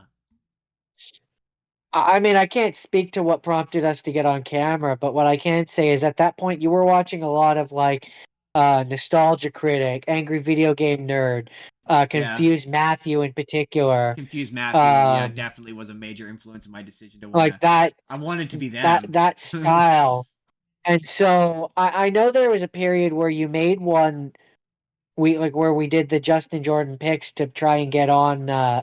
I mean, I can't speak to what prompted us to get on camera, but what I can say is at that point you were watching a lot of like Nostalgia Critic, Angry Video Game Nerd, Yeah, Confused Matthew in particular. Confused Matthew. Yeah, Um, definitely was a major influence in my decision to want like to. that I wanted to be that them. that style. And so I know there was a period where you made one where we did the Justin Jordan picks to try and get on Oh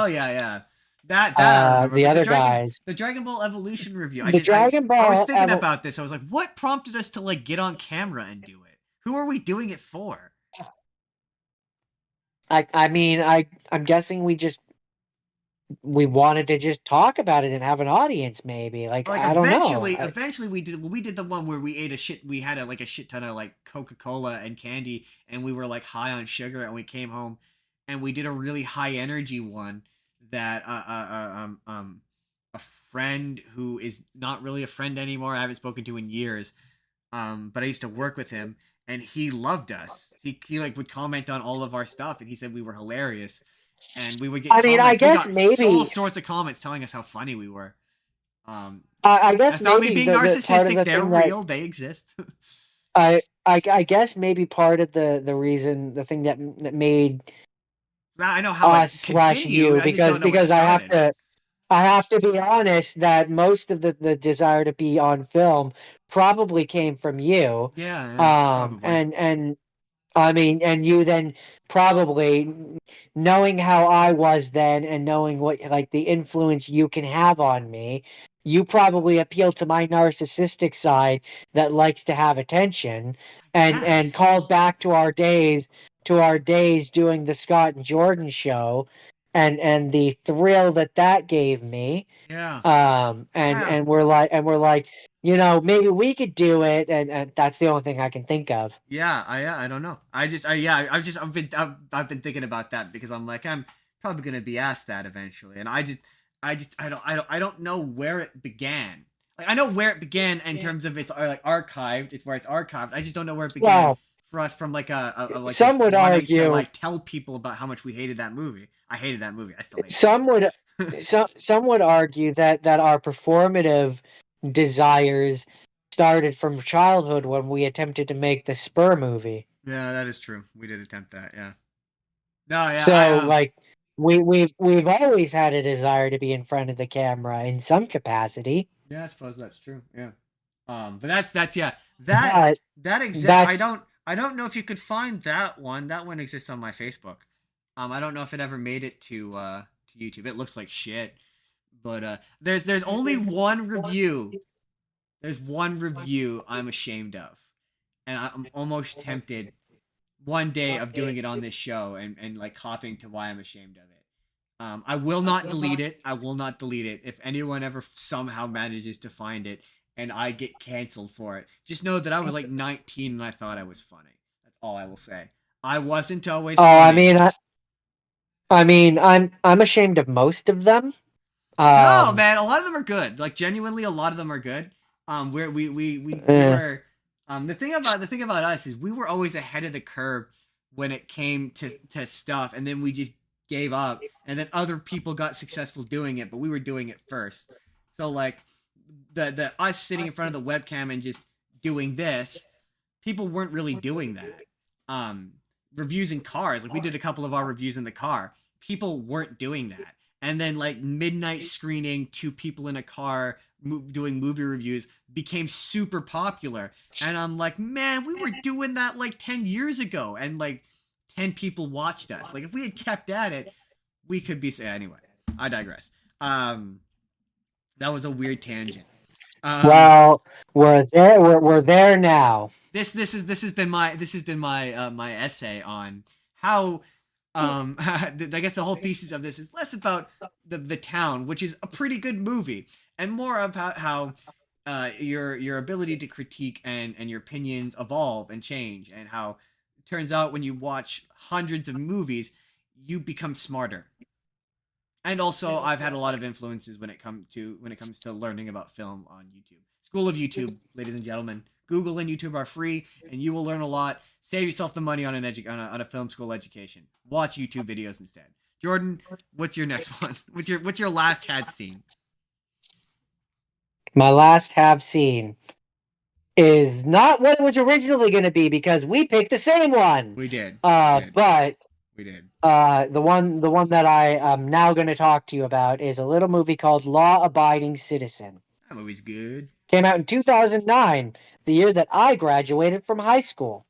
yeah, yeah. That I remember. the But other guys. the Dragon Ball Evolution review. The Dragon I was Ball thinking about this. I was like, what prompted us to like get on camera and do it? Who are we doing it for? I mean I'm guessing we wanted to just talk about it and have an audience maybe. Like Like I don't know. eventually we did the one where we ate a shit. We had like a shit ton of like Coca-Cola and candy, and we were like high on sugar, and we came home, and we did a really high energy one that a friend who is not really a friend anymore. I haven't spoken to in years. But I used to work with him, and he loved us. He like would comment on all of our stuff, and he said we were hilarious, and we would get I mean, I comments. We guess got all maybe sorts of comments telling us how funny we were. Um, I guess that's not me maybe being the part of narcissistic. the They're thing that real. They exist. I guess maybe part of the reason the thing that made I know how us it slash continued. you I just don't know what because started. I have to be honest that most of the desire to be on film probably came from you. Yeah, yeah, probably. And I mean, and you then probably knowing how I was then and knowing what like the influence you can have on me, you probably appeal to my narcissistic side that likes to have attention and Yes. called back to our days doing the Scott and Jordan show and the thrill that gave me Yeah. Yeah. and we're like maybe we could do it and that's the only thing I can think of. I don't know. I've been thinking about that because I'm like I'm probably gonna be asked that eventually, and I don't know where it began. Like I know where it began in terms of it's like archived. It's where it's archived. I just don't know where it began Well, for us from like some would wanting to argue like tell people about how much we hated that movie. I hated that movie. I still hate that some would movie. some would argue that our performative desires started from childhood when we attempted to make the Spurr movie. Yeah, that is true. We did attempt that. Yeah. No, yeah, So like we've always had a desire to be in front of the camera in some capacity. yeah, I suppose that's true. Yeah. But that's yeah. That But that exists. that's I don't know if you could find that one. That one exists on my Facebook. I don't know if it ever made it to YouTube. It looks like shit. But there's only one review. There's one review I'm ashamed of. And I'm almost tempted one day of doing it on this show and like copying to why I'm ashamed of it. I will not delete it. I will not delete it. If anyone ever somehow manages to find it and I get canceled for it, just know that I was like 19 and I thought I was funny. That's all I will say. I wasn't always Oh, funny. I mean, I'm ashamed of most of them. No, man, a lot of them are good. Like genuinely, a lot of them are good. We eh. were the thing about us is we were always ahead of the curve when it came to stuff, and then we just gave up, and then other people got successful doing it, but we were doing it first. So like the us sitting in front of the webcam and just doing this, people weren't really doing that. Um, Reviews in cars, like we did a couple of our reviews in the car. People weren't doing that, and then like midnight screening, two people in a car doing movie reviews became super popular. And I'm like, man, we were doing that like 10 years ago, and like 10 people watched us. Like if we had kept at it, we could be anyway. I digress. That was a weird tangent. Well, we're there. We're there now. This has been my my essay on how I guess the whole thesis of this is less about the town, which is a pretty good movie, and more about how your ability to critique and your opinions evolve and change, and how it turns out when you watch hundreds of movies, you become smarter. And also, I've had a lot of influences when it comes to learning about film on YouTube. School of YouTube, ladies and gentlemen. Google and YouTube are free, and you will learn a lot. Save yourself the money on on a film school education. Watch YouTube videos instead. Jordan, what's your next one? What's your last had seen? My last have seen is not what it was originally going to be because we picked the same one. We did. But we did. The one that I am now going to talk to you about is a little movie called Law Abiding Citizen. That movie's good. Came out in 2009, the year that I graduated from high school.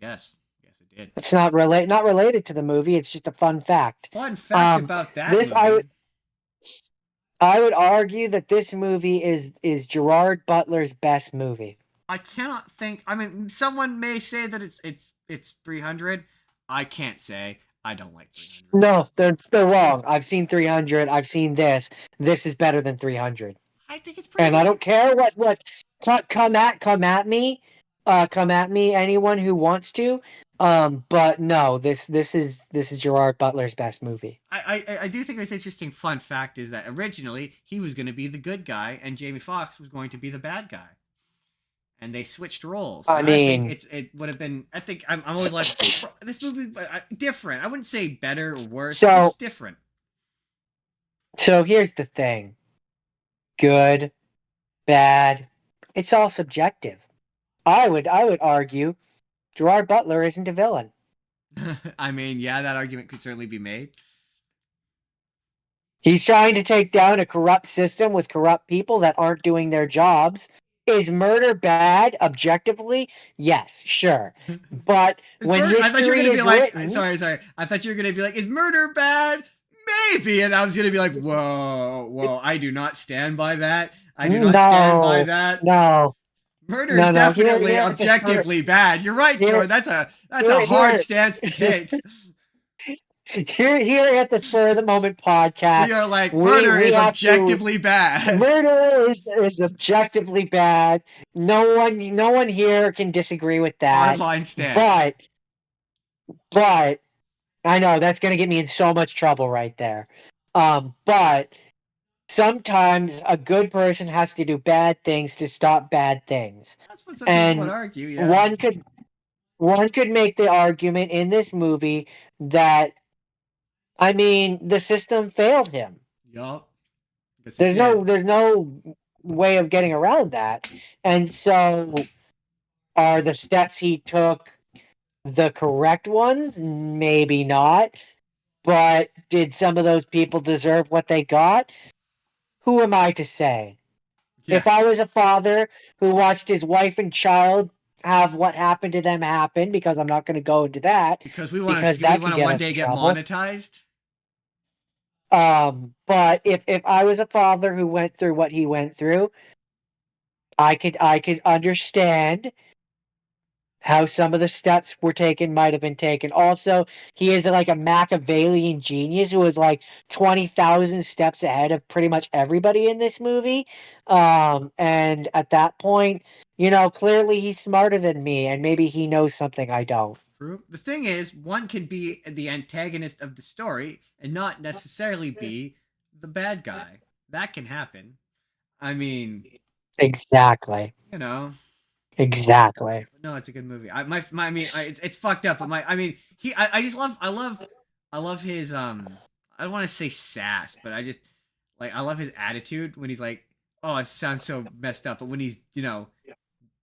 Yes, it did. It's not related to the movie. It's just a fun fact. Fun fact about that movie. I would argue that this movie is Gerard Butler's best movie. I cannot think. I mean, someone may say that it's 300. I can't say. I don't like 300. No, they're wrong. I've seen 300. I've seen this. This is better than 300. I think it's pretty. And I don't care what come at me, anyone who wants to. But no, this is Gerard Butler's best movie. I do think it's interesting. Fun fact is that originally he was going to be the good guy and Jamie Foxx was going to be the bad guy, and they switched roles. I mean, I think it would have been. I think I'm always like this movie different. I wouldn't say better or worse. So, it's different. So here's the thing: good, bad, it's all subjective. I would argue Gerard Butler isn't a villain. I mean, yeah, that argument could certainly be made. He's trying to take down a corrupt system with corrupt people that aren't doing their jobs. Is murder bad objectively? Yes, sure. But when history is written... Sorry. I thought you were going to be like, is murder bad? Maybe. And I was going to be like, whoa, I do not stand by that. I do not stand by that. No. Murder is definitely objectively bad. You're right, Jordan. That's a hard stance to take. Here at the Spur of the Moment podcast, we are like, murder is objectively bad. Murder is objectively bad. No one here can disagree with that. Hardline stance. But I know that's going to get me in so much trouble right there. But sometimes a good person has to do bad things to stop bad things. That's what some people would argue. Yeah. One could make the argument in this movie that, I mean, the system failed him. Yup. There's no way of getting around that. And so, are the steps he took the correct ones? Maybe not. But did some of those people deserve what they got? Who am I to say? Yeah. If I was a father who watched his wife and child have what happened to them happen, because I'm not going to go into that. Because we want to one day get monetized. But if I was a father who went through what he went through, I could understand how some of the steps were taken might have been taken. Also, he is like a Machiavellian genius who is like 20,000 steps ahead of pretty much everybody in this movie. And at that point, clearly he's smarter than me, and maybe he knows something I don't. True. The thing is, one can be the antagonist of the story and not necessarily be the bad guy. That can happen. I mean, Exactly. you know. Exactly. No, it's a good movie. I mean, it's fucked up, but I mean, I just I love his, I don't want to say sass, but I just, like, I love his attitude when he's like, oh, it sounds so messed up, but when he's,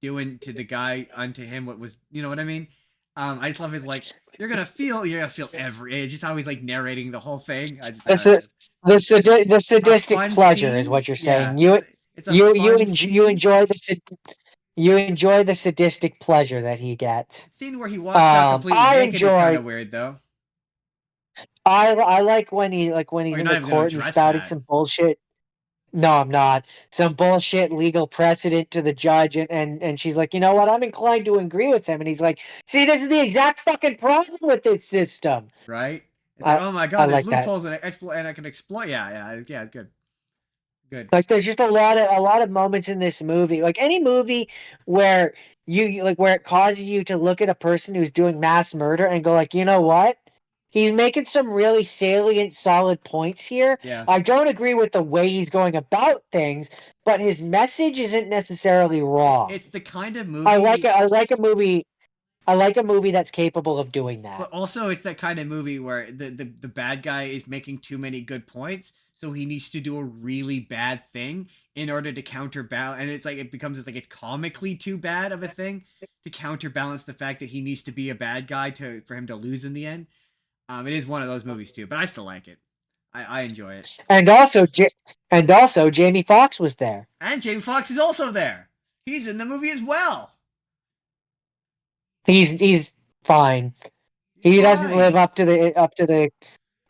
doing to the guy unto him what was, you know what I mean? I just love his, like, you're gonna feel it's just how he's like narrating the whole thing. I just, The a sadistic fun pleasure is scene. what you're Yeah, saying. You it's a fun you scene. enjoy you enjoy the sadistic pleasure that he gets. Scene where he walks out completely I naked is kind enjoy. of weird, though. I like when Or he's you're in not the even gonna court and he's address spouting that, some bullshit. No, I'm not. Some bullshit legal precedent to the judge, and she's like, you know what? I'm inclined to agree with him, and he's like, see, this is the exact fucking problem with this system. right? It's like, I oh my I god, there's like that. loopholes and I can exploit. Yeah, it's good, good. Like, there's just a lot of moments in this movie, like any movie where where it causes you to look at a person who's doing mass murder and go like, you know what? He's making some really salient, solid points here. Yeah, I don't agree with the way he's going about things, but his message isn't necessarily wrong. it's the kind of I like movie, it. I like a movie. I like a movie that's capable of doing that. but also it's that kind of movie where the bad guy is making too many good points, so he needs to do a really bad thing in order to counterbalance. And it's like it becomes it's like it's comically too bad of a thing to counterbalance the fact that he needs to be a bad guy for him to lose in the end. It is one of those movies too, but I still like it. I enjoy it. And also Jamie Foxx was there. And Jamie Foxx is also there. He's in the movie as well. He's fine. He's He doesn't live fine. up to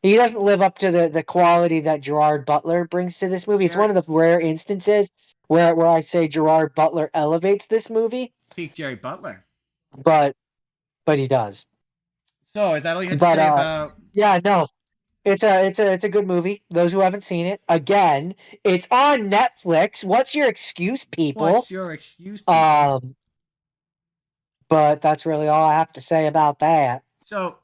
the quality that Gerard Butler brings to this movie. It's one of the rare instances where I say Gerard Butler elevates this movie, Peak Jerry Butler. but he does. So is that all you had to But say about? yeah, no. It's a good movie. Those who haven't seen it, again, it's on Netflix. What's your excuse, people? What's your excuse, people? But that's really all I have to say about that. So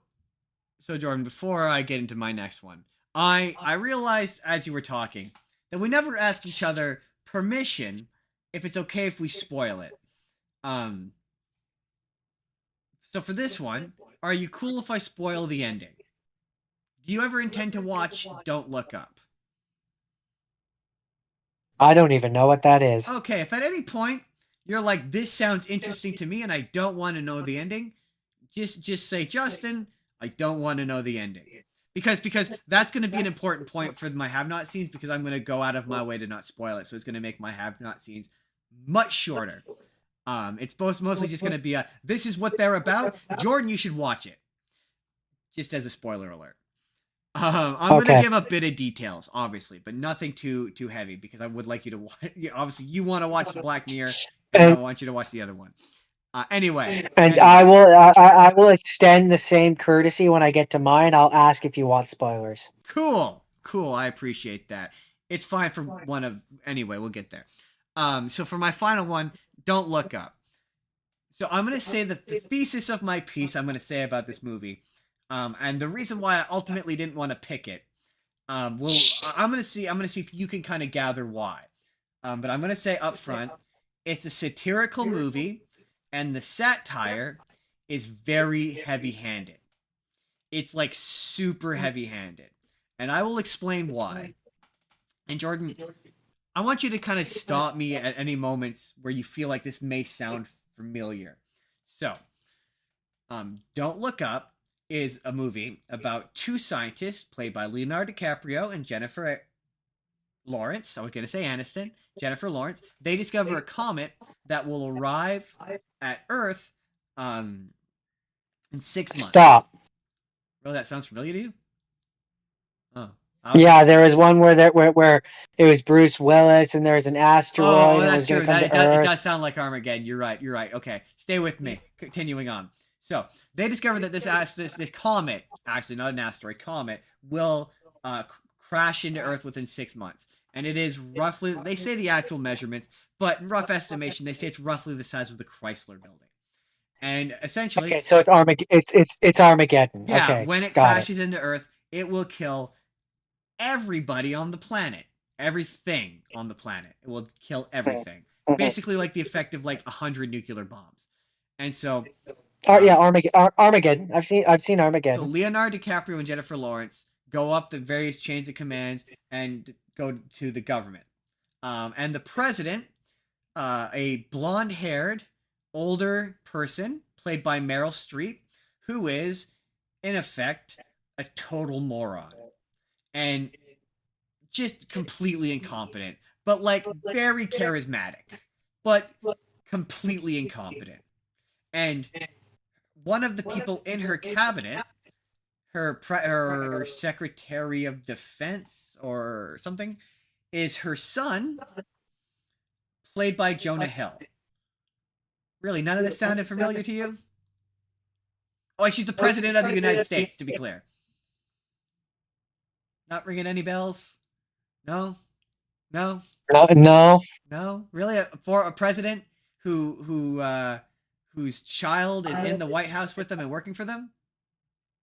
Jordan, before I get into my next one, I realized as you were talking that we never ask each other permission if it's okay if we spoil it. So for this one, are you cool if I spoil the ending? Do you ever intend to watch Don't Look Up? I don't even know what that is. Okay, if at any point you're like, this sounds interesting to me and I don't want to know the ending, just say, Justin, I don't want to know the ending. Because that's going to be an important point for my have not scenes, because I'm going to go out of my way to not spoil it. So it's going to make my have not scenes much shorter. It's mostly just going to be this is what they're about. Jordan, you should watch it. Just as a spoiler alert. I'm going to give a bit of details, obviously, but nothing too heavy, because I would like you to watch. Obviously, you want to watch Black Mirror, and I want you to watch the other one. Anyway, I will extend the same courtesy when I get to mine. I'll ask if you want spoilers. Cool. I appreciate that. It's fine for one of anyway. We'll get there. So for my final one, Don't Look Up. So I'm gonna say that the thesis of my piece I'm gonna say about this movie, and the reason why I ultimately didn't want to pick it. I'm gonna see if you can kind of gather why. But I'm gonna say up front, it's a satirical movie. And the satire is very heavy-handed. It's like super heavy-handed. And I will explain why. And Jordan, I want you to kind of stop me at any moments where you feel like this may sound familiar. So, Don't Look Up is a movie about two scientists played by Leonardo DiCaprio and Jennifer Lawrence. I was going to say Aniston. Jennifer Lawrence. They discover a comet that will arrive at Earth in 6 months. Stop. Really, that sounds familiar to you? Oh. Yeah, there was one where it was Bruce Willis and there was an asteroid. Oh, that that's was true. Come It to Earth. does sound like Armageddon. You're right. Okay, stay with me. Continuing on. So they discovered that this comet, actually not an asteroid, comet, will crash into Earth within 6 months. And it is roughly, they say the actual measurements, but in rough estimation, they say it's roughly the size of the Chrysler building. And essentially, Okay, so it's It's Armageddon. yeah, Okay, when it got crashes into Earth, it will kill everybody on the planet. Everything on the planet. It will kill it. everything. Basically like the effect of like 100 nuclear bombs. And so Yeah, um, Armageddon. I've seen so Armageddon. Leonardo DiCaprio and Jennifer Lawrence go up the various chains of commands and go to the government. And the president, a blonde-haired, older person played by Meryl Streep, who is, in effect, a total moron and just completely incompetent, but like very charismatic, but completely incompetent. And one of the people in her cabinet, her secretary of defense or something, is her son, played by Jonah Hill. Really, none of this sounded familiar to you? Oh, she's the president of the United States, to be clear. Not ringing any bells? No? No? No. No? Really? For a president whose child is in the White House with them and working for them?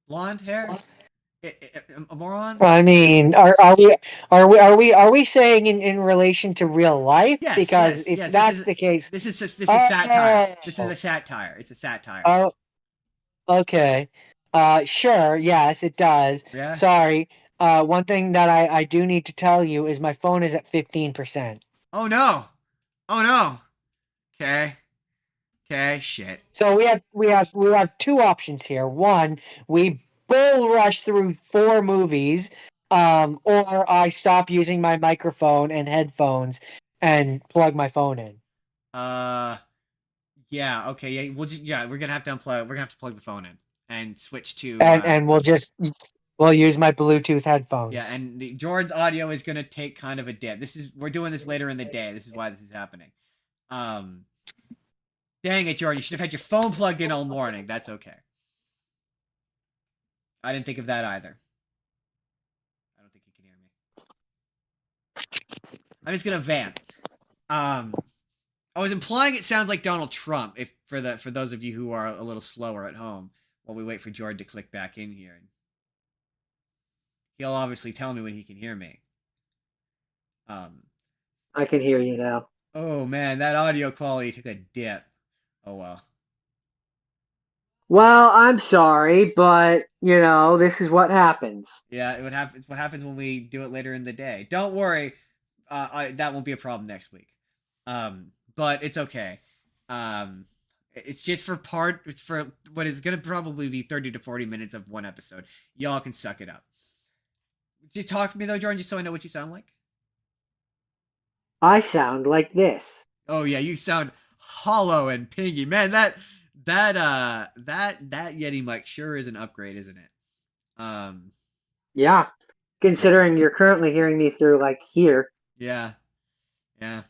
Blonde hair? A moron? I mean, are we saying in relation to real life? Yes, Because yes, if yes. that's the case, This is satire. This is Oh. a satire. It's a satire. Oh, okay. Sure. Yes, it does. Yeah. Sorry. One thing that I do need to tell you is my phone is at 15%. Oh no. Oh no. Okay. Okay. Shit. So we have two options here. One, we bull rush through 4 movies, or I stop using my microphone and headphones and plug my phone in. Yeah. Okay. Yeah. We're gonna have to unplug. We're gonna have to plug the phone in and switch to. And we'll use my Bluetooth headphones. Yeah, and Jordan's audio is gonna take kind of a dip. We're doing this later in the day. This is why this is happening. Dang it, Jordan! You should have had your phone plugged in all morning. That's okay. I didn't think of that either. I don't think you can hear me. I'm just gonna vamp. I was implying it sounds like Donald Trump. If for those of you who are a little slower at home, while we wait for Jordan to click back in here. He'll obviously tell me when he can hear me. I can hear you now. Oh man, that audio quality took a dip. Oh well. Well, I'm sorry, but this is what happens. Yeah, it's what happens when we do it later in the day. Don't worry, that won't be a problem next week. But it's okay. It's just it's for what is gonna probably be 30 to 40 minutes of one episode. Y'all can suck it up. Just talk to me though, Jordan, just so I know what you sound like. I sound like this. Oh yeah, you sound hollow and pingy. Man, that Yeti mic sure is an upgrade, isn't it? Yeah. Considering you're currently hearing me through like here. Yeah. Yeah.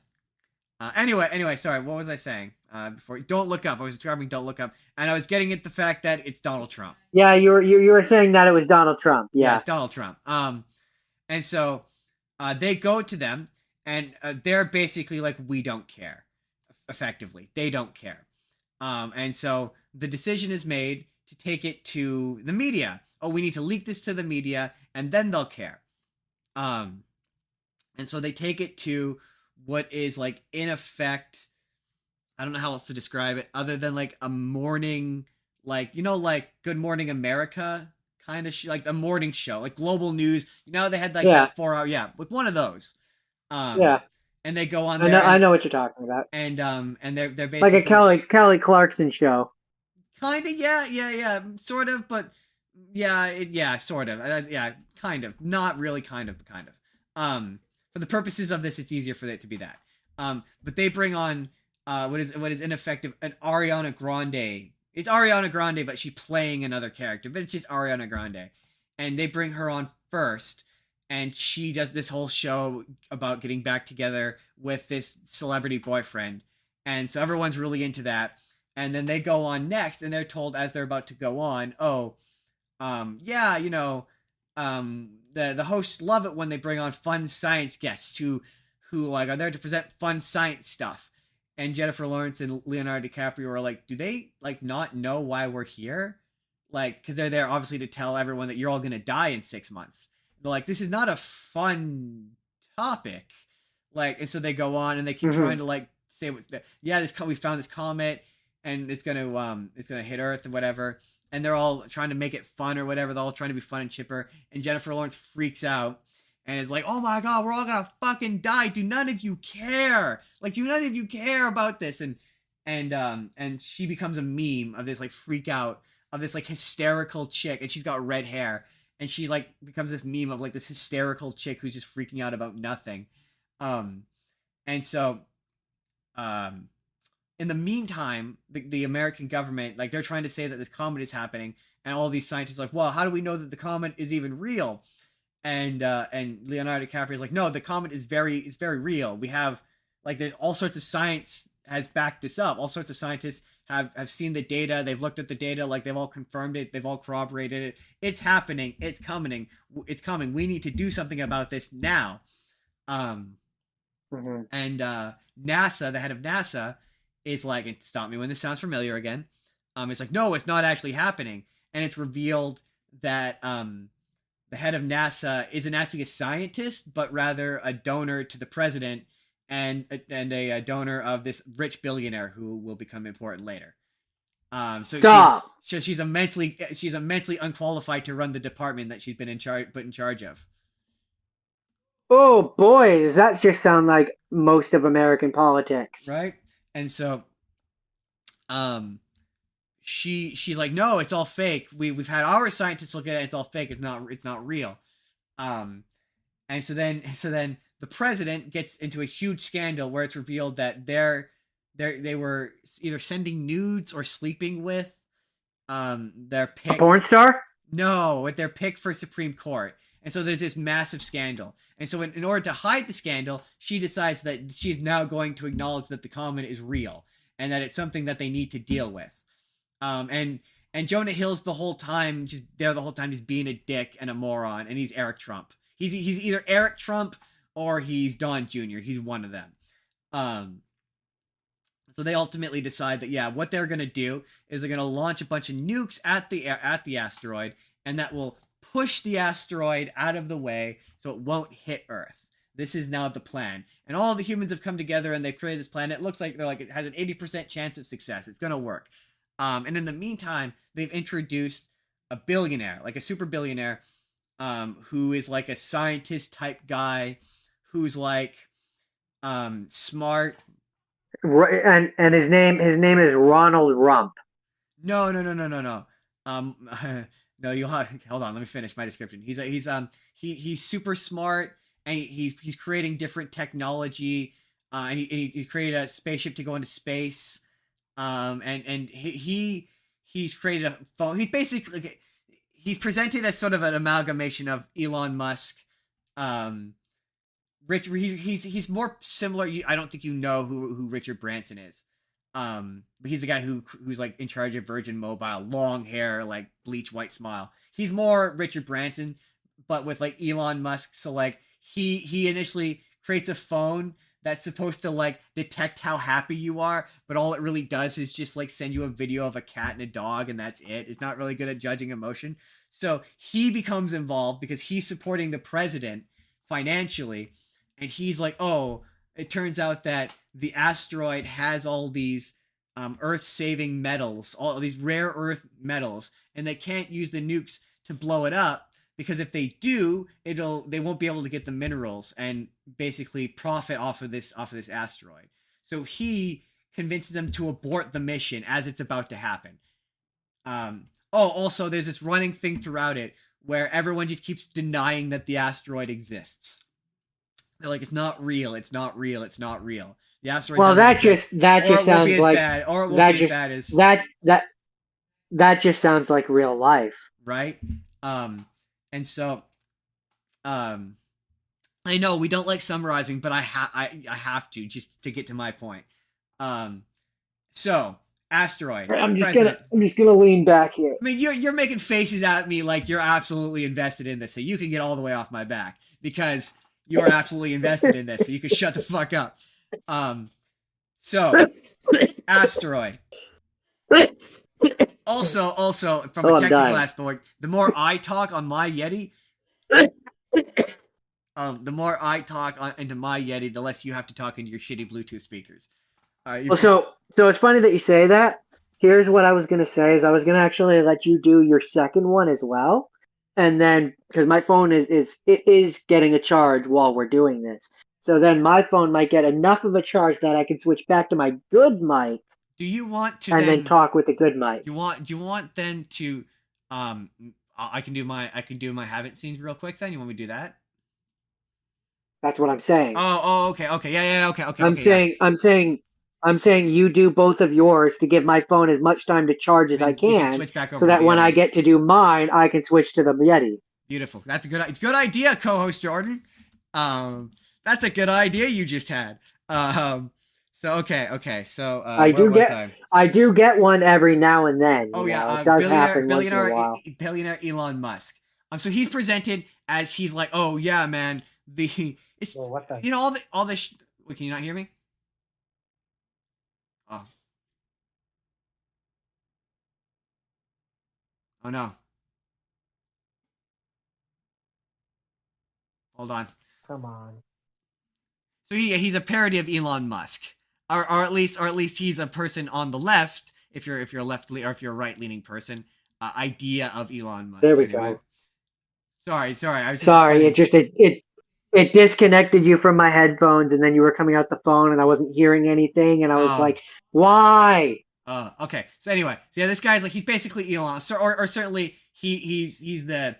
Anyway, sorry, what was I saying? Before don't look up. I was describing Don't Look Up, and I was getting at the fact that it's Donald Trump. Yeah, you were saying that it was Donald Trump. Yeah, it's Donald Trump. And so they go to them, and they're basically like, we don't care. Effectively, they don't care. And so the decision is made to take it to the media. Oh, we need to leak this to the media, and then they'll care. And so they take it to what is like in effect, I don't know how else to describe it other than like a morning, like like Good Morning America kind of like a morning show, like global news. They had like that 4 hour, with one of those. Yeah. And they go on there. I know what you're talking about. And they're basically like a Kelly Clarkson show. Kind of, yeah, sort of, but yeah, sort of, yeah, kind of, not really, kind of, but kind of. For the purposes of this, it's easier for it to be that. But they bring on what is in effect an Ariana Grande. It's Ariana Grande, but she's playing another character, but it's just Ariana Grande, and they bring her on first. And she does this whole show about getting back together with this celebrity boyfriend. And so everyone's really into that. And then they go on next, and they're told as they're about to go on, the hosts love it when they bring on fun science guests who like are there to present fun science stuff. and Jennifer Lawrence and Leonardo DiCaprio are like, do they like not know why we're here? Like, because they're there obviously to tell everyone that you're all gonna die in 6 months. They're like, this is not a fun topic. Like, and so they go on and they keep trying to like say what's we found this comet and it's gonna hit Earth and whatever. And they're all trying to make it fun or whatever. They're all trying to be fun and chipper. And Jennifer Lawrence freaks out and is like, "Oh my god, we're all gonna fucking die. Do none of you care? Like, do none of you care about this?" And she becomes a meme of this like freak out of this like hysterical chick, and she's got red hair, and she like becomes this meme of like this hysterical chick who's just freaking out about nothing. And so, in the meantime, the American government, like, they're trying to say that this comet is happening, and all these scientists are like, well, how do we know that the comet is even real? And Leonardo DiCaprio is like, no, the comet is very real. We have, like, there's all sorts of science has backed this up. All sorts of scientists have seen the data. They've looked at the data. Like, they've all confirmed it. They've all corroborated it. It's happening. It's coming. It's coming. We need to do something about this now. And NASA, the head of NASA, is like, and stop me when this sounds familiar again. It's like, no, it's not actually happening. And it's revealed that the head of NASA isn't actually a scientist, but rather a donor to the president and a donor of this rich billionaire who will become important later. Stop. She's immensely unqualified to run the department that she's been put in charge of. Oh boy, does that just sound like most of American politics? Right? And so, she's like, no, it's all fake. We've had our scientists look at it. It's all fake. It's not real. And so then the president gets into a huge scandal where it's revealed that they were either sending nudes or sleeping with their pick. A porn star? No, with their pick for Supreme Court. And so there's this massive scandal. And so in order to hide the scandal, she decides that she's now going to acknowledge that the comet is real and that it's something that they need to deal with. And Jonah Hill's the whole time just being a dick and a moron, and he's Eric Trump. He's either Eric Trump or he's Don Jr. He's one of them. So they ultimately decide that what they're gonna do is they're gonna launch a bunch of nukes at the asteroid, and that will push the asteroid out of the way so it won't hit Earth. This is now the plan. And all the humans have come together and they've created this plan. It looks like it has an 80% chance of success. It's going to work. And in the meantime, they've introduced a billionaire, like a super billionaire, who is like a scientist type guy who's like smart. And his name is Ronald Rump. No. No, you'll hold on. Let me finish my description. He's super smart, and he's creating different technology. And he created a spaceship to go into space. And he's created a phone. He's presented as sort of an amalgamation of Elon Musk. He's more similar. I don't think you know who Richard Branson is. But he's the guy who's like in charge of Virgin Mobile, long hair, like bleach white smile. He's more Richard Branson, but with like Elon Musk. So like he initially creates a phone that's supposed to like detect how happy you are, but all it really does is just like send you a video of a cat and a dog, and that's it. It's not really good at judging emotion. So he becomes involved because he's supporting the president financially, and he's like, oh, it turns out that the asteroid has all these Earth-saving metals, all these rare Earth metals, and they can't use the nukes to blow it up because if they do, they won't be able to get the minerals and basically profit off of this asteroid. So he convinces them to abort the mission as it's about to happen. Also, there's this running thing throughout it where everyone just keeps denying that the asteroid exists. They're like, it's not real. It's not real. It's not real. The asteroid. Well, that just sounds like bad, or it won't be as bad as that just sounds like real life, right? And so, I know we don't like summarizing, but I have to just to get to my point. So asteroid. I'm just gonna lean back here. I mean, you're making faces at me like you're absolutely invested in this, so you can get all the way off my back because you're absolutely invested in this, so you can shut the fuck up. So, asteroid. Also, from a I'm technical dying. aspect, the more I talk on my Yeti, the more I talk into my Yeti, the less you have to talk into your shitty Bluetooth speakers. Well, so it's funny that you say that. Here's what I was gonna say: is I was gonna actually let you do your second one as well, and then because my phone is getting a charge while we're doing this, so then my phone might get enough of a charge that I can switch back to my good mic do you want to and then then? talk with the good mic. Do you want then to? Um, I can do my haven't scenes real quick. Then you want me to do that? That's what I'm saying. Okay, yeah, okay, I'm yeah. saying I'm saying I'm saying you do both of yours to give my phone as much time to charge as I Then we can can, switch back so over to that the when I Yeti. get to do mine, I can switch to the Yeti. Beautiful. That's a good idea, co-host Jordan. That's a good idea you just had. So okay. So I where do was get I? I do get one every now and then. Oh yeah, It does happen once in a billionaire while. billionaire Elon Musk. So he's presented as he's like, oh yeah, man, it's Well, what the? all this. Wait, can you not hear me? Oh, oh no. Hold on. Come on. So he's a parody of Elon Musk, or at least he's a person on the left. If you're left or if you're a right leaning person, idea of Elon Musk. There we Anyway, go. sorry. I was just Sorry, explaining. it disconnected you from my headphones, and then you were coming out the phone, and I wasn't hearing anything, and I was Oh, like, "Why?" okay. So anyway, so yeah, this guy's like he's basically Elon, or certainly he's the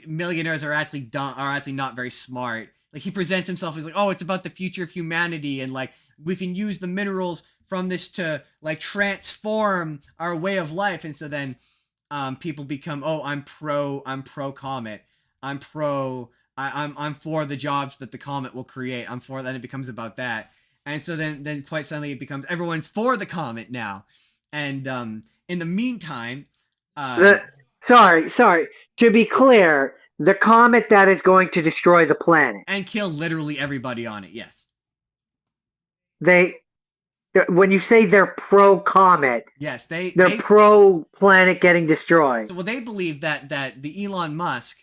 millionaires are actually not very smart. Like he presents himself as like, oh, it's about the future of humanity, and like we can use the minerals from this to like transform our way of life, and so then people become, oh, I'm pro comet, I'm pro, I'm for the jobs that the comet will create, I'm for that. It becomes about that, and so then quite suddenly it becomes everyone's for the comet now, and in the meantime, uh, The, sorry. To be clear, the comet that is going to destroy the planet. and kill literally everybody on it. Yes. They, when you say they're pro comet, Yes, they're pro planet getting destroyed. so well they believe that the Elon Musk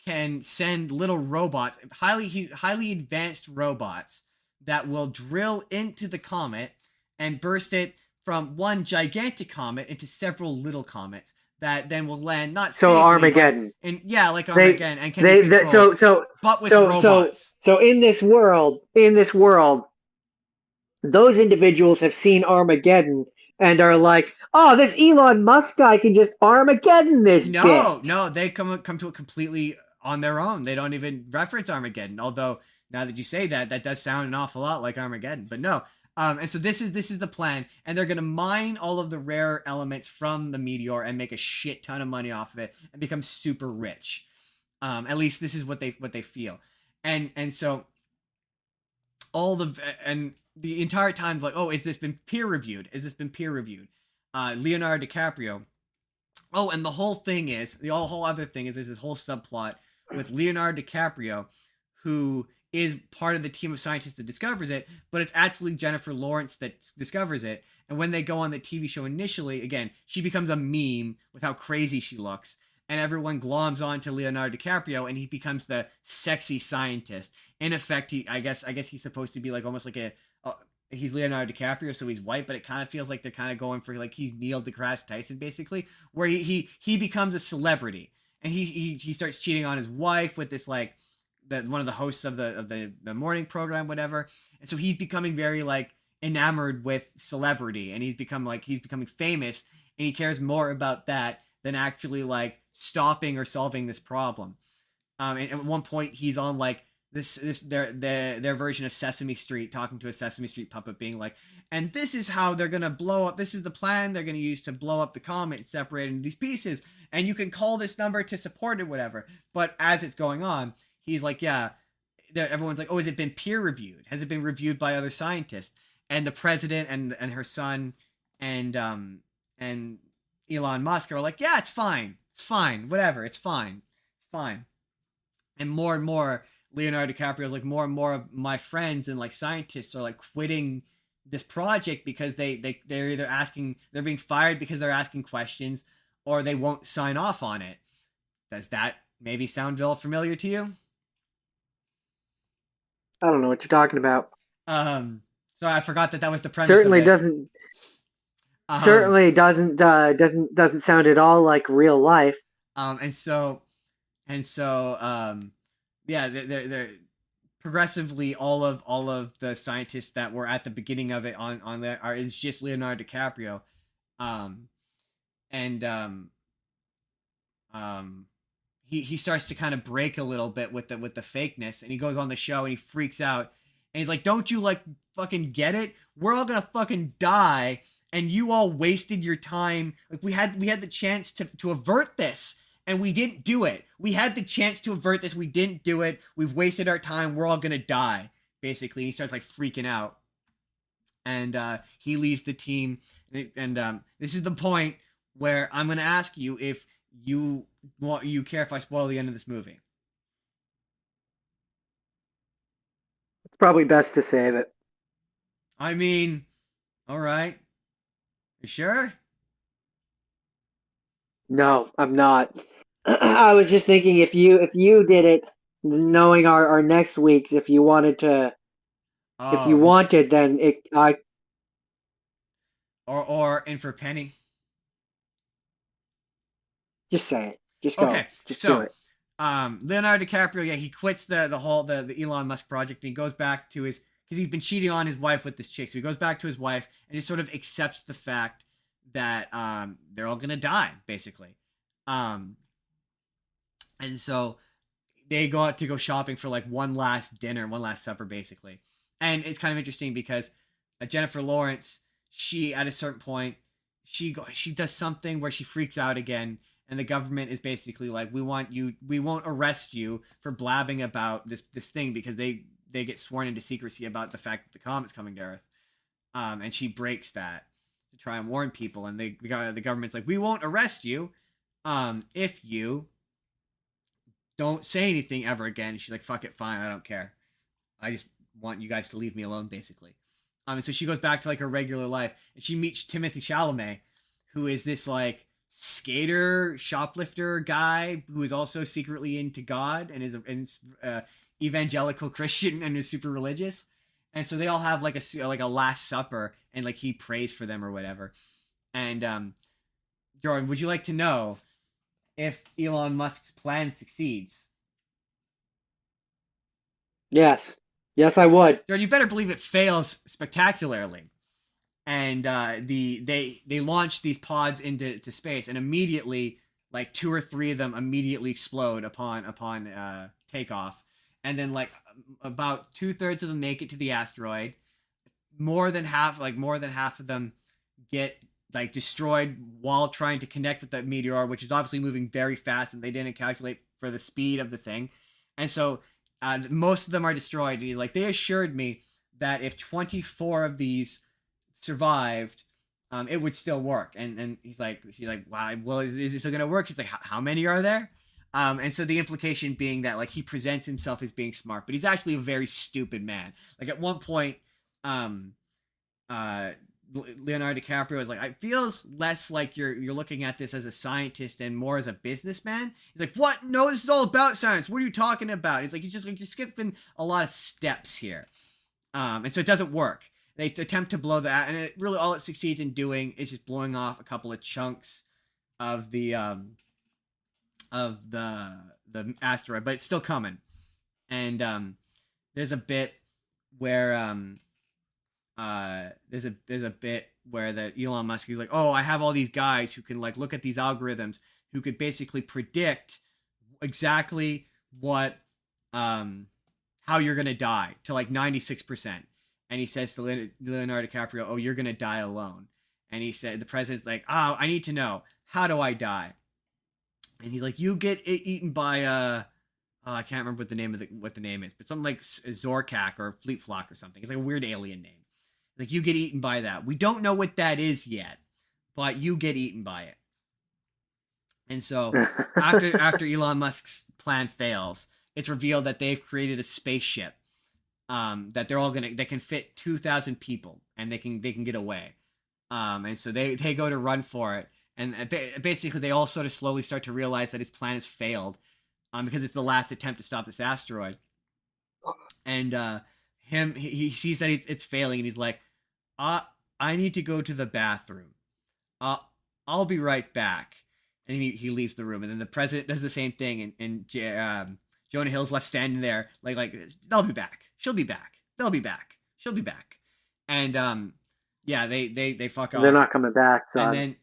can send little robots, highly advanced robots that will drill into the comet and burst it from one gigantic comet into several little comets that then will land not So safely, but Armageddon. like Armageddon, and can be They controlled, but with robots. so in this world, those individuals have seen Armageddon and are like, "Oh, this Elon Musk guy can just Armageddon this bitch." No, they come to it completely on their own. They don't even reference Armageddon. Although now that you say that, that does sound an awful lot like Armageddon. But no. And so this is the plan, and they're gonna mine all of the rare elements from the meteor and make a shit ton of money off of it and become super rich. At least this is what they feel, and so the entire time, like, oh, is this been peer reviewed? Leonardo DiCaprio. Oh, and the whole thing is the whole other thing is there's this whole subplot with Leonardo DiCaprio, who is part of the team of scientists that discovers it, but it's actually Jennifer Lawrence that discovers it. And when they go on the TV show initially, again, she becomes a meme with how crazy she looks, and everyone gloms on to Leonardo DiCaprio, and he becomes the sexy scientist. In effect, I guess he's supposed to be like almost like he's Leonardo DiCaprio, so he's white, but it kind of feels like they're kind of going for like he's Neil deGrasse Tyson, basically, where he becomes a celebrity, and he starts cheating on his wife with this like one of the hosts of the morning program, whatever, and so he's becoming very like enamored with celebrity, and he's becoming famous, and he cares more about that than actually like stopping or solving this problem. And at one point he's on like their version of Sesame Street, talking to a Sesame Street puppet, being like, and this is how they're gonna blow up. This is the plan they're gonna use to blow up the comet and separate it into these pieces. And you can call this number to support it, whatever. But as it's going on, he's like, yeah. Everyone's like, oh, has it been peer reviewed? Has it been reviewed by other scientists? And the president and her son and Elon Musk are like, yeah, it's fine, whatever, it's fine. And more Leonardo DiCaprio is like, more and more of my friends and like scientists are like quitting this project because they're they're being fired because they're asking questions, or they won't sign off on it. Does that maybe sound a little familiar to you? I don't know what you're talking about. So I forgot that was the premise of Certainly this. doesn't. Um, Certainly doesn't sound at all like real life. and so yeah, they're progressively all of the scientists that were at the beginning of it on that are is just Leonardo DiCaprio, um, and um, he starts to kind of break a little bit with the fakeness, and he goes on the show and he freaks out, and he's like, "Don't you like fucking get it? We're all gonna fucking die, and you all wasted your time. Like we had the chance to avert this." And we didn't do it. We had the chance to avert this. We didn't do it. We've wasted our time. We're all gonna die, basically. He starts like freaking out, and he leaves the team. And this is the point where I'm gonna ask you if you care if I spoil the end of this movie. It's probably best to save it. I mean, all right. You sure? No, I'm not. I was just thinking if you did it, knowing our next weeks, if you wanted to, if you Oh, wanted, then it I or in for Penny. just say it. Just go. Okay, Just do so it. Leonardo DiCaprio, yeah, he quits the Elon Musk project, and he goes back to his because he's been cheating on his wife with this chick. So he goes back to his wife and just sort of accepts the fact that they're all gonna die, basically. Um, and so they go out to go shopping for like one last dinner, one last supper, basically. And it's kind of interesting because Jennifer Lawrence, she at a certain point, she does something where she freaks out again, and the government is basically like, we won't arrest you for blabbing about this thing because they get sworn into secrecy about the fact that the comet's coming to Earth. And she breaks that to try and warn people, and the government's like, we won't arrest you, if you don't say anything ever again. She's like, fuck it, fine, I don't care. I just want you guys to leave me alone, basically. And so she goes back to like her regular life, and she meets Timothy Chalamet, who is this like skater shoplifter guy who is also secretly into God and is an evangelical Christian and is super religious. And so they all have like a last supper, and like he prays for them or whatever. And Jordan, would you like to know if Elon Musk's plan succeeds? Yes. Yes, I would. Jordan, you better believe it fails spectacularly. And they launch these pods into space, and immediately, like 2 or 3 of them immediately explode upon takeoff, and then like about 2/3 of them make it to the asteroid. More than half of them get like destroyed while trying to connect with that meteor, which is obviously moving very fast, and they didn't calculate for the speed of the thing. And so most of them are destroyed. And like, they assured me that if 24 of these survived, it would still work. And she's like, wow, well, is it still gonna work? He's like, how many are there? And so the implication being that like he presents himself as being smart, but he's actually a very stupid man. Like at one point, Leonardo DiCaprio is like, it feels less like you're looking at this as a scientist and more as a businessman. He's like, what? No, this is all about science. What are you talking about? He's like, he's just like, you're skipping a lot of steps here. And so it doesn't work. They attempt to blow that, and it really all it succeeds in doing is just blowing off a couple of chunks of the asteroid, but it's still coming. And there's a bit where there's a bit where the Elon Musk is like, oh, I have all these guys who can like look at these algorithms who could basically predict exactly what how you're gonna die to like 96%. And he says to Leonardo DiCaprio, oh, you're gonna die alone. And he said, the president's like, oh, I need to know, how do I die? And he's like, you get eaten by I can't remember what the name is, but something like Zorkak or Fleet Flock or something. It's like a weird alien name. Like, you get eaten by that. We don't know what that is yet, but you get eaten by it. And so after Elon Musk's plan fails, it's revealed that they've created a spaceship that they're all they can fit 2,000 people and they can get away. And so they go to run for it, and basically they all sort of slowly start to realize that his plan has failed, because it's the last attempt to stop this asteroid. And he sees that it's failing, and he's like, I need to go to the bathroom. I'll be right back. And he leaves the room, and then the president does the same thing, and Jonah Hill's left standing there like they'll be back. She'll be back. They'll be back. She'll be back. And yeah, they fuck off. They're not coming back. So and then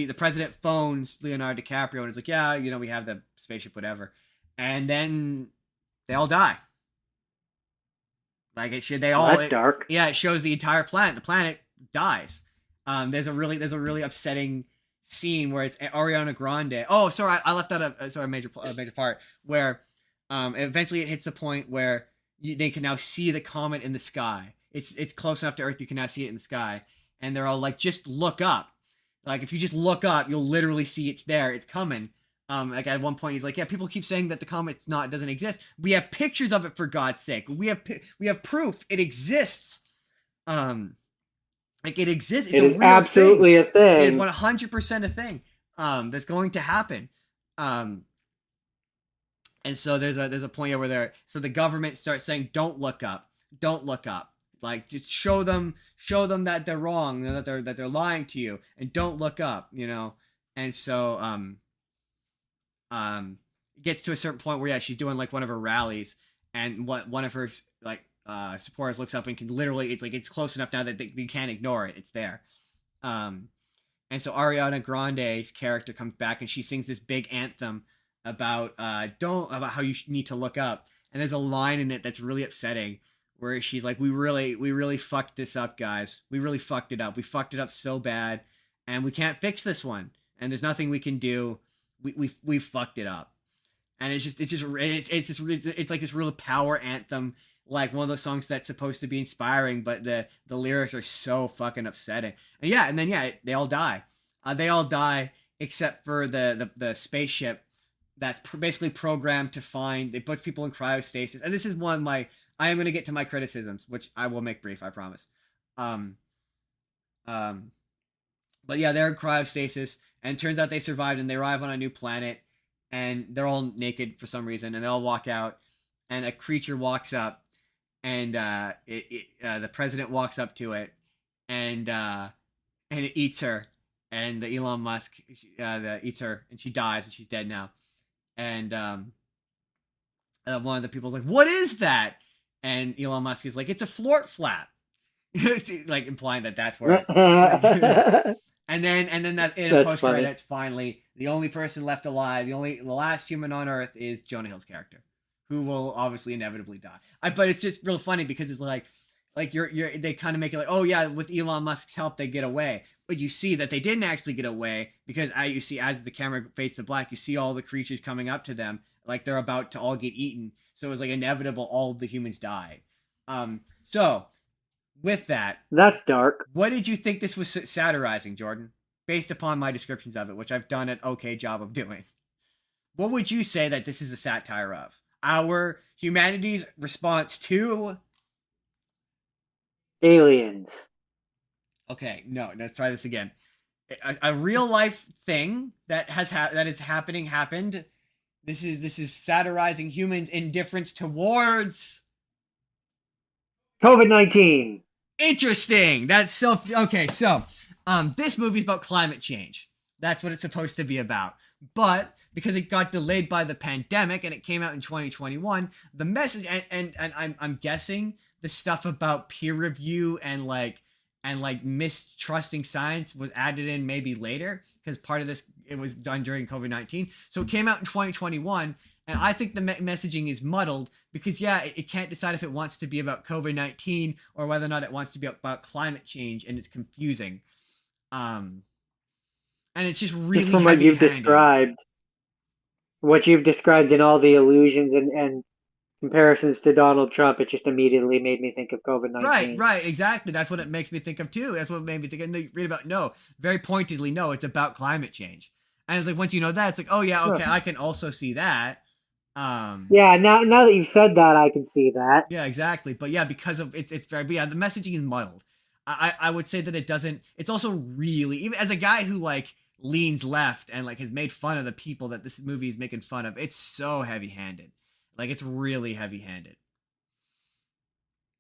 the president phones Leonardo DiCaprio and is like, yeah, we have the spaceship, whatever. And then they all die. Like that's dark. Yeah, it shows the entire planet. The planet dies. There's a really upsetting scene where it's Ariana Grande. Oh, sorry, I left out a major part where eventually it hits the point where they can now see the comet in the sky. It's close enough to Earth, you can now see it in the sky, and they're all like, just look up. Like, if you just look up, you'll literally see it's there. It's coming. Like, at one point he's like, yeah, people keep saying that the comet's doesn't exist. We have pictures of it, for God's sake. We have proof it exists. Like, it exists. It's it is absolutely a thing. It is 100% a thing. That's going to happen. And so there's a point where the government starts saying, don't look up. Like, just show them that they're wrong, that they're lying to you, and don't look up, And so it gets to a certain point where she's doing like one of her rallies, and one of her supporters looks up and can literally, it's close enough now that you can't ignore it. It's there. And so Ariana Grande's character comes back and she sings this big anthem about how you need to look up. And there's a line in it that's really upsetting, where she's like, we really fucked this up, guys. We really fucked it up. We fucked it up so bad, and we can't fix this one. And there's nothing we can do. We fucked it up. And it's like this real power anthem, like one of those songs that's supposed to be inspiring, but the lyrics are so fucking upsetting. And then they all die. They all die except for the spaceship that's basically programmed to find. It puts people in cryostasis. And this is one of I am going to get to my criticisms, which I will make brief, I promise. But yeah, they're in cryostasis, and it turns out they survived, and they arrive on a new planet, and they're all naked for some reason, and they all walk out, and a creature walks up, and the president walks up to it, and it eats her, and the Elon Musk eats her, and she dies, and she's dead now. And one of the people's like, what is that? And Elon Musk is like, it's a floor flap. Like, implying that that's where and then that in a post credits, finally the only person left alive, the last human on Earth, is Jonah Hill's character, who will obviously inevitably die. But it's just real funny because it's like they kind of make it like, oh yeah, with Elon Musk's help they get away, but you see that they didn't actually get away, because you see, as the camera fades to black, you see all the creatures coming up to them like they're about to all get eaten. So it was like inevitable, all of the humans died. So with that, that's dark. What did you think this was satirizing, Jordan? Based upon my descriptions of it, which I've done an okay job of doing. What would you say that this is a satire of? Our humanity's response to aliens. Okay, no, let's try this again. A real life thing that happened. This is satirizing humans' indifference towards COVID-19. Interesting. That's so okay. So, this movie's about climate change. That's what it's supposed to be about. But because it got delayed by the pandemic and it came out in 2021, the message and I'm guessing the stuff about peer review and mistrusting science was added in maybe later, because part of this, it was done during COVID-19. So it came out in 2021, and I think the messaging is muddled because it can't decide if it wants to be about COVID-19 or whether or not it wants to be about climate change, and it's confusing. And it's just really just from what you've described in all the allusions and comparisons to Donald Trump, it just immediately made me think of COVID-19. Right, exactly. That's what it makes me think of too. That's what made me think. And they read about very pointedly, it's about climate change. And it's like, once you know that, it's like, oh yeah, okay, I can also see that. Yeah, now that you've said that, I can see that. Yeah, exactly. But yeah, because of it's very, but yeah, the messaging is muddled. I would say that it doesn't. It's also really, even as a guy who like leans left and like has made fun of the people that this movie is making fun of. It's so heavy-handed. Like it's really heavy-handed.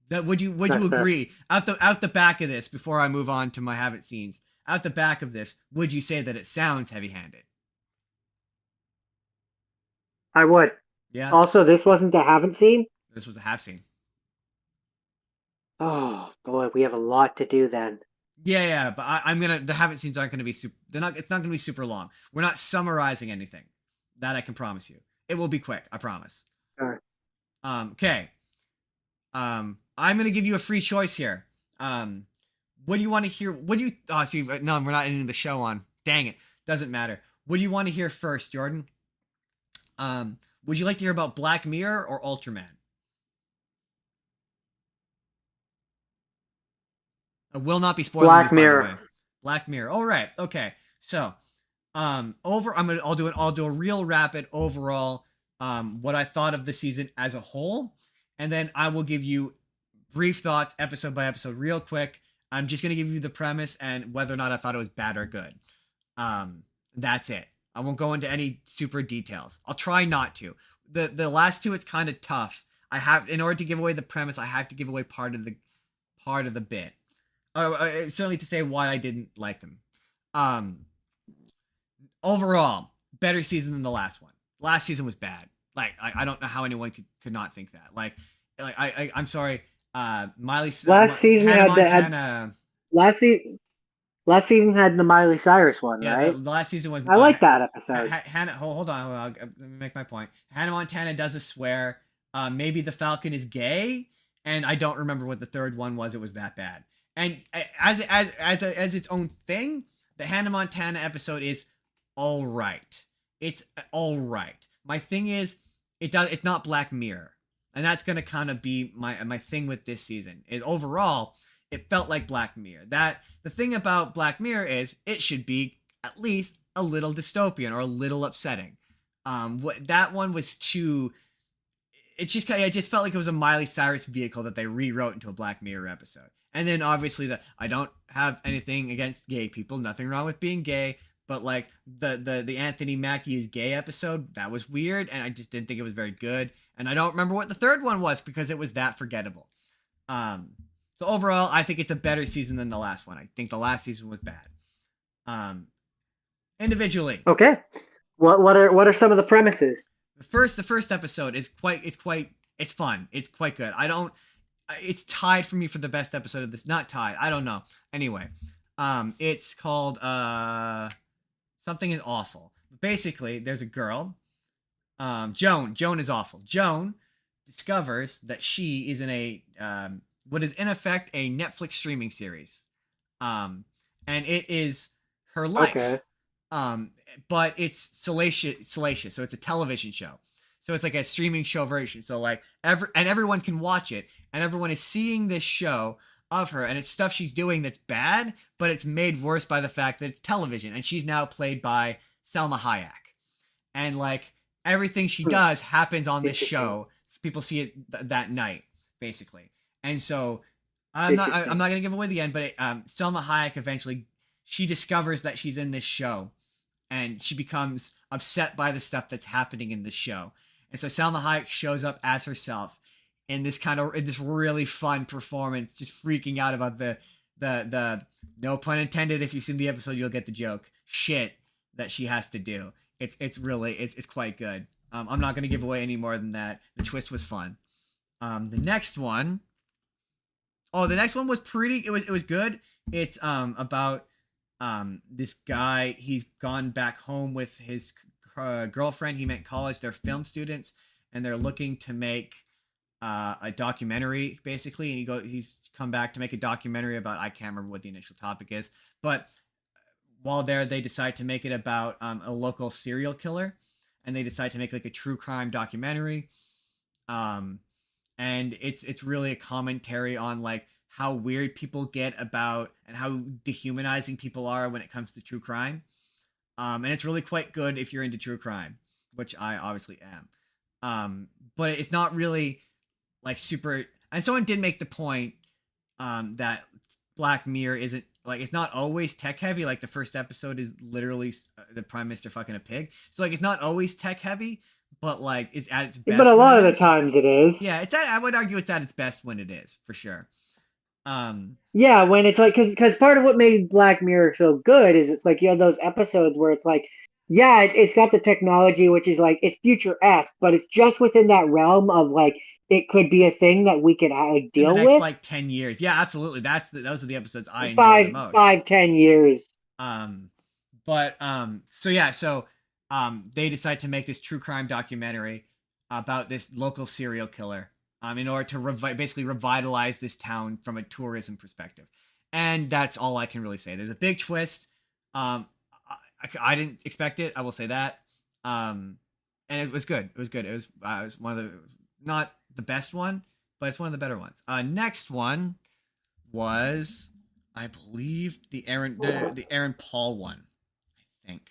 That would you That's fair. agree out the back of this before I move on to my haven't scenes? Out the back of this, would you say that it sounds heavy-handed? I would. Yeah, Also, this wasn't a haven't seen. this was a have seen. Oh boy, we have a lot to do then. Yeah, but I'm gonna. The haven't scenes aren't gonna be super. They're not. It's not gonna be super long. We're not summarizing anything. That I can promise you. It will be quick. I promise. Sure. Okay. I'm gonna give you a free choice here. What do you want to hear? What do you? Oh, see, no, we're not ending the show on. Dang it. Doesn't matter. What do you want to hear first, Jordan? Would you like to hear about Black Mirror or Ultraman? I will not be spoiling Black these, by the Mirror. way. Black Mirror. All right. Okay. So, I'll do a real rapid overall what I thought of the season as a whole, and then I will give you brief thoughts episode by episode real quick. I'm just going to give you the premise and whether or not I thought it was bad or good. That's it. I won't go into any super details. I'll try not to. The last two, it's kind of tough. In order to give away the premise, I have to give away part of the bit. Certainly to say why I didn't like them. Overall, better season than the last one. Last season was bad. Like I don't know how anyone could not think that. I'm sorry. Miley. Last season Hannah had Montana. last season had the Miley Cyrus one, Yeah, right? the last season was. I like that episode. Hannah, hold on. Let me make my point. Hannah Montana does a swear. Maybe the Falcon is gay, and I don't remember what the third one was. It was that bad. And as its own thing, the Hannah Montana episode is all right. It's all right. My thing is, it's not Black Mirror, and that's gonna kind of be my thing with this season. Is overall, it felt like Black Mirror. That the thing about Black Mirror is it should be at least a little dystopian or a little upsetting. What that one was too. It just felt like it was a Miley Cyrus vehicle that they rewrote into a Black Mirror episode. And then obviously I don't have anything against gay people, nothing wrong with being gay, but like the Anthony Mackie is gay episode, that was weird, and I just didn't think it was very good. And I don't remember what the third one was because it was that forgettable. So overall, I think it's a better season than the last one. I think the last season was bad. Individually. Okay. What are some of the premises? The first episode is it's fun. It's quite good. It's tied for me for the best episode of this. Not tied. I don't know. Anyway, it's called Something is Awful. Basically, there's a girl, Joan. Joan is awful. Joan discovers that she is in a what is in effect a Netflix streaming series, and it is her life. Okay. But it's salacious. So it's a television show. So it's like a streaming show version. So like everyone can watch it, and everyone is seeing this show of her, and it's stuff she's doing that's bad, but it's made worse by the fact that it's television, and she's now played by Selma Hayek, and like everything she does happens on this show. So people see it that night, basically. And so I'm not gonna give away the end, but Selma Hayek eventually she discovers that she's in this show, and she becomes upset by the stuff that's happening in the show. And so Salma Hayek shows up as herself in this really fun performance, just freaking out about the no pun intended, if you've seen the episode you'll get the joke, shit that she has to do. It's quite good. I'm not going to give away any more than that. The twist was fun. The next one was it was good. It's about this guy. He's gone back home with his girlfriend he met in college. They're film students, and they're looking to make a documentary, basically. And he's come back to make a documentary about, I can't remember what the initial topic is, but while there, they decide to make it about a local serial killer, and they decide to make like a true crime documentary. And it's really a commentary on like how weird people get about and how dehumanizing people are when it comes to true crime. And it's really quite good if you're into true crime, which I obviously am. But it's not really like super. And someone did make the point that Black Mirror isn't like it's not always tech heavy. Like the first episode is literally the prime minister fucking a pig, so like it's not always tech heavy, but like it's at its best. But a lot of the is. times it is. Yeah, I would argue it's at its best when it is, for sure. Yeah, when it's like because part of what made Black Mirror so good is it's like you have those episodes where it's like, yeah, it's got the technology which is like it's future-esque, but it's just within that realm of like it could be a thing that we could like deal in the next, with. like 10 years. Yeah, absolutely. Those are the episodes I enjoy the most. 5-10 years. So they decide to make this true crime documentary about this local serial killer in order to basically revitalize this town from a tourism perspective. And that's all I can really say. There's a big twist. I didn't expect it. I will say that. And it was good. It was good. It was one of the, not the best one, but it's one of the better ones. Next one was, I believe, the Aaron Paul one. I think.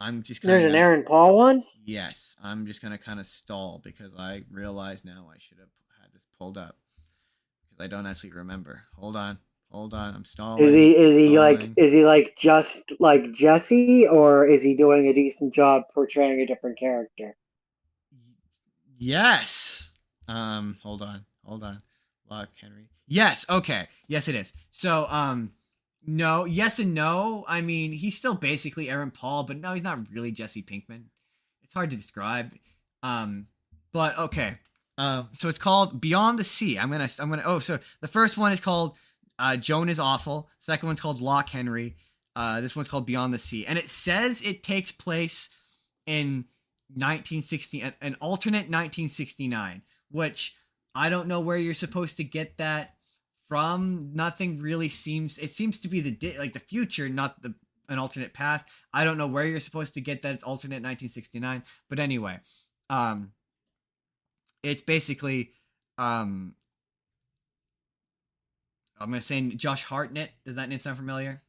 I'm just There's an Aaron Paul one? Yes. I'm just gonna kind of stall because I realize now I should have had this pulled up because I don't actually remember. Hold on. I'm stalling. Is he like just like Jesse, or is he doing a decent job portraying a different character? Yes. Hold on. Lock Henry. Yes. Okay. Yes, it is. So, no. Yes and no. I mean, he's still basically Aaron Paul, but no, he's not really Jesse Pinkman. It's hard to describe. But okay. So it's called Beyond the Sea. I'm gonna. So the first one is called Joan is Awful. Second one's called Lock Henry. This one's called Beyond the Sea, and it says it takes place in 1960, an alternate 1969, which I don't know where you're supposed to get that from. Nothing really seems. It seems to be the future, not an alternate past. I don't know where you're supposed to get that. It's alternate 1969, but anyway, it's basically I'm gonna say Josh Hartnett. Does that name sound familiar?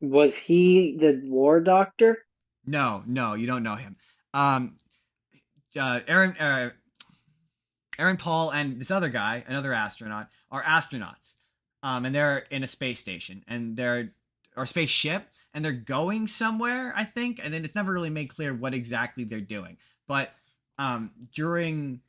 Was he the war doctor? No, you don't know him. Aaron Paul and this other guy, another astronaut, are astronauts. And they're in a space station, or spaceship, and they're going somewhere, I think. And then it's never really made clear what exactly they're doing. But during,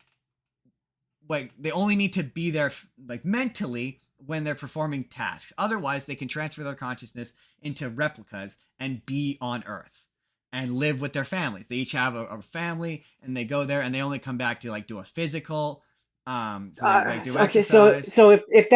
like, they only need to be there, like, mentally when they're performing tasks. Otherwise, they can transfer their consciousness into replicas and be on Earth and live with their families. They each have a family, and they go there, and they only come back to like do a physical. So they do exercise. So if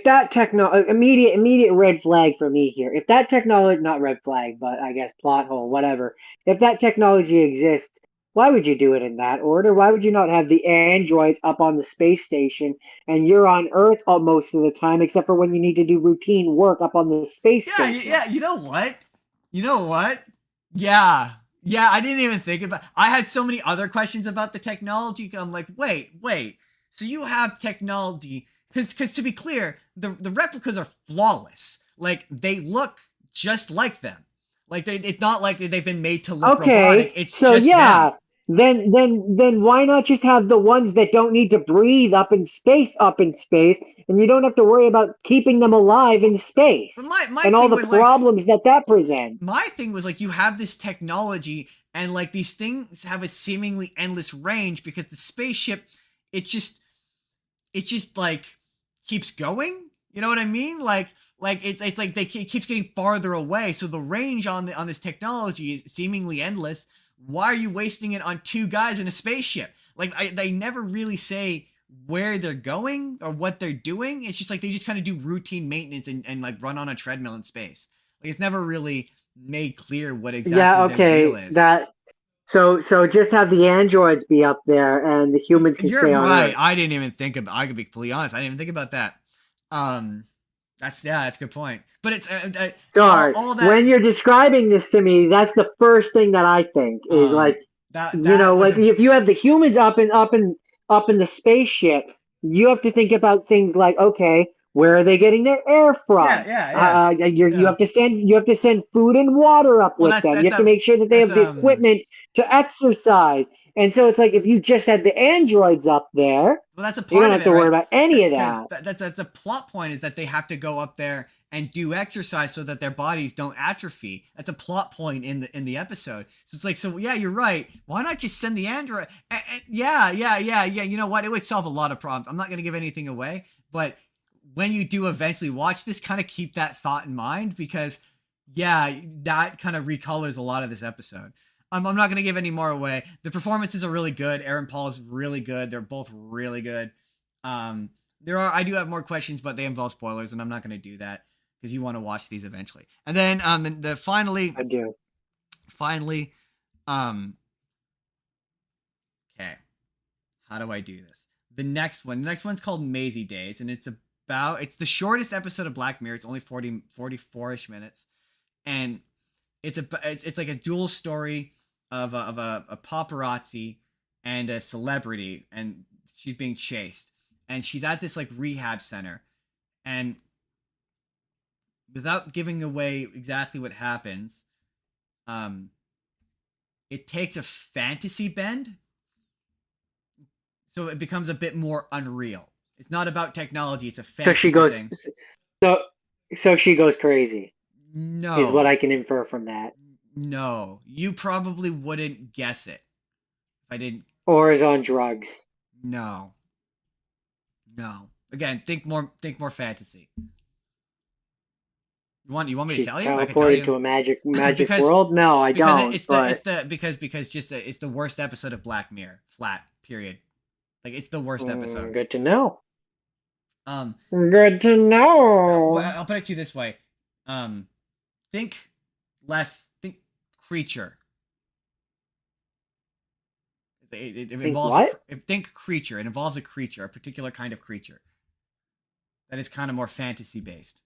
that technology, immediate red flag for me here. If that technology, not red flag, but I guess plot hole, whatever. If that technology exists, why would you do it in that order? Why would you not have the androids up on the space station and you're on Earth most of the time, except for when you need to do routine work up on the space station? Yeah. You know what? Yeah. I didn't even think about. I had so many other questions about the technology. I'm like, wait. So you have technology because to be clear, the replicas are flawless. Like they look just like them. Like it's not like they've been made to look robotic. It's so just yeah. them. Then why not just have the ones that don't need to breathe up in space, and you don't have to worry about keeping them alive in space and all the problems that presents. My thing was like you have this technology and like these things have a seemingly endless range because the spaceship it just like keeps going. You know what I mean? Like it's like it keeps getting farther away, so the range on this technology is seemingly endless. Why are you wasting it on two guys in a spaceship? Like they never really say where they're going or what they're doing. It's just like they just kind of do routine maintenance and like run on a treadmill in space. Like it's never really made clear what exactly their deal is. So just have the androids be up there and the humans can stay on Earth. I didn't even think about. I could be completely honest. I didn't even think about that. That's a good point. But it's all that, when you're describing this to me, that's the first thing that I think is like if you have the humans up in the spaceship, you have to think about things like, okay, Where are they getting their air from? You have to send food and water up Well, with them. You have to make sure that they have the equipment to exercise. And so it's like if you just had the androids up there, well, that's a part you don't of have it, to worry right? about any of that. That's a plot point, is that they have to go up there and do exercise so that their bodies don't atrophy. That's a plot point in the episode. So it's like, so yeah, you're right. Why not just send the android? Yeah. You know what? It would solve a lot of problems. I'm not going to give anything away, but when you do eventually watch this, kind of keep that thought in mind, because yeah, that kind of recolors a lot of this episode. I'm not going to give any more away. The performances are really good. Aaron Paul is really good. They're both really good. I do have more questions, but they involve spoilers, and I'm not going to do that because you want to watch these eventually. And then finally, I do. Finally, okay, how do I do this? The next one's called Maisie Days, and it's the shortest episode of Black Mirror. It's only 44-ish minutes, and it's like a dual story of a paparazzi and a celebrity, and she's being chased, and she's at this like rehab center, and without giving away exactly what happens, it takes a fantasy bend, so it becomes a bit more unreal. It's not about technology; it's a fantasy thing. So she goes crazy. No, is what I can infer from that. No, you probably wouldn't guess it if I didn't. Or is on drugs. No. Again, think more fantasy. You want me to tell you? I can tell you. To a magic world? No, I don't. It's the worst episode of Black Mirror. Flat. Period. Like, it's the worst episode. Good to know. Good to know. I'll put it to you this way. Think creature. It involves what? Think creature. It involves a creature, a particular kind of creature that is kind of more fantasy based.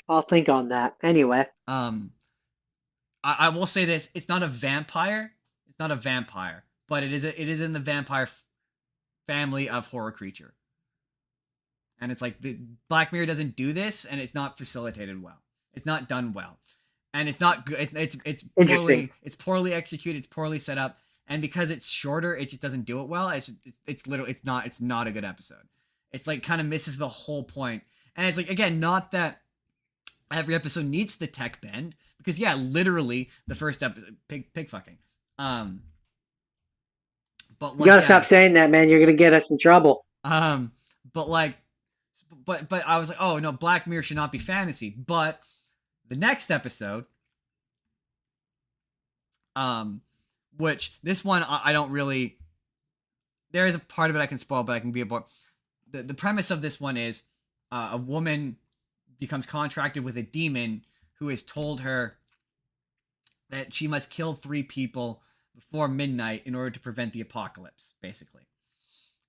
I'll think on that. Anyway. I will say this: it's not a vampire. It's not a vampire, but it is in the vampire family of horror creature. And it's like the Black Mirror doesn't do this, and it's not facilitated well. It's not done well, and it's not good. It's poorly executed. It's poorly set up, and because it's shorter, it just doesn't do it well. It's not a good episode. It's like kind of misses the whole point. And it's like, again, not that every episode needs the tech bend, because yeah, literally the first episode, pig fucking. But like, you gotta stop saying that, man. You're gonna get us in trouble. But I was like, oh no, Black Mirror should not be fantasy. But the next episode, which this one I don't really. There is a part of it I can spoil, but I can be about. The premise of this one is a woman becomes contracted with a demon who has told her that she must kill 3 people before midnight in order to prevent the apocalypse, basically.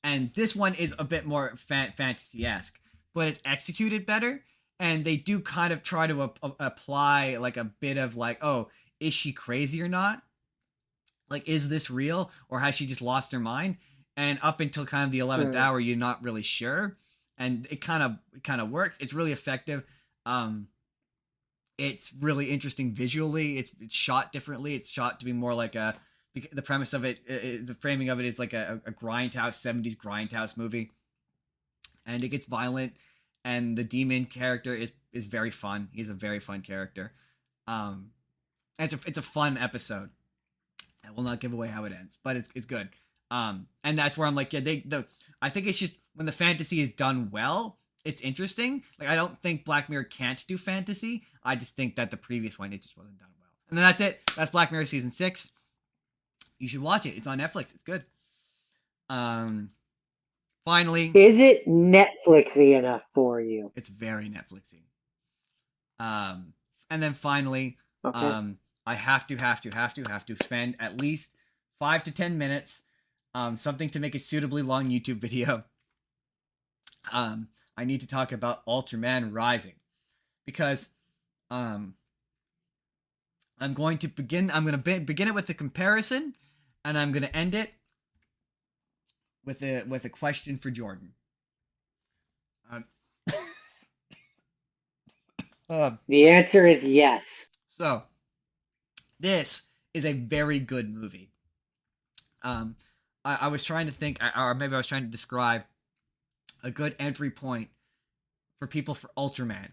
And this one is a bit more fantasy-esque, but it's executed better, and they do kind of try to apply like a bit of like, oh, is she crazy or not? Like, is this real, or has she just lost her mind? And up until kind of the 11th hour, you're not really sure, and it kind of works. It's really effective. It's really interesting visually. It's shot differently. It's shot to be more like the premise of it, the framing of it is like a grindhouse, 70s grindhouse movie, and it gets violent, and the demon character is very fun. He's a very fun character. And it's a fun episode. I will not give away how it ends, but it's good. And that's where I'm like, yeah, I think it's just when the fantasy is done well, it's interesting. Like, I don't think Black Mirror can't do fantasy. I just think that the previous one, it just wasn't done well. And then that's it. That's Black Mirror season 6. You should watch it. It's on Netflix. It's good. Finally, is it Netflixy enough for you? It's very Netflixy. And then finally, okay. I have to spend at least 5 to 10 minutes, something to make a suitably long YouTube video. I need to talk about Ultraman Rising, because I'm going to begin it with a comparison, and I'm going to end it with a question for Jordan. Um, um, The answer is yes. so this is a very good movie. Um, I was trying to think, or maybe I was trying to describe a good entry point for people for Ultraman,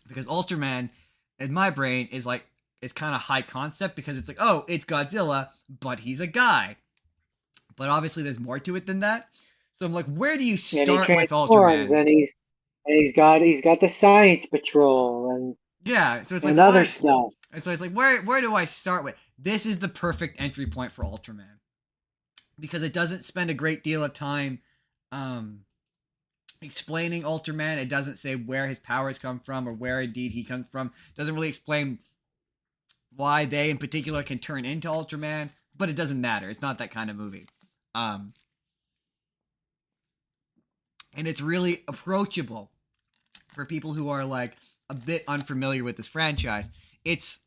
because Ultraman, in my brain, is kind of high concept because it's like, oh, it's Godzilla, but he's a guy. But obviously, there's more to it than that. So I'm like, where do you And he start with transforms, Ultraman? and he's got the Science Patrol Yeah, so it's like, and well, other stuff. and so it's like, where do I start with? This is the perfect entry point for Ultraman because it doesn't spend a great deal of time um, explaining Ultraman. It doesn't say where his powers come from or where indeed he comes from. It doesn't really explain why they in particular can turn into Ultraman, but it doesn't matter. It's not that kind of movie. Um, and it's really approachable for people who are like a bit unfamiliar with this franchise. It's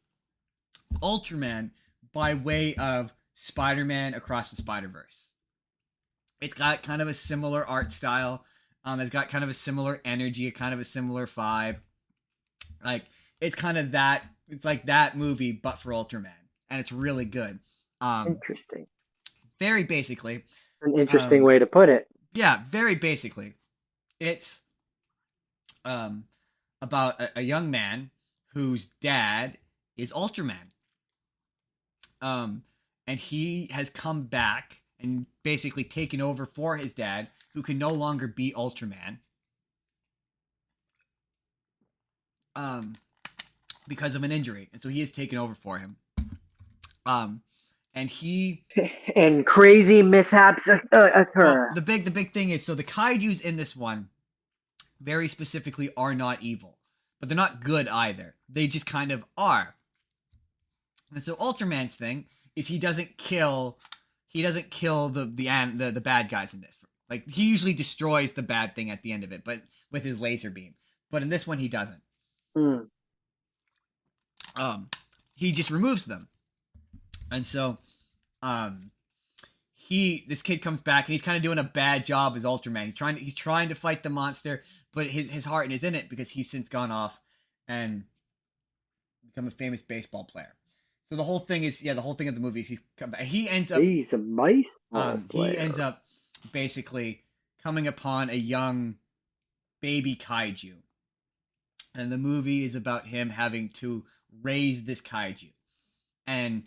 Ultraman by way of Spider-Man Across the Spider-Verse. It's got kind of a similar art style. It's got kind of a similar energy, kind of a similar vibe. Like it's kind of that. It's like that movie, but for Ultraman, and it's really good. Interesting. Very basically, An interesting way to put it. yeah, very basically, it's about a young man whose dad is Ultraman. And he has come back and basically taken over for his dad, who can no longer be Ultraman. Because of an injury, and so he has taken over for him. And he And crazy mishaps occur. well, the big thing is, so the kaiju's in this one very specifically are not evil, but they're not good either. They just kind of are. And so Ultraman's thing is he doesn't kill the bad guys in this. Like he usually destroys the bad thing at the end of it, but with his laser beam. But in this one he doesn't. He just removes them. And so this kid comes back and he's kind of doing a bad job as Ultraman. He's trying to fight the monster, but his heart is in it because he's since gone off and become a famous baseball player. So the whole thing is, the whole thing of the movie is he ends up He's a baseball player. he ends up basically coming upon a young baby kaiju. And the movie is about him having to raise this kaiju. And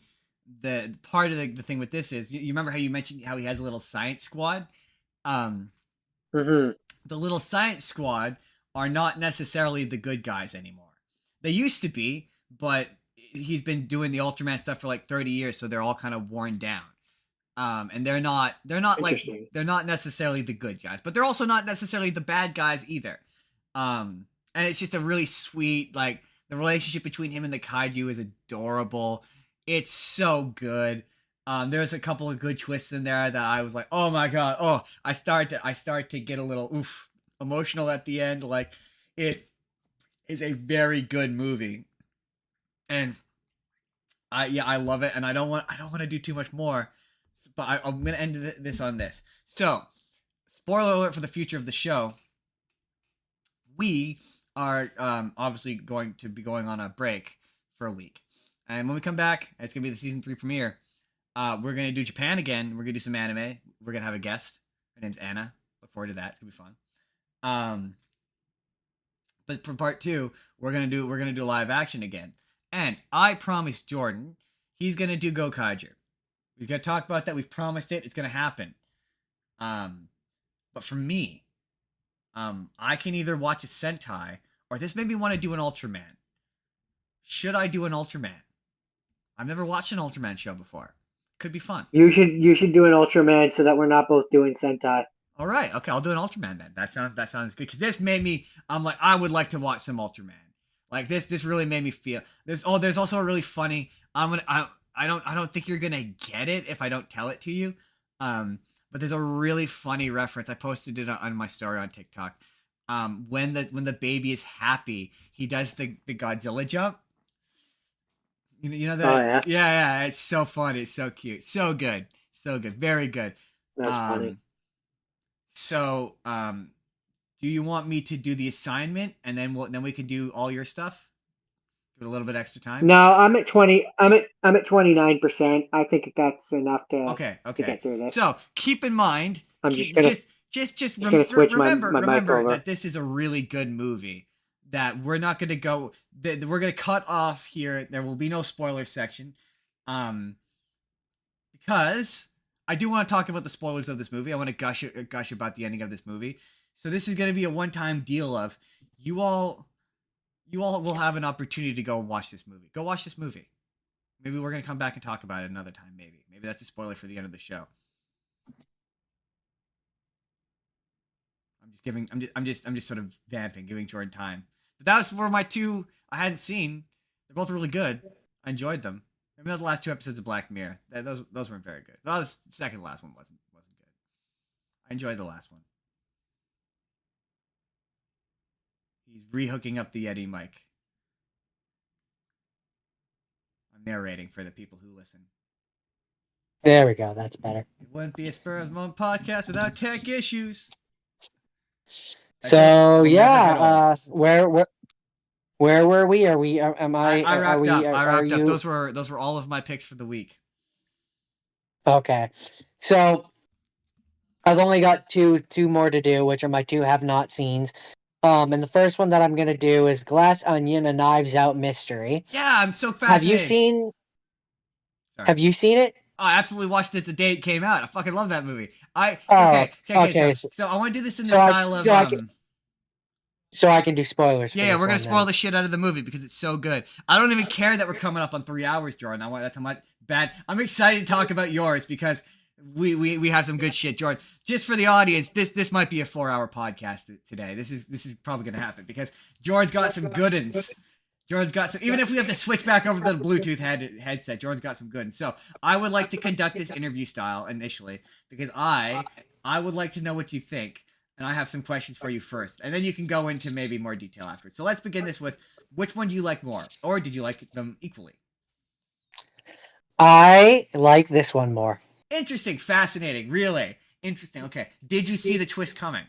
the part of the thing with this is, you remember how you mentioned how he has a little science squad? The little science squad are not necessarily the good guys anymore. They used to be, but he's been doing the Ultraman stuff for like 30 years, so they're all kind of worn down. And they're not necessarily the good guys, but they're also not necessarily the bad guys either. And it's just a really sweet, like, the relationship between him and the kaiju is adorable. It's so good. There's a couple of good twists in there that I was like, oh my god, oh, I start to get a little emotional at the end. Like, it is a very good movie, and I love it. And I don't want to do too much more, but I'm gonna end this on this. So, spoiler alert for the future of the show. We are obviously going to be going on a break for a week. And when we come back, it's going to be the season 3 premiere. We're going to do Japan again. We're going to do some anime. We're going to have a guest. Her name's Anna. Look forward to that. It's going to be fun. But for part 2, we're going to do live action again. And I promised Jordan he's going to do Gokaiger. We've got to talk about that. We've promised it. It's going to happen. But for me, I can either watch a Sentai or this made me want to do an Ultraman. Should I do an Ultraman? I've never watched an Ultraman show before. Could be fun. You should do an Ultraman so that we're not both doing Sentai. All right, okay, I'll do an Ultraman then. That sounds good because this made me. I'm like, I would like to watch some Ultraman. Like this really made me feel. There's also a really funny. I don't think you're gonna get it if I don't tell it to you. But there's a really funny reference. I posted it on my story on TikTok. When the baby is happy, he does the Godzilla jump. You know that? Oh, yeah. It's so funny. It's so cute. So good. Very good. That's funny. So Do you want me to do the assignment and then we can do all your stuff? Give it a little bit extra time. No, I'm at 20. I'm at 29%. I think that's enough to Okay. get through this. So keep in mind, I'm just gonna switch remember my mic over. that this is a really good movie. That we're not going to go. That we're going to cut off here. There will be no spoiler section, because I do want to talk about the spoilers of this movie. I want to gush about the ending of this movie. So this is going to be a one-time deal of you all will have an opportunity to go and watch this movie. Go watch this movie. Maybe we're going to come back and talk about it another time. Maybe that's a spoiler for the end of the show. I'm just sort of vamping, giving Jordan time. But that were my two I hadn't seen. They're both really good. I enjoyed them. Maybe the last 2 episodes of Black Mirror. Those weren't very good. The second last one wasn't good. I enjoyed the last one. He's rehooking up the Yeti mic. I'm narrating for the people who listen. There we go. That's better. It wouldn't be a Spur of the Moment podcast without tech issues. So yeah, where were we? Are we? Am I? I wrapped up. I wrapped up. You... Those were all of my picks for the week. Okay, so I've only got two more to do, which are my two have not seens. And the first one that I'm gonna do is Glass Onion: A Knives Out Mystery. Yeah, I'm so fascinated. Have you seen it? Oh, I absolutely watched it the day it came out. I fucking love that movie. Okay. So I want to do this in the style of so I can do spoilers. Yeah, we're gonna spoil the shit out of the movie because it's so good. I don't even care that we're coming up on 3 hours, Jordan. That's how much bad. I'm excited to talk about yours because we have some good shit, Jordan. Just for the audience, this might be a 4-hour podcast today. This is probably gonna happen because Jordan's got some good uns. Jordan's got some. Even if we have to switch back over to the Bluetooth headset, Jordan's got some good uns. So I would like to conduct this interview style initially because I would like to know what you think. And I have some questions for you first. And then you can go into maybe more detail afterwards. So let's begin this with, which one do you like more? Or did you like them equally? I like this one more. Interesting. Fascinating. Really. Interesting. Okay. Did you see the twist coming?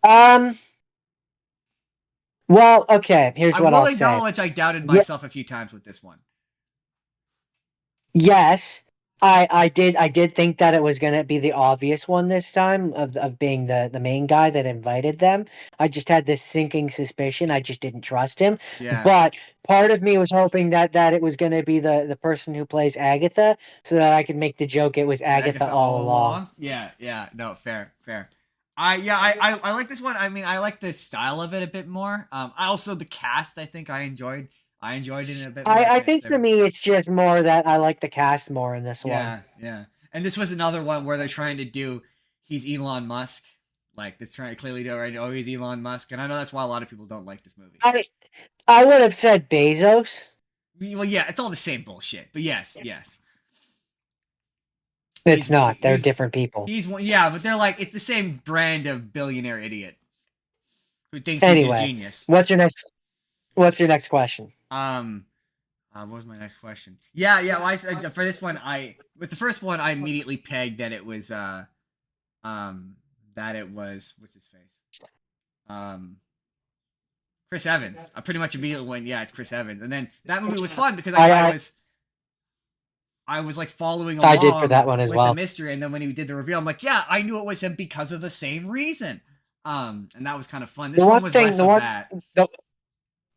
Well, okay. Here's what I'll say. I will acknowledge I doubted myself a few times with this one. Yes. I did think that it was gonna be the obvious one this time of being the main guy that invited them. I just had this sinking suspicion. I just didn't trust him. Yeah. But part of me was hoping that it was gonna be the person who plays Agatha, so that I could make the joke it was Agatha all along. Yeah. No, fair. I like this one. I mean, I like the style of it a bit more. I also the cast. I think I enjoyed it a bit more. I think for me, it's just more that I like the cast more in this one. Yeah. And this was another one where they're trying to do, he's Elon Musk. Like, they're trying to clearly do, right? Oh, he's Elon Musk. And I know that's why a lot of people don't like this movie. I would have said Bezos. Well, yeah, it's all the same bullshit. But yes. It's not. They're different people. He's one, yeah, but they're like, it's the same brand of billionaire idiot who thinks he's a genius. What's your next question? What was my next question? Yeah. Well, for this one, with the first one, I immediately pegged that it was, what's his face? Chris Evans. I pretty much immediately went, yeah, it's Chris Evans. And then that movie was fun because I was like following along. I did for that one as well. The mystery, and then when he did the reveal, I'm like, yeah, I knew it was him because of the same reason. And that was kind of fun. This one was less of that.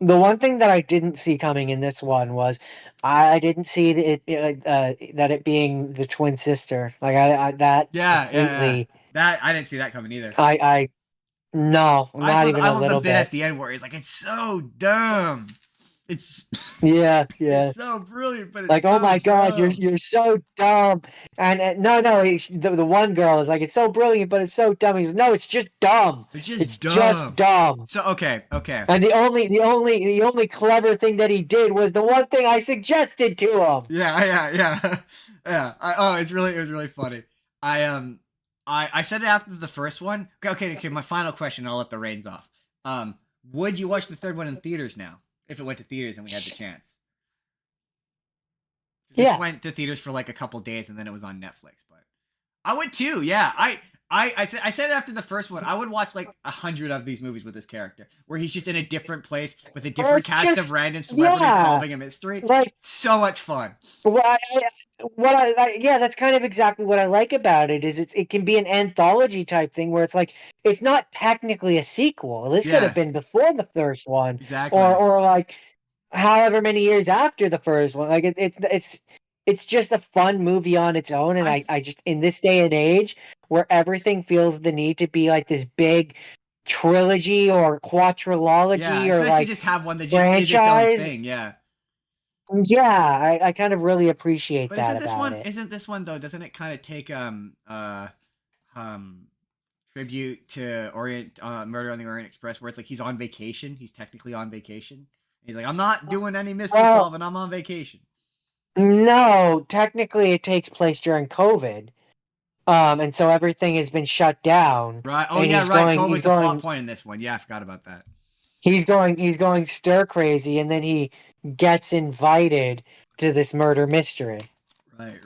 The one thing that I didn't see coming in this one was I didn't see that it being the twin sister. Like that I didn't see that coming either. No, not even a little bit. I love the bit at the end where he's like, "It's so dumb." It's it's so brilliant, but it's like, so oh my god, dumb. you're so dumb. And no, the one girl is like, it's so brilliant, but it's so dumb. He's no, it's just dumb. It's just dumb. So okay. And the only clever thing that he did was the one thing I suggested to him. Yeah. It was really funny. I said it after the first one. Okay. My final question. I'll let the reins off. Would you watch the third one in theaters now? If it went to theaters and we had the chance. This went to theaters for like a couple days and then it was on Netflix. But I would too, yeah. I said it after the first one. I would watch like 100 of these movies with this character, where he's just in a different place with a different cast of random celebrities solving a mystery. Like, so much fun. Yeah, that's kind of exactly what I like about it. Is it can be an anthology type thing where it's like it's not technically a sequel. This could have been before the first one, exactly, or like however many years after the first one. Like it's just a fun movie on its own, and I just, in this day and age where everything feels the need to be like this big trilogy or quadrilogy or like just have one that just franchise. is its own thing. Yeah, I kind of really appreciate that about it. Isn't this one though? Doesn't it kind of take tribute to Murder on the Orient Express, where it's like he's on vacation. He's technically on vacation. He's like, I'm not doing any mystery solving. I'm on vacation. No, technically it takes place during COVID. And so everything has been shut down. Right. Oh yeah, right. COVID's the plot point in this one. Yeah, I forgot about that. He's going stir crazy, and then he gets invited to this murder mystery. Right.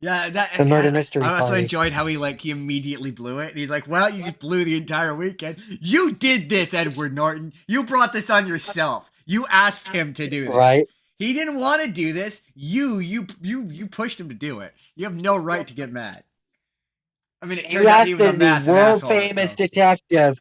Yeah, the murder mystery. I also party. enjoyed how he immediately blew it. And he's like, "Well, you just blew the entire weekend. You did this, Edward Norton. You brought this on yourself. You asked him to do this. Right? He didn't want to do this. You pushed him to do it. You have no right to get mad." I mean, it turned out he was a massive asshole. World-famous detective.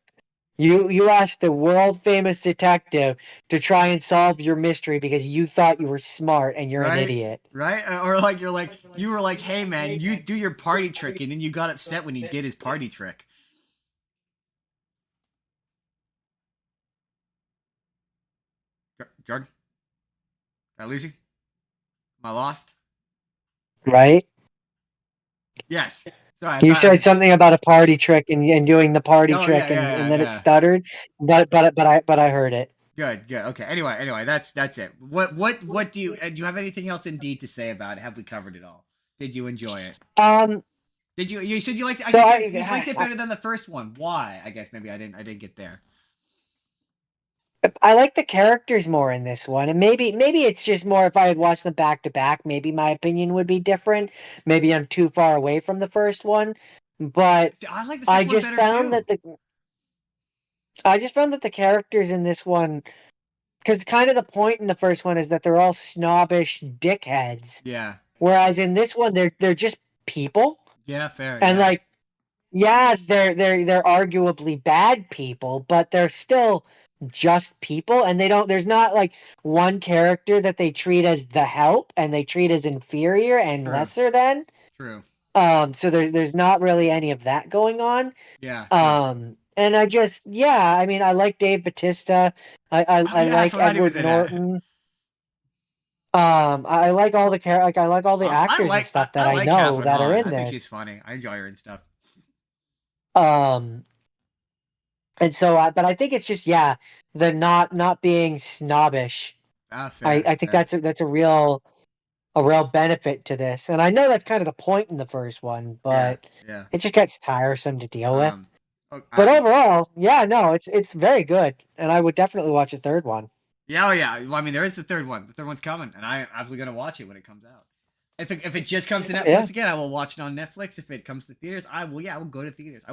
You asked the world-famous detective to try and solve your mystery because you thought you were smart and you're an idiot. Right? Or like you were like, "Hey man, you do your party trick," and then you got upset when he did his party trick. Jordan? Did I lose you? Am I lost? Right? Yes. Sorry, you said something about a party trick and doing the party trick, and then it stuttered, but I heard it. Good. Okay. Anyway, that's it. What do you have anything else indeed to say about it? Have we covered it all? Did you enjoy it? Did you said you liked it? You liked it better than the first one. Why? I guess maybe I didn't get there. I like the characters more in this one, and maybe it's just more if I had watched them back to back, maybe my opinion would be different. Maybe I'm too far away from the first one, but I like the second one better too. I just found that the characters in this one, because kind of the point in the first one is that they're all snobbish dickheads. Yeah. Whereas in this one, they're just people. Yeah, fair. And they're arguably bad people, but they're still just people, and there's not like one character that they treat as the help and they treat as inferior and lesser than. True. So there's not really any of that going on. Yeah. And I just, I mean, I like Dave Bautista. I like Edward Norton. I like all the I like all the actors and stuff that I know that are in there. I think she's funny. I enjoy her and stuff. And so, but I think it's just the not being snobbish. I think that's a real benefit to this, and I know that's kind of the point in the first one, but it just gets tiresome to deal with. But overall, it's very good, and I would definitely watch a third one. Yeah, Well, I mean, there is the third one. The third one's coming, and I'm absolutely gonna watch it when it comes out. If it just comes to Netflix again, I will watch it on Netflix. If it comes to theaters, I will go to theaters.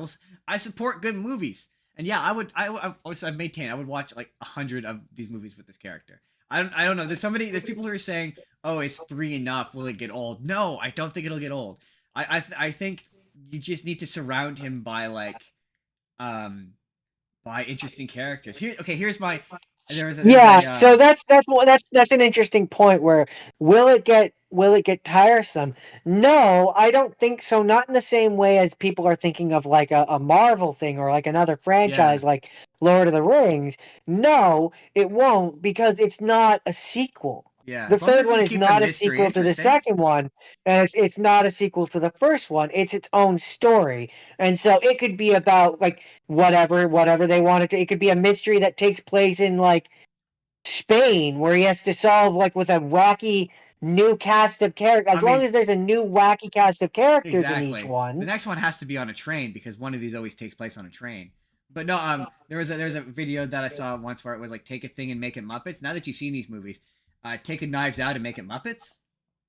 I support good movies. And I've maintained I would watch like 100 of these movies with this character. I don't know. There's people who are saying, "Oh, is 3 enough? Will it get old?" No, I don't think it'll get old. I think you just need to surround him by by interesting characters. Here's my. So that's an interesting point. Where will it get tiresome? No, I don't think so. Not in the same way as people are thinking of like a Marvel thing or like another franchise like Lord of the Rings. No, it won't, because it's not a sequel. Yeah, the third one is not a sequel to the second one, and it's not a sequel to the first one. It's its own story, and so it could be about like whatever they want it to. It could be a mystery that takes place in like Spain, where he has to solve like with a wacky new cast of characters. As long as there's a new wacky cast of characters in each one. The next one has to be on a train, because one of these always takes place on a train. But no, there's a video that I saw once where it was like, take a thing and make it Muppets. Now that you've seen these movies, take a Knives Out and make it Muppets.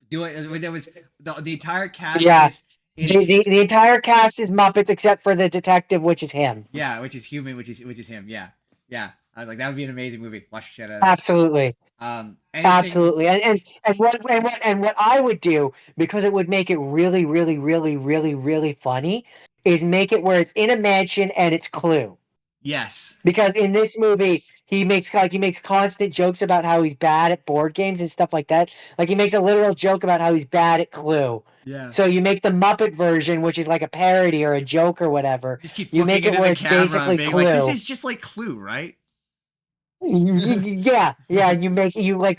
Do it. There was the entire cast The entire cast is Muppets except for the detective, which is him. Yeah, which is human, which is him. Yeah, yeah. I was like, that would be an amazing movie. Watch the shit out of Absolutely. it. Anything? Absolutely. And what I would do, because it would make it really, really, really, really, really funny, is make it where it's in a mansion and it's Clue. Yes. Because in this movie, he makes constant jokes about how he's bad at board games and stuff like that. Like he makes a literal joke about how he's bad at Clue. Yeah. So you make the Muppet version, which is like a parody or a joke or whatever. Just keep You looking make it into where the it's camera basically and being Clue. like, this is just like Clue, right? Yeah. You Just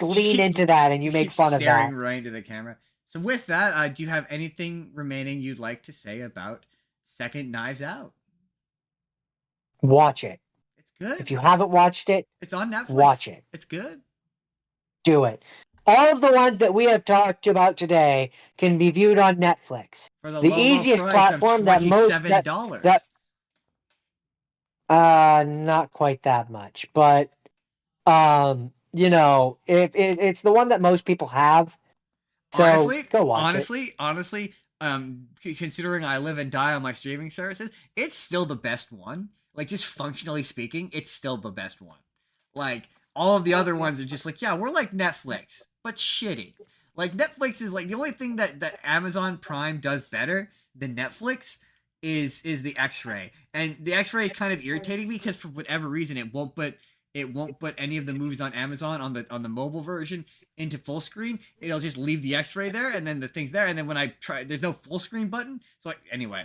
lean keep- into that and you just make keep fun of staring that. right into the camera. So with that, do you have anything remaining you'd like to say about Second Knives Out? Watch it. It's good. If you haven't watched it, It's on Netflix. watch it. It's good. Do it. All of the ones that we have talked about today can be viewed on Netflix. For the The low, easiest low price platform of that most $27. not quite that much, but if it's the one that most people have, so go watch it. Honestly, considering I live and die on my streaming services, it's still the best one. Like, just functionally speaking, it's still the best one. Like, all of the other ones are just like, yeah, we're like Netflix, but shitty. Like, Netflix is like the only thing that Amazon Prime does better than Netflix is the X-ray, and the X-ray is kind of irritating me because for whatever reason it won't put any of the movies on Amazon on the mobile version into full screen. It'll just leave the X-ray there, and then the thing's there, and then when I try, there's no full screen button. So anyway,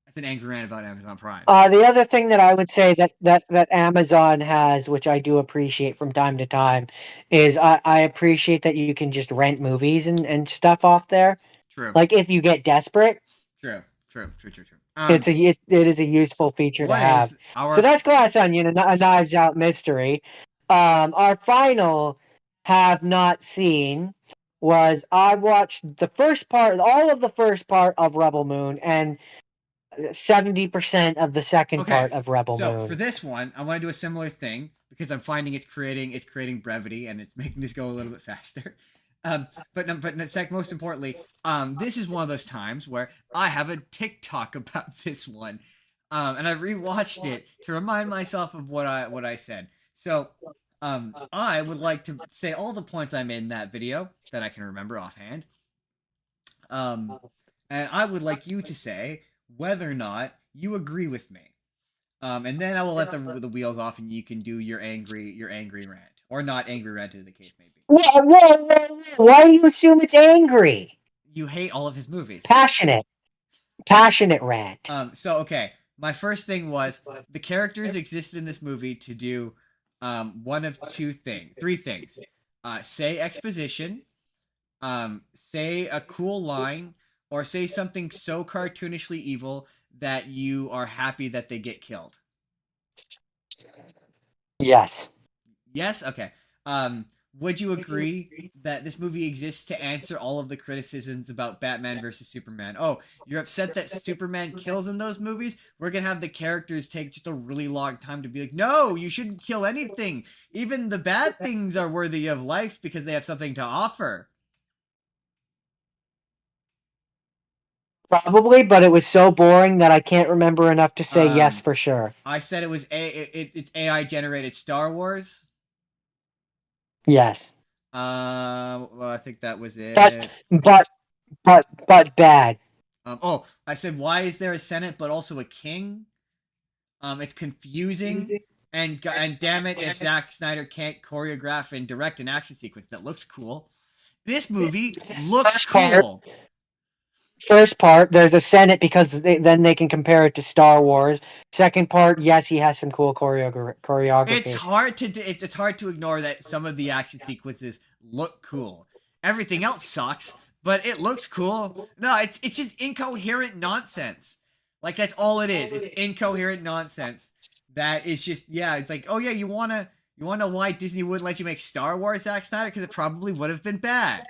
that's an angry rant about Amazon Prime. The other thing that I would say that Amazon has, which I do appreciate from time to time, is I appreciate that you can just rent movies and stuff off there. True. Like if you get desperate. True. It is a useful feature to have. So that's Glass Onion, a Knives Out mystery. Our final have not seen was I watched all of the first part of Rebel Moon and 70% of the second part of Rebel Moon. So for this one, I want to do a similar thing because I'm finding it's creating brevity and it's making this go a little bit faster. But most importantly, this is one of those times where I have a TikTok about this one, and I rewatched it to remind myself of what I said. So, I would like to say all the points I made in that video that I can remember offhand. And I would like you to say whether or not you agree with me. And then I will let the wheels off, and you can do your angry rant, or not angry rant, as the case may be. Whoa. Why do you assume it's angry? You hate all of his movies. Passionate rant. So okay, my first thing was the characters existed in this movie to do one of three things. Say exposition, say a cool line, or say something so cartoonishly evil that you are happy that they get killed. Yes. Yes? Okay. Would you agree that this movie exists to answer all of the criticisms about Batman versus Superman? Oh, you're upset that Superman kills in those movies? We're going to have the characters take just a really long time to be like, no, you shouldn't kill anything. Even the bad things are worthy of life because they have something to offer. Probably, but it was so boring that I can't remember enough to say yes for sure. I said it was it's AI generated Star Wars. Yes. Well, I think that was it. But bad. I said, why is there a Senate but also a king? It's confusing, and damn it, if Zack Snyder can't choreograph and direct an action sequence that looks cool. This movie looks cool. First part, there's a Senate because then they can compare it to Star Wars. Second part, yes, he has some cool choreography. It's hard to ignore that some of the action sequences look cool. Everything else sucks, but it looks cool. No, it's just incoherent nonsense. Like that's all it is. It's incoherent nonsense. That is just it's like, oh yeah, you wanna know why Disney wouldn't let you make Star Wars, Zack Snyder? Because it probably would have been bad.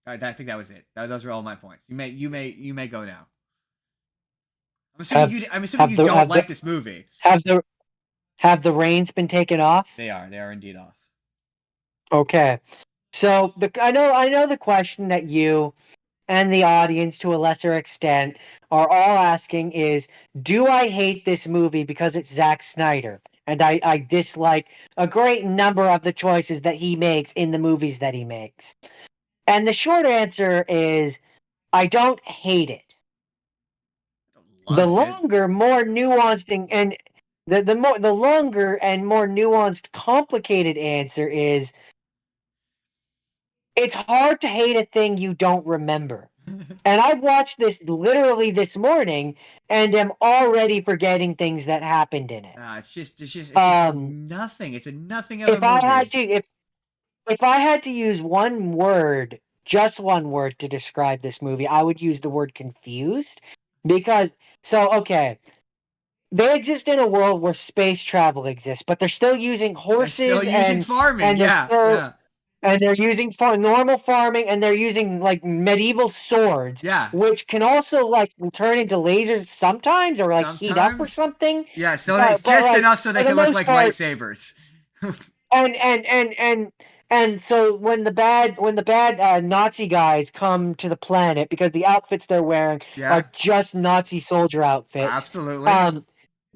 I think that was it. Those are all my points. You may go now. I'm assuming you don't like this movie. Have the reins been taken off? They are indeed off. Okay. So I know the question that you and the audience, to a lesser extent, are all asking is, do I hate this movie because it's Zack Snyder? And I dislike a great number of the choices that he makes in the movies that he makes. And the short answer is, I don't hate it. The Love it. longer, more nuanced and the longer and more nuanced, complicated answer is, it's hard to hate a thing you don't remember. And I watched this literally this morning and am already forgetting things that happened in it. It's just Um, nothing. It's a nothing of a if I movie. had to if I had to use one word, just one word to describe this movie, I would use the word confused. Because okay, they exist in a world where space travel exists, but they're still using They're still horses using farming. they're Yeah, still yeah, and they're using normal farming, and they're using like medieval swords, yeah. which can also like turn into lasers sometimes, or like heat up or Sometimes, something. yeah. So they But just like enough so they for the can look most like part, lightsabers. and so when the bad Nazi guys come to the planet, because the outfits they're wearing Yeah, are just Nazi soldier outfits, absolutely.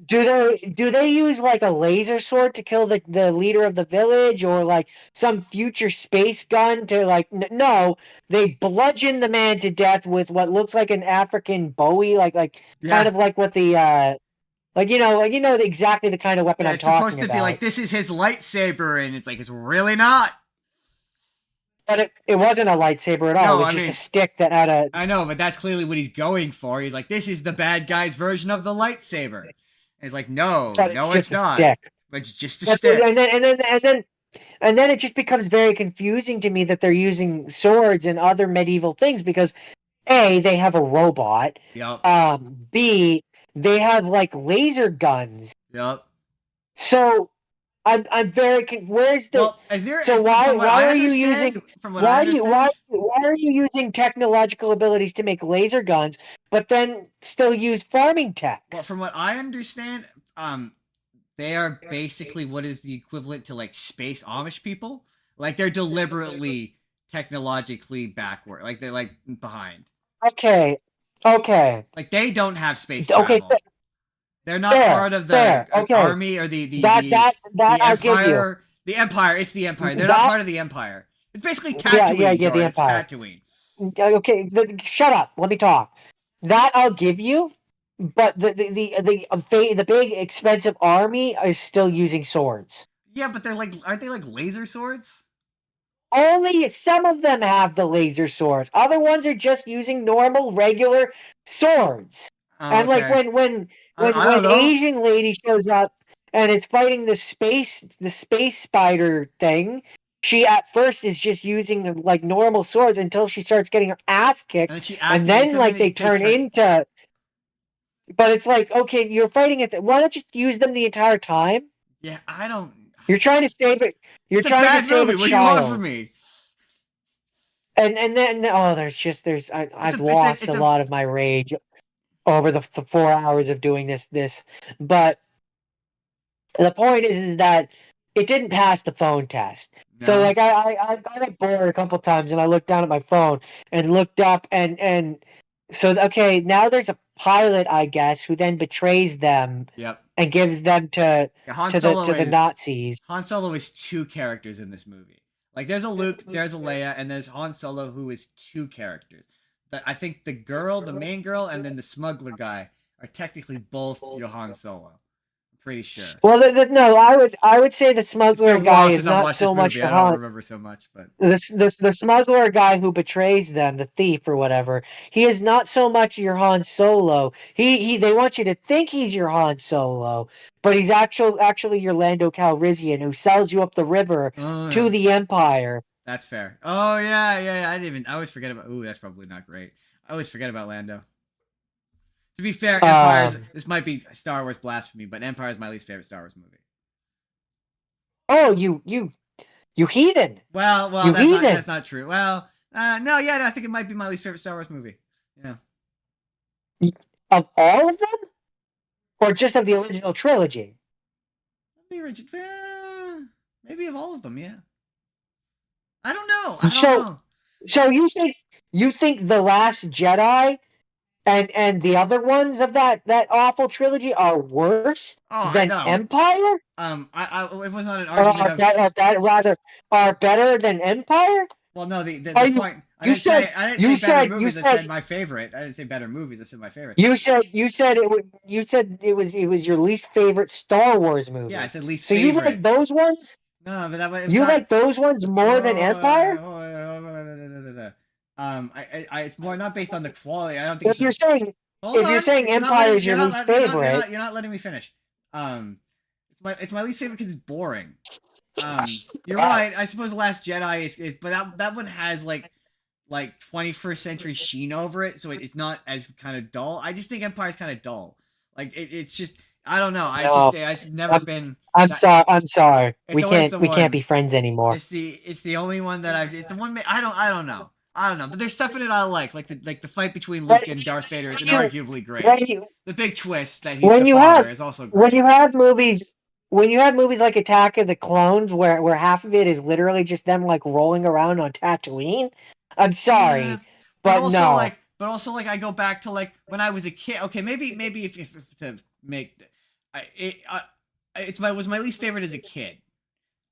do they use like a laser sword to kill the leader of the village, or like some future space gun to like no, they bludgeon the man to death with what looks like an African Bowie, like kind Yeah, of like what the exactly the kind of weapon yeah. I'm It's supposed talking to be like about. this is his lightsaber, and it's like it's really not. But it wasn't a lightsaber at all. It No, was I just a mean, stick that had a. I know, but that's clearly what he's going for. He's like, this is the bad guy's version of the lightsaber. And it's like, no, But it's no, it's just a not. stick. It's just a And stick. then it just becomes very confusing to me that they're using swords and other medieval things, because A, they have a robot. Yep. B, they have like laser guns. Yep. So I'm very where's the Well, is there? so From what why I are you using understand, from what I understand, why are you using technological abilities to make laser guns, but then still use farming tech? well, from what I understand, they are basically what is the equivalent to like space Amish people. Like they're deliberately technologically backward. Like they're like behind. Okay, okay, Like they don't have space okay. travel. They're not Fair, part of the fair. Okay, army or that the I'll give you. empire. The empire. It's the empire. They're not That part of the empire. It's basically yeah, Tatooine, the Jordan. It's Empire. Tatooine. Okay, shut up. Let me talk. That I'll give you, but the big expensive army is still using swords. Yeah, but they're like, aren't they like laser swords? Only some of them have the laser swords. Other ones are just using normal, regular swords. Oh, And like okay. I don't when know. Asian lady shows up and is fighting the space spider thing, she at first is just using like normal swords until she starts getting her ass And kicked, then she and activates then them, and like they they turn turn. into. But it's like, okay, you're fighting it. Why don't you use them the entire time? Yeah, I don't. You're trying to save it. You're It's a trying to bad save a movie. What do you want from child. me? And then It's I've a it's a lost it's a a lot of my rage over the 4 hours of doing this. But the point is that it didn't pass the phone test. So no. like I got bored a couple times, and I looked down at my phone and looked up, and so okay, now there's a pilot, I guess, who then betrays them Yep. and gives them to Yeah, the Nazis. Han Solo is two characters in this movie. Like there's a Luke, there's a Leia, and there's Han Solo who is two characters. I think the girl, the main girl, and then the smuggler guy are technically both Han Solo. I'm pretty sure. Well, no, I would say the It's been smuggler a guy while is since I've not watched this so much movie. the I don't Han. remember so much, but The smuggler guy who betrays them, the thief or whatever, he is not so much your Han Solo. He they want you to think he's your Han Solo, but he's actually your Lando Calrissian, who sells you up the river oh to yeah, the Empire. that's fair. Oh yeah. I didn't even. I always forget about. Ooh, that's probably not great. I always forget about Lando. To be fair, Empire's. Um. This might be Star Wars blasphemy, but Empire is my least favorite Star Wars movie. Oh, you heathen! Well, You that's heathen! not true. Well, no, yeah, I think it might be my least favorite Star Wars movie. Yeah, Of all of them, or just of the original trilogy? the original, maybe of all of them. Yeah, I don't know. know. I don't So know. so you think The Last Jedi and the other ones of that awful trilogy are worse Oh, I than know. Empire? It was not an Or argument of. are better than Empire? Well, no, the Are the you point. you said I didn't you say better said you movies. I said said my favorite. I didn't say better movies. I said my favorite. you said it was your least favorite Star Wars Yeah, I movie. said least So you like favorite. those ones? No, but that it's You not. like those ones more than Empire? It's more not based on the quality. I don't think If it's a. you're saying Hold if you're on, saying you're not Empire letting. is your least favorite, You're not letting me finish. It's my least favorite because it's boring. You're right. I suppose The Last Jedi is but that one has like 21st century sheen over it, so it's not as kind of dull. I just think Empire's kind of dull. Like it's just I don't know. no, I've never I'm been I'm that. sorry. I'm sorry. It's always the We can't one. be friends anymore. It's the only one that I've. It's the one. I don't know. I don't know. But there's stuff in it I like the fight between But Luke and Darth Vader is you inarguably great. when you The big twist that he's the when you father have is also when great. you have movies when you have movies like Attack of the Clones where half of it is literally just them like rolling around on Tatooine. I'm Yeah, sorry, but no. but also like I go back to like when I was a kid. Okay, maybe if to make it's my was my least favorite as a kid.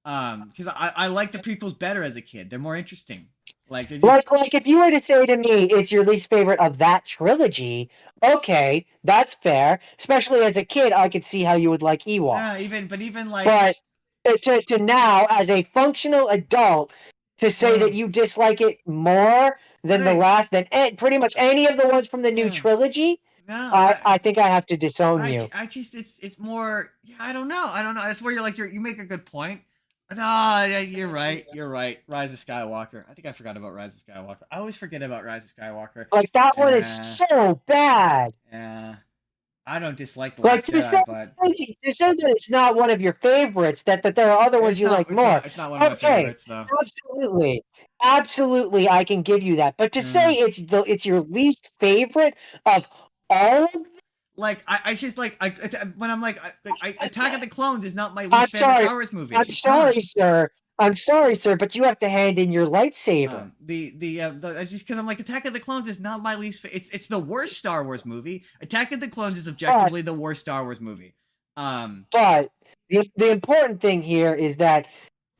Because I like the prequels better as a kid. They're more interesting. Like they're just Like if you were to say to me it's your least favorite of that trilogy, okay, that's fair. Especially as a kid, I could see how you would like Ewoks. even like But to now, as a functional adult, to say uh, that you dislike it more but than pretty much any of the ones from the new uh, trilogy, no, I think I have to disown you. I just it's more. Yeah, I don't know. That's where you make a good point. No, yeah, you're right. You're right. Rise of Skywalker. I think I forgot about Rise of Skywalker. I always forget about Rise of Skywalker. Like that one is Uh, so bad. yeah. I don't dislike The Like Last Jedi, but to say that it's not one of your favorites, that there are other ones you like more. it's not one of my Okay, favorites though. absolutely, absolutely, I can give you that. But to say Uh, it's your least favorite of all of like I just like when I'm Attack of the Clones is not my I'm least favorite sorry. Star Wars movie. I'm It's not. sorry, sir. I'm sorry, sir, but you have to hand in your lightsaber. It's just because I'm like Attack of the Clones is not my least. It's the worst Star Wars movie. Attack of the Clones is objectively the worst Star Wars movie. But the important thing here is that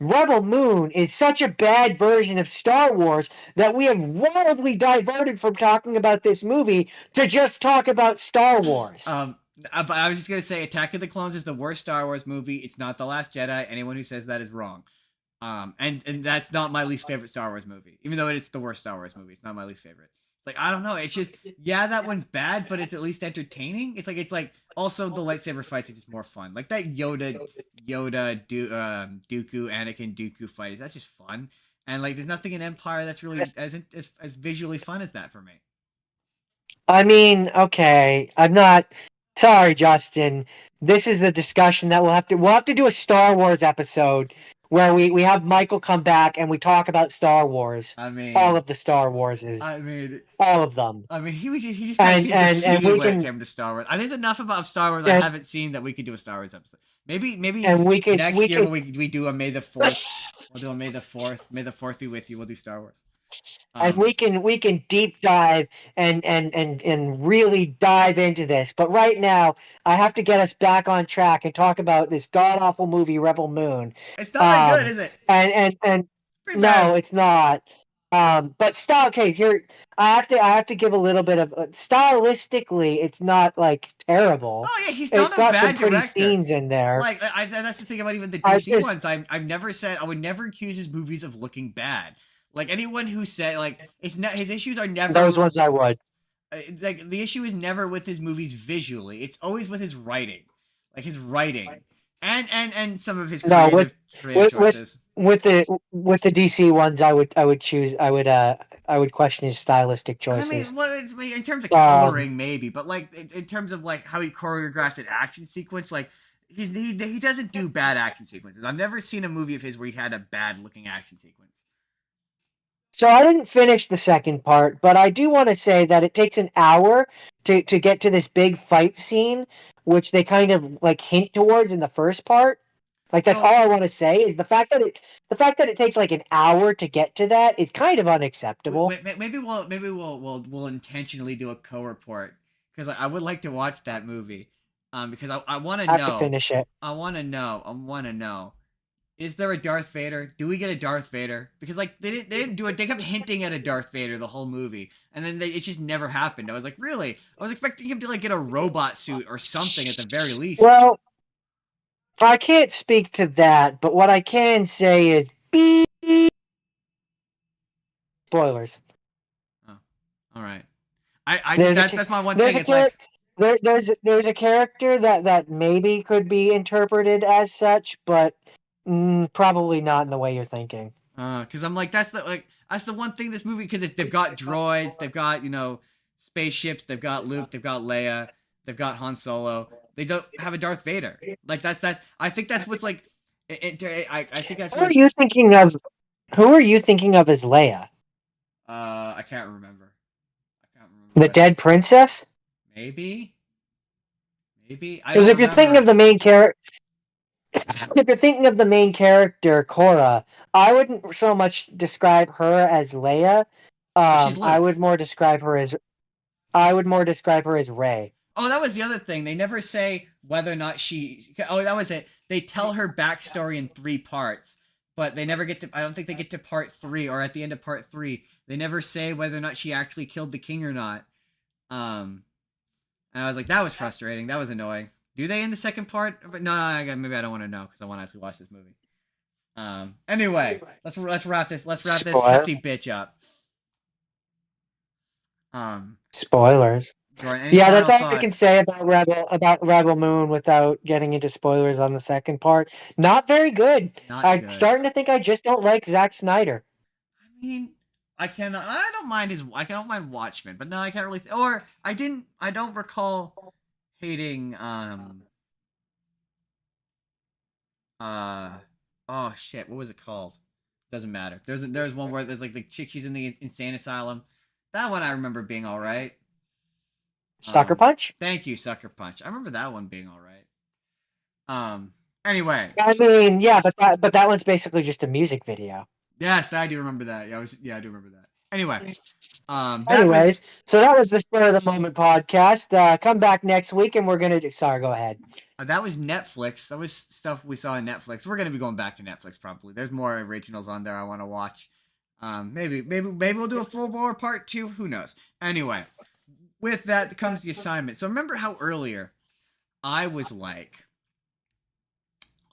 Rebel Moon is such a bad version of Star Wars that we have wildly diverted from talking about this movie to just talk about Star Wars. But I was just gonna say Attack of the Clones is the worst Star Wars movie. It's not The Last Jedi. Anyone who says that is wrong. And that's not my least favorite Star Wars movie, even though it's the worst Star Wars movie. It's not my least favorite. Like I don't know. It's just that one's bad, but it's at least entertaining. It's like also the lightsaber fights are just more fun. Like that Dooku Anakin Dooku fight that's just fun. And like there's nothing in Empire that's really as visually fun as that for me. I mean, okay, I'm not sorry, Justin. This is a discussion that we'll have to do a Star Wars episode where we have Michael come back and we talk about Star Wars. I mean, all of the Star Warses. I mean, all of them. I mean, he just kind of seemed defeated we when can, it came to Star Wars. There's enough about Star Wars I haven't seen that we could do a Star Wars episode. Maybe and we could, next we year could, when we do a May the 4th. We'll do a May the 4th. May the 4th be with you. We'll do Star Wars. And we can deep dive and really dive into this. But right now, I have to get us back on track and talk about this god awful movie, Rebel Moon. It's not very good, is it? And Pretty no, bad. it's not. But okay, here I have to give a little bit of stylistically, it's not like terrible. Oh yeah, he's not it's a got bad some pretty director. Scenes in there. Like that's the thing about even the DC ones. I've never said I would never accuse his movies of looking bad. Like anyone who said like his issues are never those ones I would. Like the issue is never with his movies visually. It's always with his writing, like his writing, and some of his creative choices. With the DC ones, I would choose. I would question his stylistic choices. I mean, well, in terms of coloring, maybe, but like in terms of like how he choreographs an action sequence, like he doesn't do bad action sequences. I've never seen a movie of his where he had a bad looking action sequence. So I didn't finish the second part, but I do want to say that it takes an hour to get to this big fight scene, which they kind of like hint towards in the first part. Like that's So- all I want to say is the fact that it takes like an hour to get to that is kind of unacceptable. Maybe we'll intentionally do a co-report because I would like to watch that movie. Because I want to I have to know. finish it. I want to know. Is there a Darth Vader? Do we get a Darth Vader? Because like they didn't do it. They kept hinting at a Darth Vader the whole movie, and then it just never happened. I was like, really? I was expecting him to like get a robot suit or something at the very least. Well, I can't speak to that, but what I can say is beep. Spoilers. Oh, all right. I just that's my one thing. It's like there's a character that maybe could be interpreted as such, but probably not in the way you're thinking. because I'm like that's the one thing this movie because they've got droids, they've got spaceships, they've got Luke, they've got Leia, they've got Han Solo. They don't have a Darth Vader. Like that's I think that's what's like. I think that's. Who are you thinking of? Who are you thinking of as Leia? I can't remember. The dead princess? Maybe. Because if you're thinking of the main character, if you're thinking of the main character, Korra, I wouldn't so much describe her as Leia. She's Luke. I would more describe her as Rey. Oh, that was the other thing. They never say whether or not she. Oh, that was it. They tell her backstory in 3 parts, but they never get to. I don't think they get to part 3 or at the end of part 3. They never say whether or not she actually killed the king or not. And I was like, that was frustrating. That was annoying. Do they in the second part? But no, maybe I don't want to know because I want to actually watch this movie. Anyway, let's wrap this. Let's wrap this hefty bitch up. Spoilers. Jordan, Yeah, that's all I can say about Rebel Moon without getting into spoilers on the second part. Not very good. I'm starting to think I just don't like Zack Snyder. I mean, I don't mind Watchmen, but no, I can't really. Or I don't recall hating. Oh shit, what was it called? Doesn't matter. There's one where there's like the chick, she's in the insane asylum. That one I remember being all right. Sucker Punch? Thank you, Sucker Punch. I remember that one being all right. Anyway. I mean, yeah, but that one's basically just a music video. Yes, I do remember that. Yeah, I do remember that. Anyway. So that was the Spur of the Moment podcast. Come back next week and we're gonna sorry, go ahead. That was Netflix. That was stuff we saw on Netflix. We're gonna be going back to Netflix probably. There's more originals on there I want to watch. Maybe we'll do a full bore part 2. Who knows? Anyway. With that comes the assignment. So remember how earlier I was like,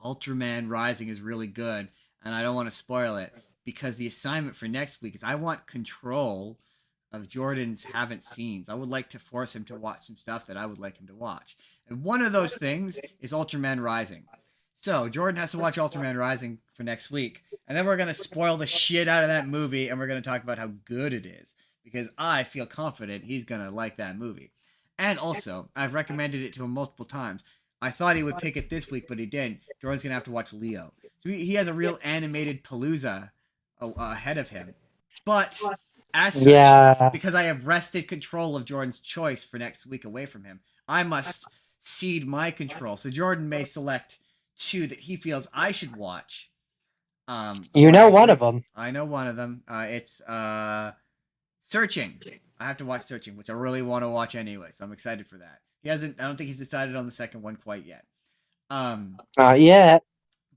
Ultraman Rising is really good, and I don't want to spoil it because the assignment for next week is I want control of Jordan's haven't seens. I would like to force him to watch some stuff that I would like him to watch. And one of those things is Ultraman Rising. So Jordan has to watch Ultraman Rising for next week, and then we're going to spoil the shit out of that movie, and we're going to talk about how good it is. Because I feel confident he's going to like that movie. And also, I've recommended it to him multiple times. I thought he would pick it this week, but he didn't. Jordan's going to have to watch Leo. So he has a real animated Palooza ahead of him. But, as such, because I have wrested control of Jordan's choice for next week away from him, I must cede my control. So Jordan may select 2 that he feels I should watch. You know one of them. I know one of them. It's... Searching. I have to watch Searching, which I really want to watch anyway, so I'm excited for that. I don't think he's decided on the second one quite yet. Not yet.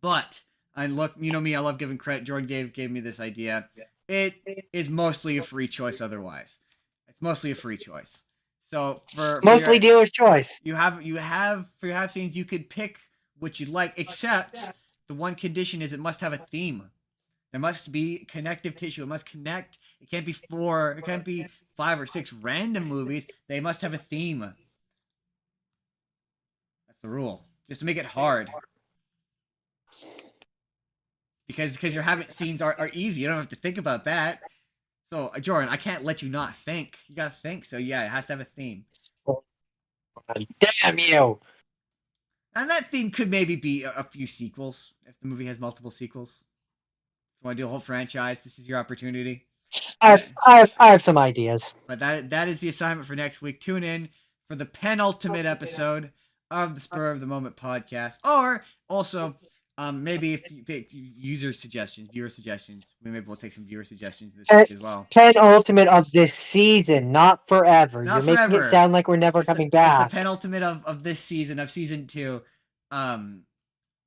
But, and look, you know me, I love giving credit. Jordan gave me this idea. It is mostly a free choice otherwise. It's mostly a free choice. So for mostly dealer's choice. You have for your have scenes, you could pick what you'd like, except the one condition is it must have a theme. There must be connective tissue. It must connect. It can't be 5 or 6 random movies. They must have a theme. That's the rule. Just to make it hard. Because your habit scenes are easy. You don't have to think about that. So, Jordan, I can't let you not think. You gotta think. So, yeah, it has to have a theme. Damn you! And that theme could maybe be a few sequels. If the movie has multiple sequels. If you want to do a whole franchise, this is your opportunity. I have some ideas. But that is the assignment for next week. Tune in for the penultimate episode of the Spur of the Moment podcast. Or also, Maybe if you pick viewer suggestions, maybe we'll take some viewer suggestions this Pen, week as well. penultimate of this season, not forever. Not You're making it forever. sound like we're never coming back. It's the penultimate of this season, of season 2.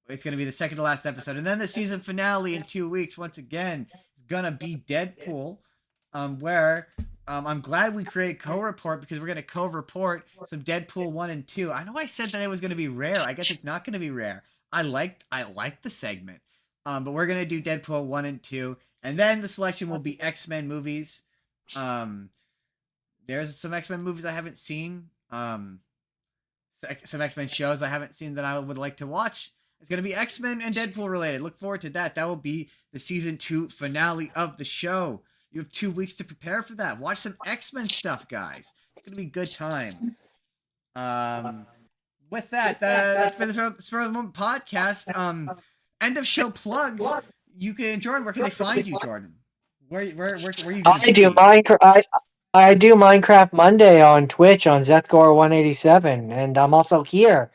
It's going to be the second to last episode. And then the season finale in 2 weeks, once again, is going to be Deadpool, where I'm glad we created co-report, because we're going to co-report some Deadpool 1 and 2. I know I said that it was going to be rare. I guess it's not going to be rare. I like the segment. But we're going to do Deadpool 1 and 2. And then the selection will be X-Men movies. There's some X-Men movies I haven't seen. Some X-Men shows I haven't seen that I would like to watch. It's going to be X-Men and Deadpool related. Look forward to that. That will be the season 2 finale of the show. You have 2 weeks to prepare for that. Watch some X-Men stuff, guys. It's going to be a good time. With that, that's been the Spur of the Moment podcast. End of show plugs. You can, Jordan, where can they find you, Jordan? Where you I do Minecraft Monday on Twitch on Zethgore187, and I'm also here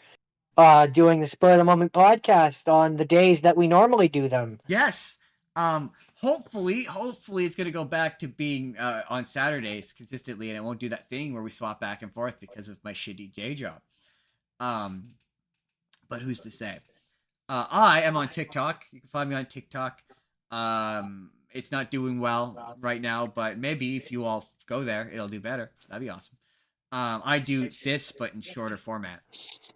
doing the Spur of the Moment podcast on the days that we normally do them. Yes. Hopefully it's going to go back to being on Saturdays consistently, and it won't do that thing where we swap back and forth because of my shitty day job. But who's to say? I am on TikTok. You can find me on TikTok. It's not doing well right now, but maybe if you all go there, it'll do better. That'd be awesome. I do this, but in shorter format.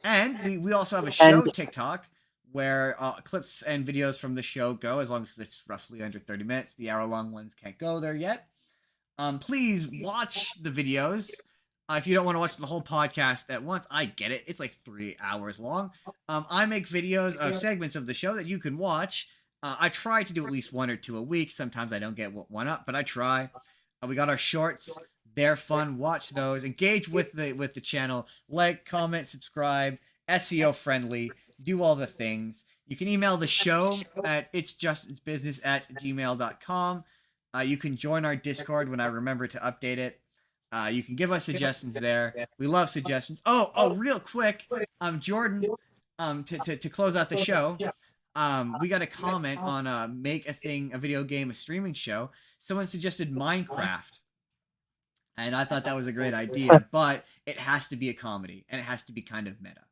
And we also have a show TikTok where clips and videos from the show go, as long as it's roughly under 30 minutes. The hour-long ones can't go there yet. Please watch the videos. If you don't want to watch the whole podcast at once, I get it. It's like 3 hours long. I make videos of segments of the show that you can watch. I try to do at least 1 or 2 a week. Sometimes I don't get one up, but I try. We got our shorts. They're fun. Watch those. Engage with the channel. Like, comment, subscribe. SEO friendly. Do all the things. You can email the show at itsjustinsbusiness@gmail.com. You can join our Discord when I remember to update it. You can give us suggestions there. We love suggestions. Oh, real quick, Jordan, to close out the show, we got a comment on make a video game, a streaming show. Someone suggested Minecraft, and I thought that was a great idea, but it has to be a comedy, and it has to be kind of meta.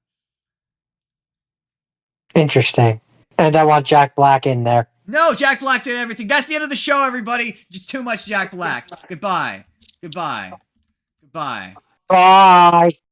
Interesting. And I want Jack Black in there. No, Jack Black's in everything. That's the end of the show, everybody. Just too much Jack Black. Goodbye. Goodbye. Goodbye. Bye.